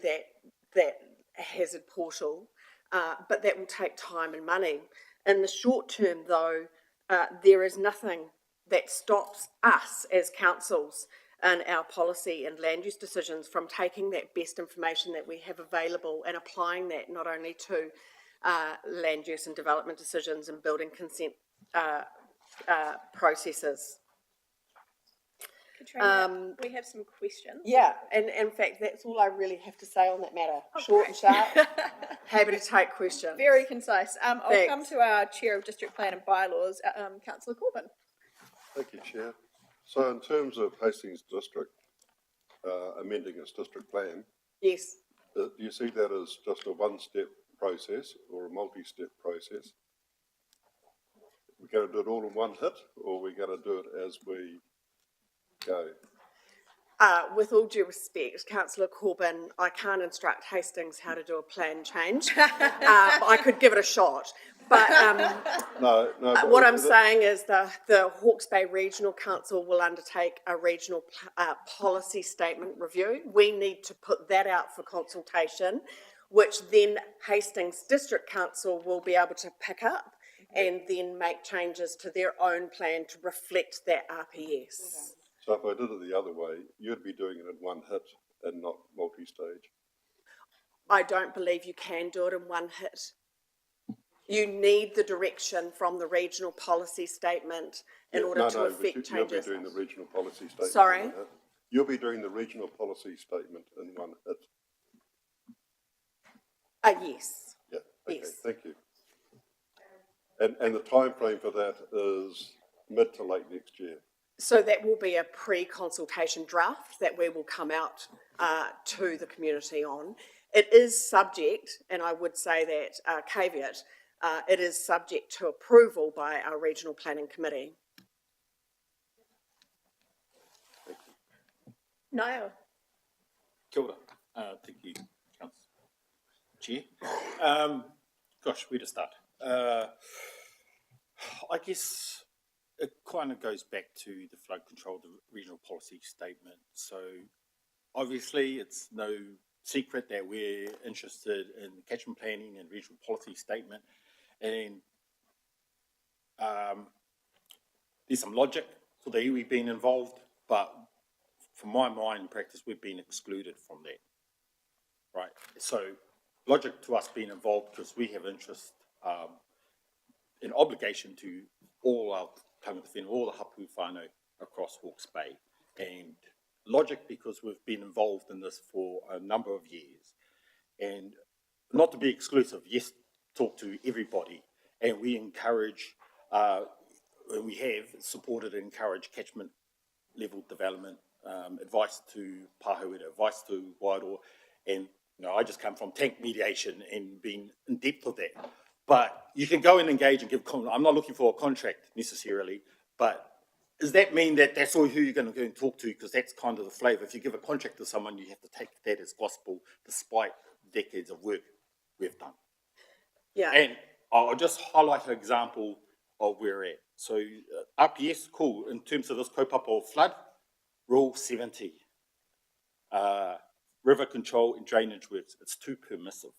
that hazard portal, but that will take time and money. In the short term, though, there is nothing that stops us as councils in our policy and land use decisions from taking that best information that we have available and applying that not only to land use and development decisions and building consent processes. Katrina, we have some questions. Yeah, and in fact, that's all I really have to say on that matter. Short and sharp. Happy to take questions. Very concise. I'll come to our Chair of District Plan and Bylaws, Councillor Corbin. Thank you, Chair. So in terms of Hastings District, amending its district plan. Yes. Do you see that as just a one-step process or a multi-step process? We're going to do it all in one hit, or we're going to do it as we go? With all due respect, Councillor Corbin, I can't instruct Hastings how to do a plan change. I could give it a shot. But, No, no. but what I'm that- saying is the Hawke's Bay Regional Council will undertake a regional policy statement review. We need to put that out for consultation, which then Hastings District Council will be able to pick up and then make changes to their own plan to reflect that RPS. So if I did it the other way, you'd be doing it in one hit and not multi-stage. I don't believe you can do it in one hit. You need the direction from the regional policy statement in order to affect You'll changes. be doing the regional policy statement. Sorry? in one hit. You'll be doing the regional policy statement in one hit. Yes. Yeah, okay, Yes. thank you. And the time frame for that is mid to late next year. So that will be a pre-consultation draft that we will come out to the community on. It is subject, and I would say that caveat, it is subject to approval by our regional planning committee. Niall. Kia ora. Thank you, Councillor Chair. Gosh, where to start? I guess it kind of goes back to the flood control, the regional policy statement. So obviously it's no secret that we're interested in catchment planning and regional policy statement. And there's some logic for the iwi being involved, but from my mind and practice, we've been excluded from that. Right, so logic to us being involved because we have interest, an obligation to all our tangata whenua, all the hapu whānau across Hawke's Bay, and logic because we've been involved in this for a number of years, and not to be exclusive, yes, talk to everybody, and we encourage, and we have supported and encouraged catchment level development, advice to Pāhauira, advice to Wairoa, and you know, I just come from tank mediation and being in depth of that. But you can go and engage and give, I'm not looking for a contract necessarily, but does that mean that that's all who you're going to go and talk to? Because that's kind of the flavour. If you give a contract to someone, you have to take that as gospel, despite decades of work we've done. Yeah. And I'll just highlight an example of where we're at. So RPS, cool, in terms of this kaupapa flood, Rule 70. River control and drainage works, it's too permissive.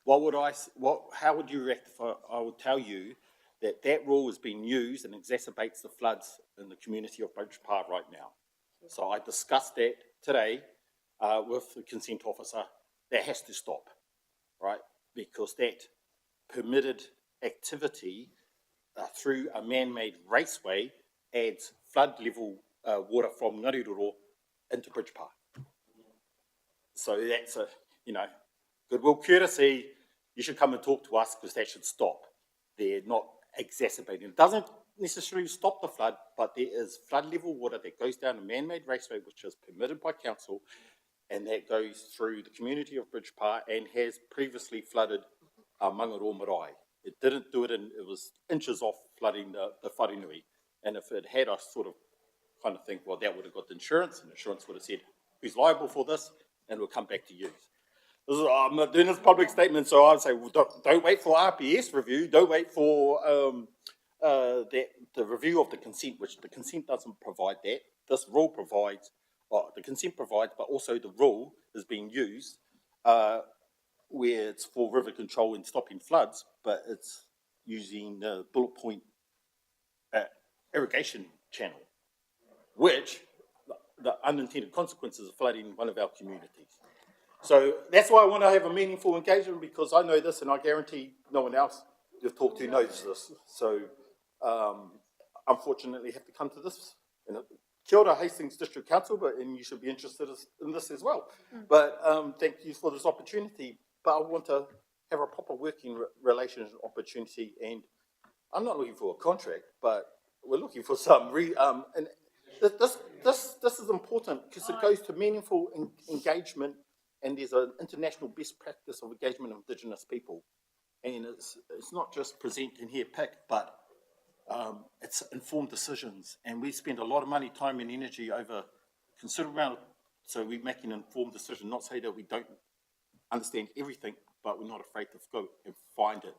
How would you rectify? I would tell you that that rule is being used and exacerbates the floods in the community of Bridge Park right now. So I discussed that today with the consent officer. That has to stop, right? Because that permitted activity through a man-made raceway adds flood level water from Ngariroro into Bridge Park. So that's a, you know, goodwill courtesy, you should come and talk to us because that should stop. They're not exacerbating. It doesn't necessarily stop the flood, but there is flood level water that goes down a man-made raceway, which is permitted by council, and that goes through the community of Bridge Park and has previously flooded Mangaroa Marae. It didn't do it, and it was inches off flooding the Wharenui. And if it had, I sort of kind of think, well, that would have got the insurance, and insurance would have said, who's liable for this? And we'll come back to you. I'm not doing this public statement, so I would say, well, don't wait for RPS review. Don't wait for the review of the consent, which the consent doesn't provide that. This rule provides, the consent provides, but also the rule is being used where it's for river control and stopping floods, but it's using the bullet point irrigation channel, which the unintended consequences of flooding one of our communities. So that's why I want to have a meaningful engagement, because I know this and I guarantee no one else you've talked to knows this. So unfortunately have to come to this. And kia ora Hastings District Council, and you should be interested in this as well. But thank you for this opportunity. But I want to have a proper working relationship opportunity, and I'm not looking for a contract, but we're looking for some and this is important because it goes to meaningful engagement, and there's an international best practice of engagement of Indigenous people. And it's not just present and here pick, but it's informed decisions. And we spend a lot of money, time and energy over a considerable amount, so we make an informed decision, not say that we don't understand everything, but we're not afraid to go and find it.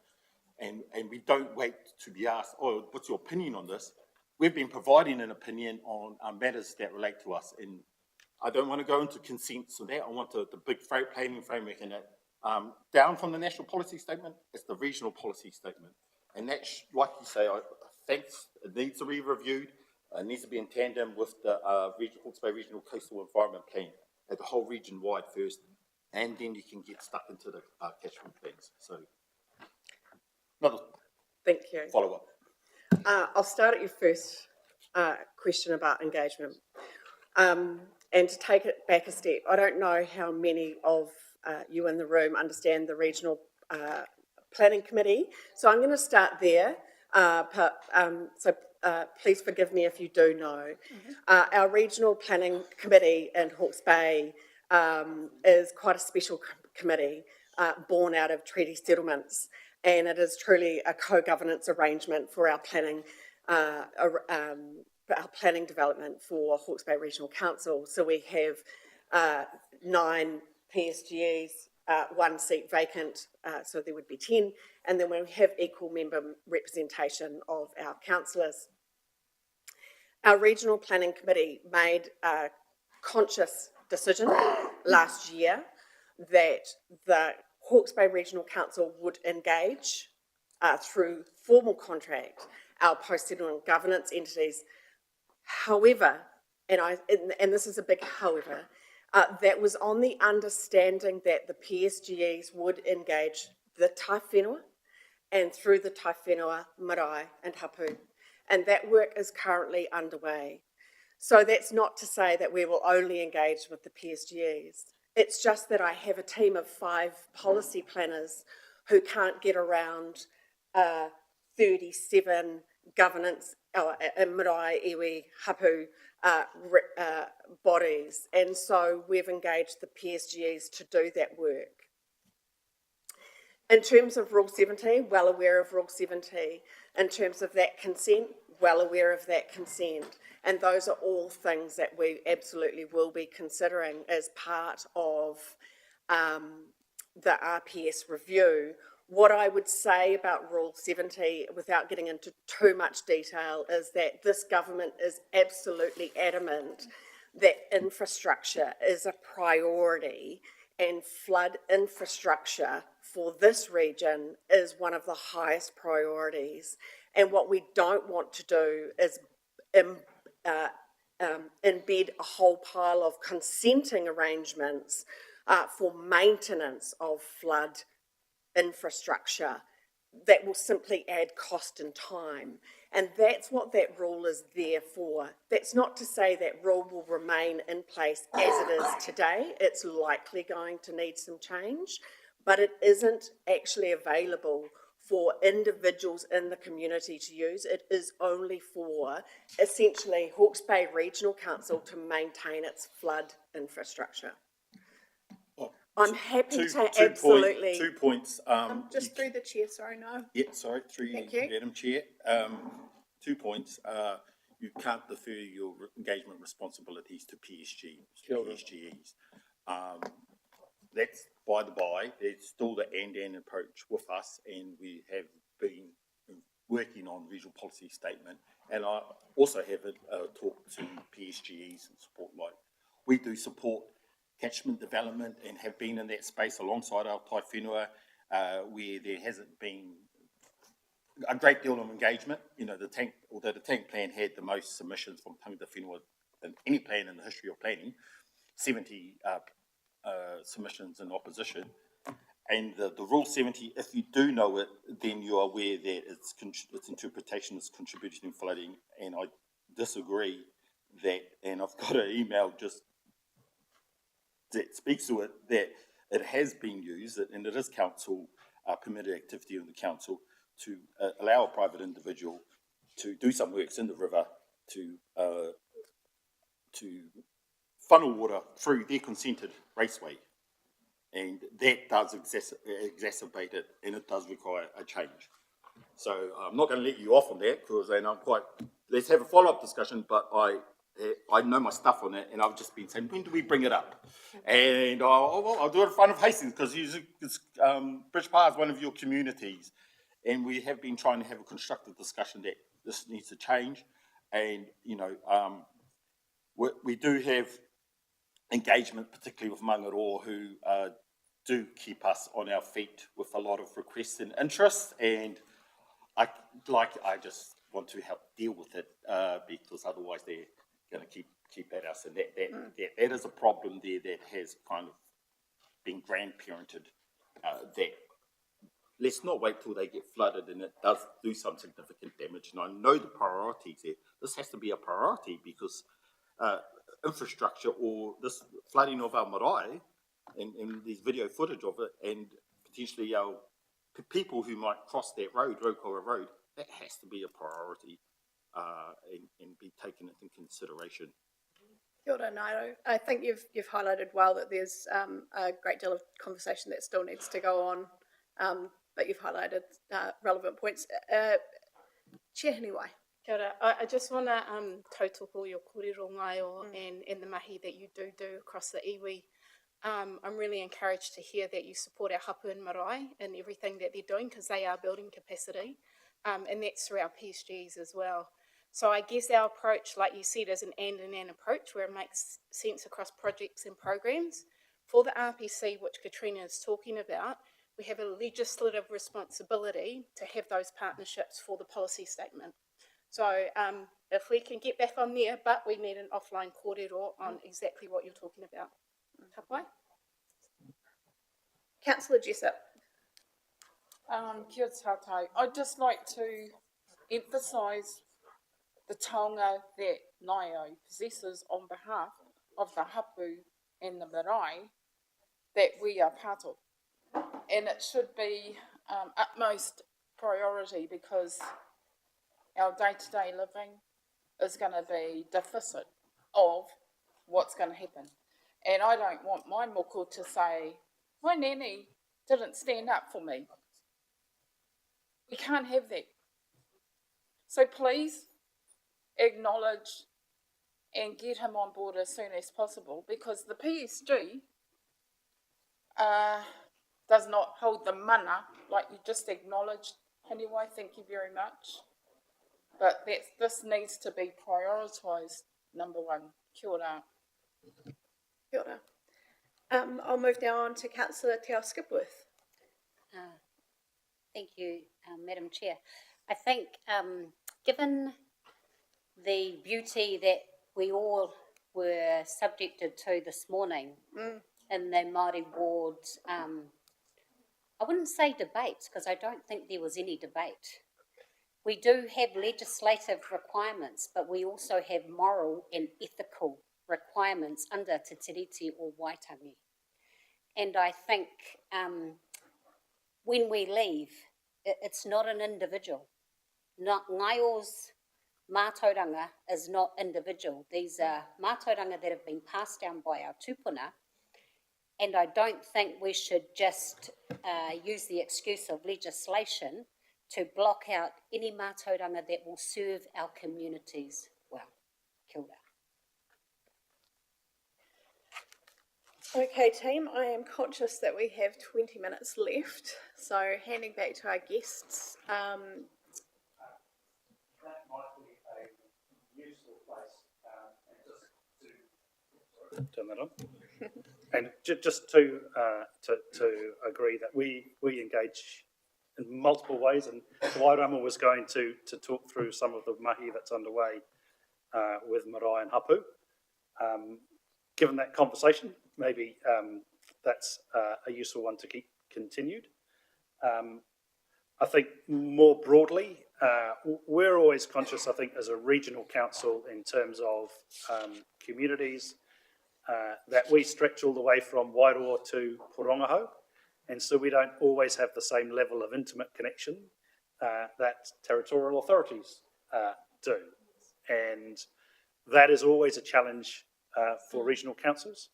and we don't wait to be asked, oh, what's your opinion on this? We've been providing an opinion on matters that relate to us. And I don't want to go into consents or that. I want the big planning framework in it. Down from the national policy statement, it's the regional policy statement. And that's, like you say, it needs to be reviewed. It needs to be in tandem with the Hawke's Bay Regional Coastal Environment Plan at the whole region wide first, and then you can get stuck into the catchment plans. So, another Thank you. follow-up. I'll start at your first question about engagement. And to take it back a step, I don't know how many of you in the room understand the Regional Planning Committee, so I'm going to start there. Please forgive me if you do know. Our Regional Planning Committee in Hawke's Bay is quite a special committee born out of treaty settlements, and it is truly a co-governance arrangement for our planning development for Hawke's Bay Regional Council. So we have 9 PSGEs, 1 seat vacant, so there would be 10, and then we have equal member representation of our councillors. Our Regional Planning Committee made a conscious decision last year that the Hawke's Bay Regional Council would engage through formal contract our post-settlement governance entities. However, and this is a big however, that was on the understanding that the PSGEs would engage the Tai Whenua, and through the Tai Whenua, marae and hapu. And that work is currently underway. So that's not to say that we will only engage with the PSGEs. It's just that I have a team of 5 policy planners who can't get around 37 governance, marae, iwi, hapu bodies. And so we've engaged the PSGEs to do that work. In terms of Rule 70, well aware of Rule 70. In terms of that consent, well aware of that consent. And those are all things that we absolutely will be considering as part of the RPS review. What I would say about Rule 70, without getting into too much detail, is that this government is absolutely adamant that infrastructure is a priority, and flood infrastructure for this region is one of the highest priorities. And what we don't want to do is embed a whole pile of consenting arrangements for maintenance of flood infrastructure that will simply add cost and time. And that's what that rule is there for. That's not to say that rule will remain in place as it is today. It's likely going to need some change, but it isn't actually available for individuals in the community to use. It is only for essentially Hawke's Bay Regional Council to maintain its flood infrastructure. I'm happy to absolutely... 2 points. Just through the chair, sorry, no. Yeah, sorry, through you, Madam Chair. 2 points. You can't defer your engagement responsibilities to PSGEs. That's by the by. There's still the and approach with us, and we have been working on regional policy statement. And I also have talked to PSGEs and support, like we do support catchment development and have been in that space alongside our Tai Whenua, where there hasn't been a great deal of engagement. You know, although the tank plan had the most submissions from tangata whenua than any plan in the history of planning, 70 submissions in opposition. And the Rule 70, if you do know it, then you're aware that its interpretation is contributing to flooding, and I disagree that, and I've got an email just that speaks to it, that it has been used, and it is council permitted activity in the council to allow a private individual to do some works in the river to funnel water through their consented raceway. And that does exacerbate it, and it does require a change. So I'm not going to let you off on that, because let's have a follow-up discussion, but I know my stuff on it, and I've just been saying, when do we bring it up? And I'll do it in front of Hastings, because Bridge Pa is one of your communities, And we have been trying to have a constructive discussion that this needs to change. And, you know, we do have engagement, particularly with Mangaroa, who do keep us on our feet with a lot of requests and interests. And I just want to help deal with it because otherwise they're going to keep at us. And that is a problem there that has kind of been grandparented. That let's not wait till they get flooded and it does do some significant damage. And I know the priorities there. This has to be a priority because infrastructure or this flooding of our marae and there's video footage of it and potentially our people who might cross that road, Rokora Road, that has to be a priority and be taken into consideration. Kia ora, Nairo. I think you've highlighted well that there's a great deal of conversation that still needs to go on, but you've highlighted relevant points. Chair Hiniwai. Kia ora. I just want to tautoko your kōrero ngaio and the mahi that you do across the iwi. I'm really encouraged to hear that you support our hapu and marae and everything that they're doing because they are building capacity, and that's through our PSGs as well. So I guess our approach, like you said, is an and approach where it makes sense across projects and programs. For the RPC, which Katrina is talking about, we have a legislative responsibility to have those partnerships for the policy statement. So if we can get back on there, but we need an offline kōrero on exactly what you're talking about. Tapai? Councillor Jessup. Kia tātou. I'd just like to emphasise the taonga that Ngaio possesses on behalf of the hapu and the marae that we are part of. And it should be utmost priority because our day-to-day living is going to be deficit of what's going to happen. And I don't want my moko to say, my nanny didn't stand up for me. We can't have that. So please acknowledge and get him on board as soon as possible because the PSG does not hold the mana like you just acknowledged. Anyway, thank you very much. But this needs to be prioritised, number one. Kia ora. Kia ora. I'll move now on to Councillor Te Ao Skipworth. Thank you, Madam Chair. I think given the beauty that we all were subjected to this morning in the Māori ward, I wouldn't say debates because I don't think there was any debate. We do have legislative requirements, but we also have moral and ethical requirements under Te Tiriti or Waitangi. And I think when we leave, it's not an individual. Ngaio's mātauranga is not individual. These are mātauranga that have been passed down by our tupuna, and I don't think we should just use the excuse of legislation to block out any mātauranga that will serve our communities well. Kia ora. Okay, team, I am conscious that we have 20 minutes left, so handing back to our guests. That might be a useful place, and just to turn that on. And just to agree that we engage in multiple ways, and Wairama was going to talk through some of the mahi that's underway with marae and hapu. Given that conversation, maybe that's a useful one to keep continued. I think more broadly, we're always conscious, I think, as a regional council in terms of communities, that we stretch all the way from Wairoa to Porongaho, and so we don't always have the same level of intimate connection that territorial authorities do. And that is always a challenge for regional councils.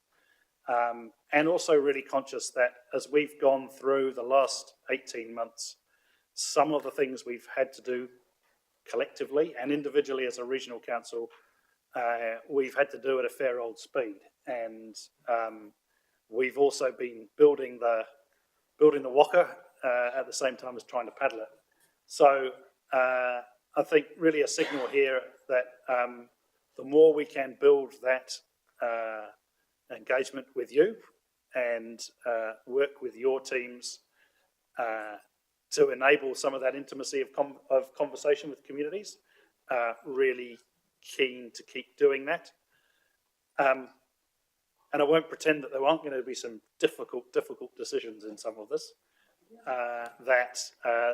And also really conscious that as we've gone through the last 18 months, some of the things we've had to do collectively and individually as a regional council, we've had to do at a fair old speed. And we've also been building the waka at the same time as trying to paddle it. So I think really a signal here that the more we can build that engagement with you and work with your teams to enable some of that intimacy of conversation with communities, really keen to keep doing that. And I won't pretend that there aren't going to be some difficult decisions in some of this, that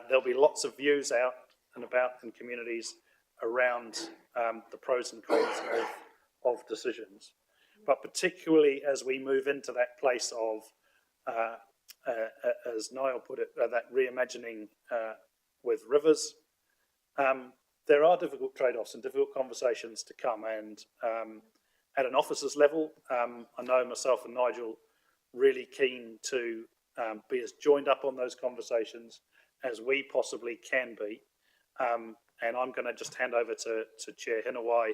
there'll be lots of views out and about in communities around the pros and cons of decisions. But particularly as we move into that place of, as Niall put it, that reimagining with rivers, there are difficult trade-offs and difficult conversations to come. And at an officers level, I know myself and Nigel really keen to be as joined up on those conversations as we possibly can be. And I'm going to just hand over to Chair Hinawai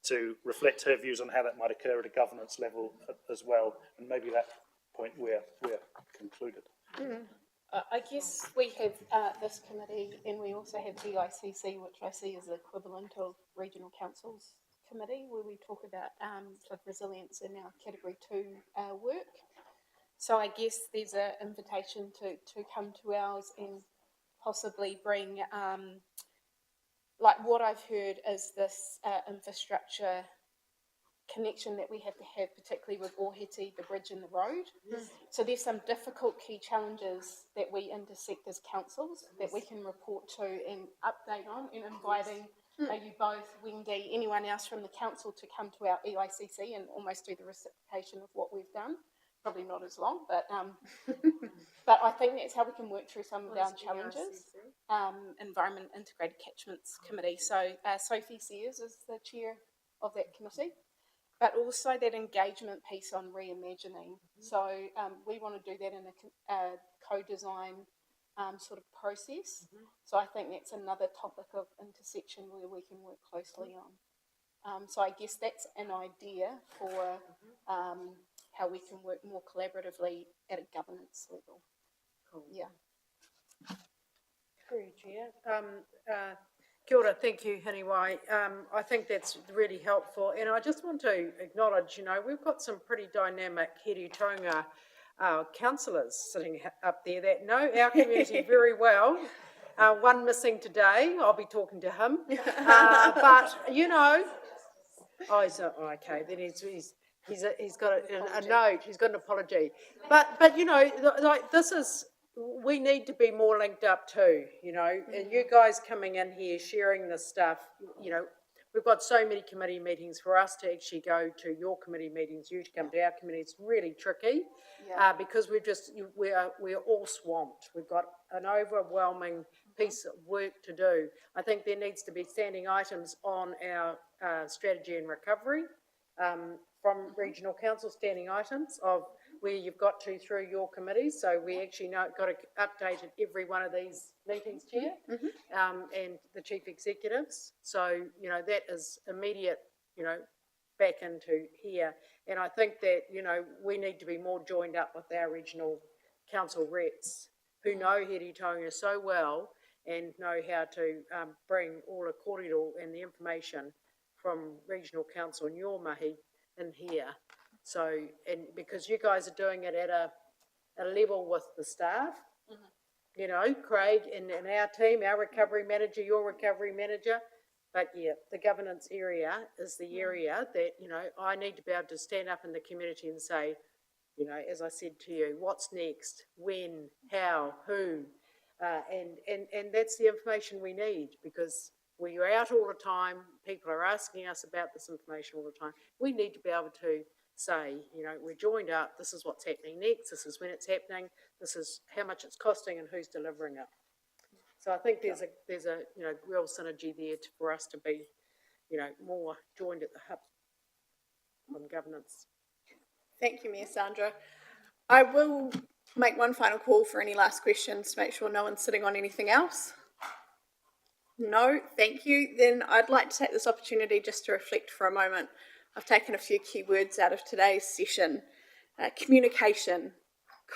to reflect her views on how that might occur at a governance level as well. And maybe that point we're concluded. I guess we have this committee, and we also have the ICC, which I see as the equivalent of regional councils committee, where we talk about flood resilience in our category 2 work. So I guess there's an invitation to come to ours and possibly bring, like what I've heard is this infrastructure connection that we have to have, particularly with Ohiti, the bridge and the road. So there's some difficult key challenges that we intersect as councils that we can report to and update on, and inviting you both, Wendy, anyone else from the council to come to our EICC and almost do the reciprocation of what we've done. Probably not as long, but but I think that's how we can work through some of our challenges. Environment Integrated Catchments Committee. So Sophie Sears is the chair of that committee, but also that engagement piece on reimagining. So we want to do that in a co-design sort of process. So I think that's another topic of intersection where we can work closely on. So I guess that's an idea for how we can work more collaboratively at a governance level. Cool. Yeah. Through Chair. Kia ora, thank you, Hinawai. I think that's really helpful. And I just want to acknowledge, we've got some pretty dynamic Hiritonga councillors sitting up there that know our community very well. One missing today, I'll be talking to him. But, oh, he's not, okay, then he's got a note, he's got an apology. But like this is, we need to be more linked up too, and you guys coming in here, sharing this stuff, we've got so many committee meetings. For us to actually go to your committee meetings, you to come to our committee, it's really tricky because we're all swamped. We've got an overwhelming piece of work to do. I think there needs to be standing items on our strategy and recovery from regional council, standing items of where you've got to through your committees. So we actually got to update at every one of these meetings, Chair, and the chief executives. So, that is immediate, back into here. And I think that, we need to be more joined up with our regional council reps who know Hiritonga so well and know how to bring all the kōrero and the information from regional council and your mahi in here. So, and because you guys are doing it at a level with the staff, Craig and our team, our recovery manager, your recovery manager, but yeah, the governance area is the area that, I need to be able to stand up in the community and say, as I said to you, what's next, when, how, who, and that's the information we need, because we're out all the time, people are asking us about this information all the time. We need to be able to say, we're joined up, this is what's happening next, this is when it's happening, this is how much it's costing and who's delivering it. So I think there's a real synergy there for us to be, more joined at the hip on governance. Thank you, Mayor Sandra. I will make one final call for any last questions to make sure no one's sitting on anything else. No, thank you. Then I'd like to take this opportunity just to reflect for a moment. I've taken a few key words out of today's session. Communication,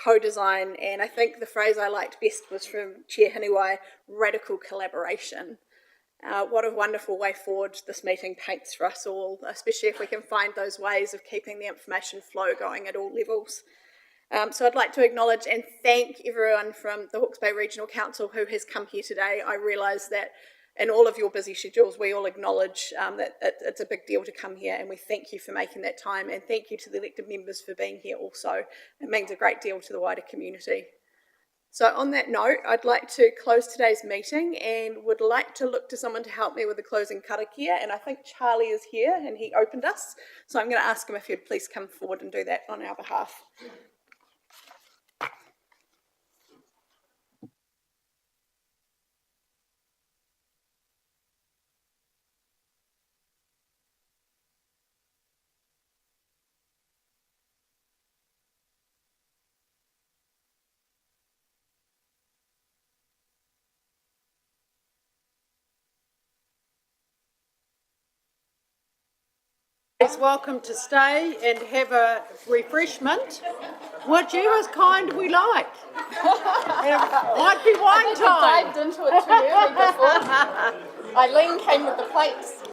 co-design, and I think the phrase I liked best was from Chair Hiniwai, radical collaboration. What a wonderful way forward this meeting paints for us all, especially if we can find those ways of keeping the information flow going at all levels. So I'd like to acknowledge and thank everyone from the Hawke's Bay Regional Council who has come here today. I realise that in all of your busy schedules, we all acknowledge that it's a big deal to come here, and we thank you for making that time, and thank you to the elected members for being here also. It means a great deal to the wider community. So on that note, I'd like to close today's meeting and would like to look to someone to help me with the closing karakia, and I think Charlie is here and he opened us, so I'm going to ask him if he'd please come forward and do that on our behalf. Is welcome to stay and have a refreshment, whichever's kind we like. It might be wine time. Dived into it too early before. Eileen came with the plates.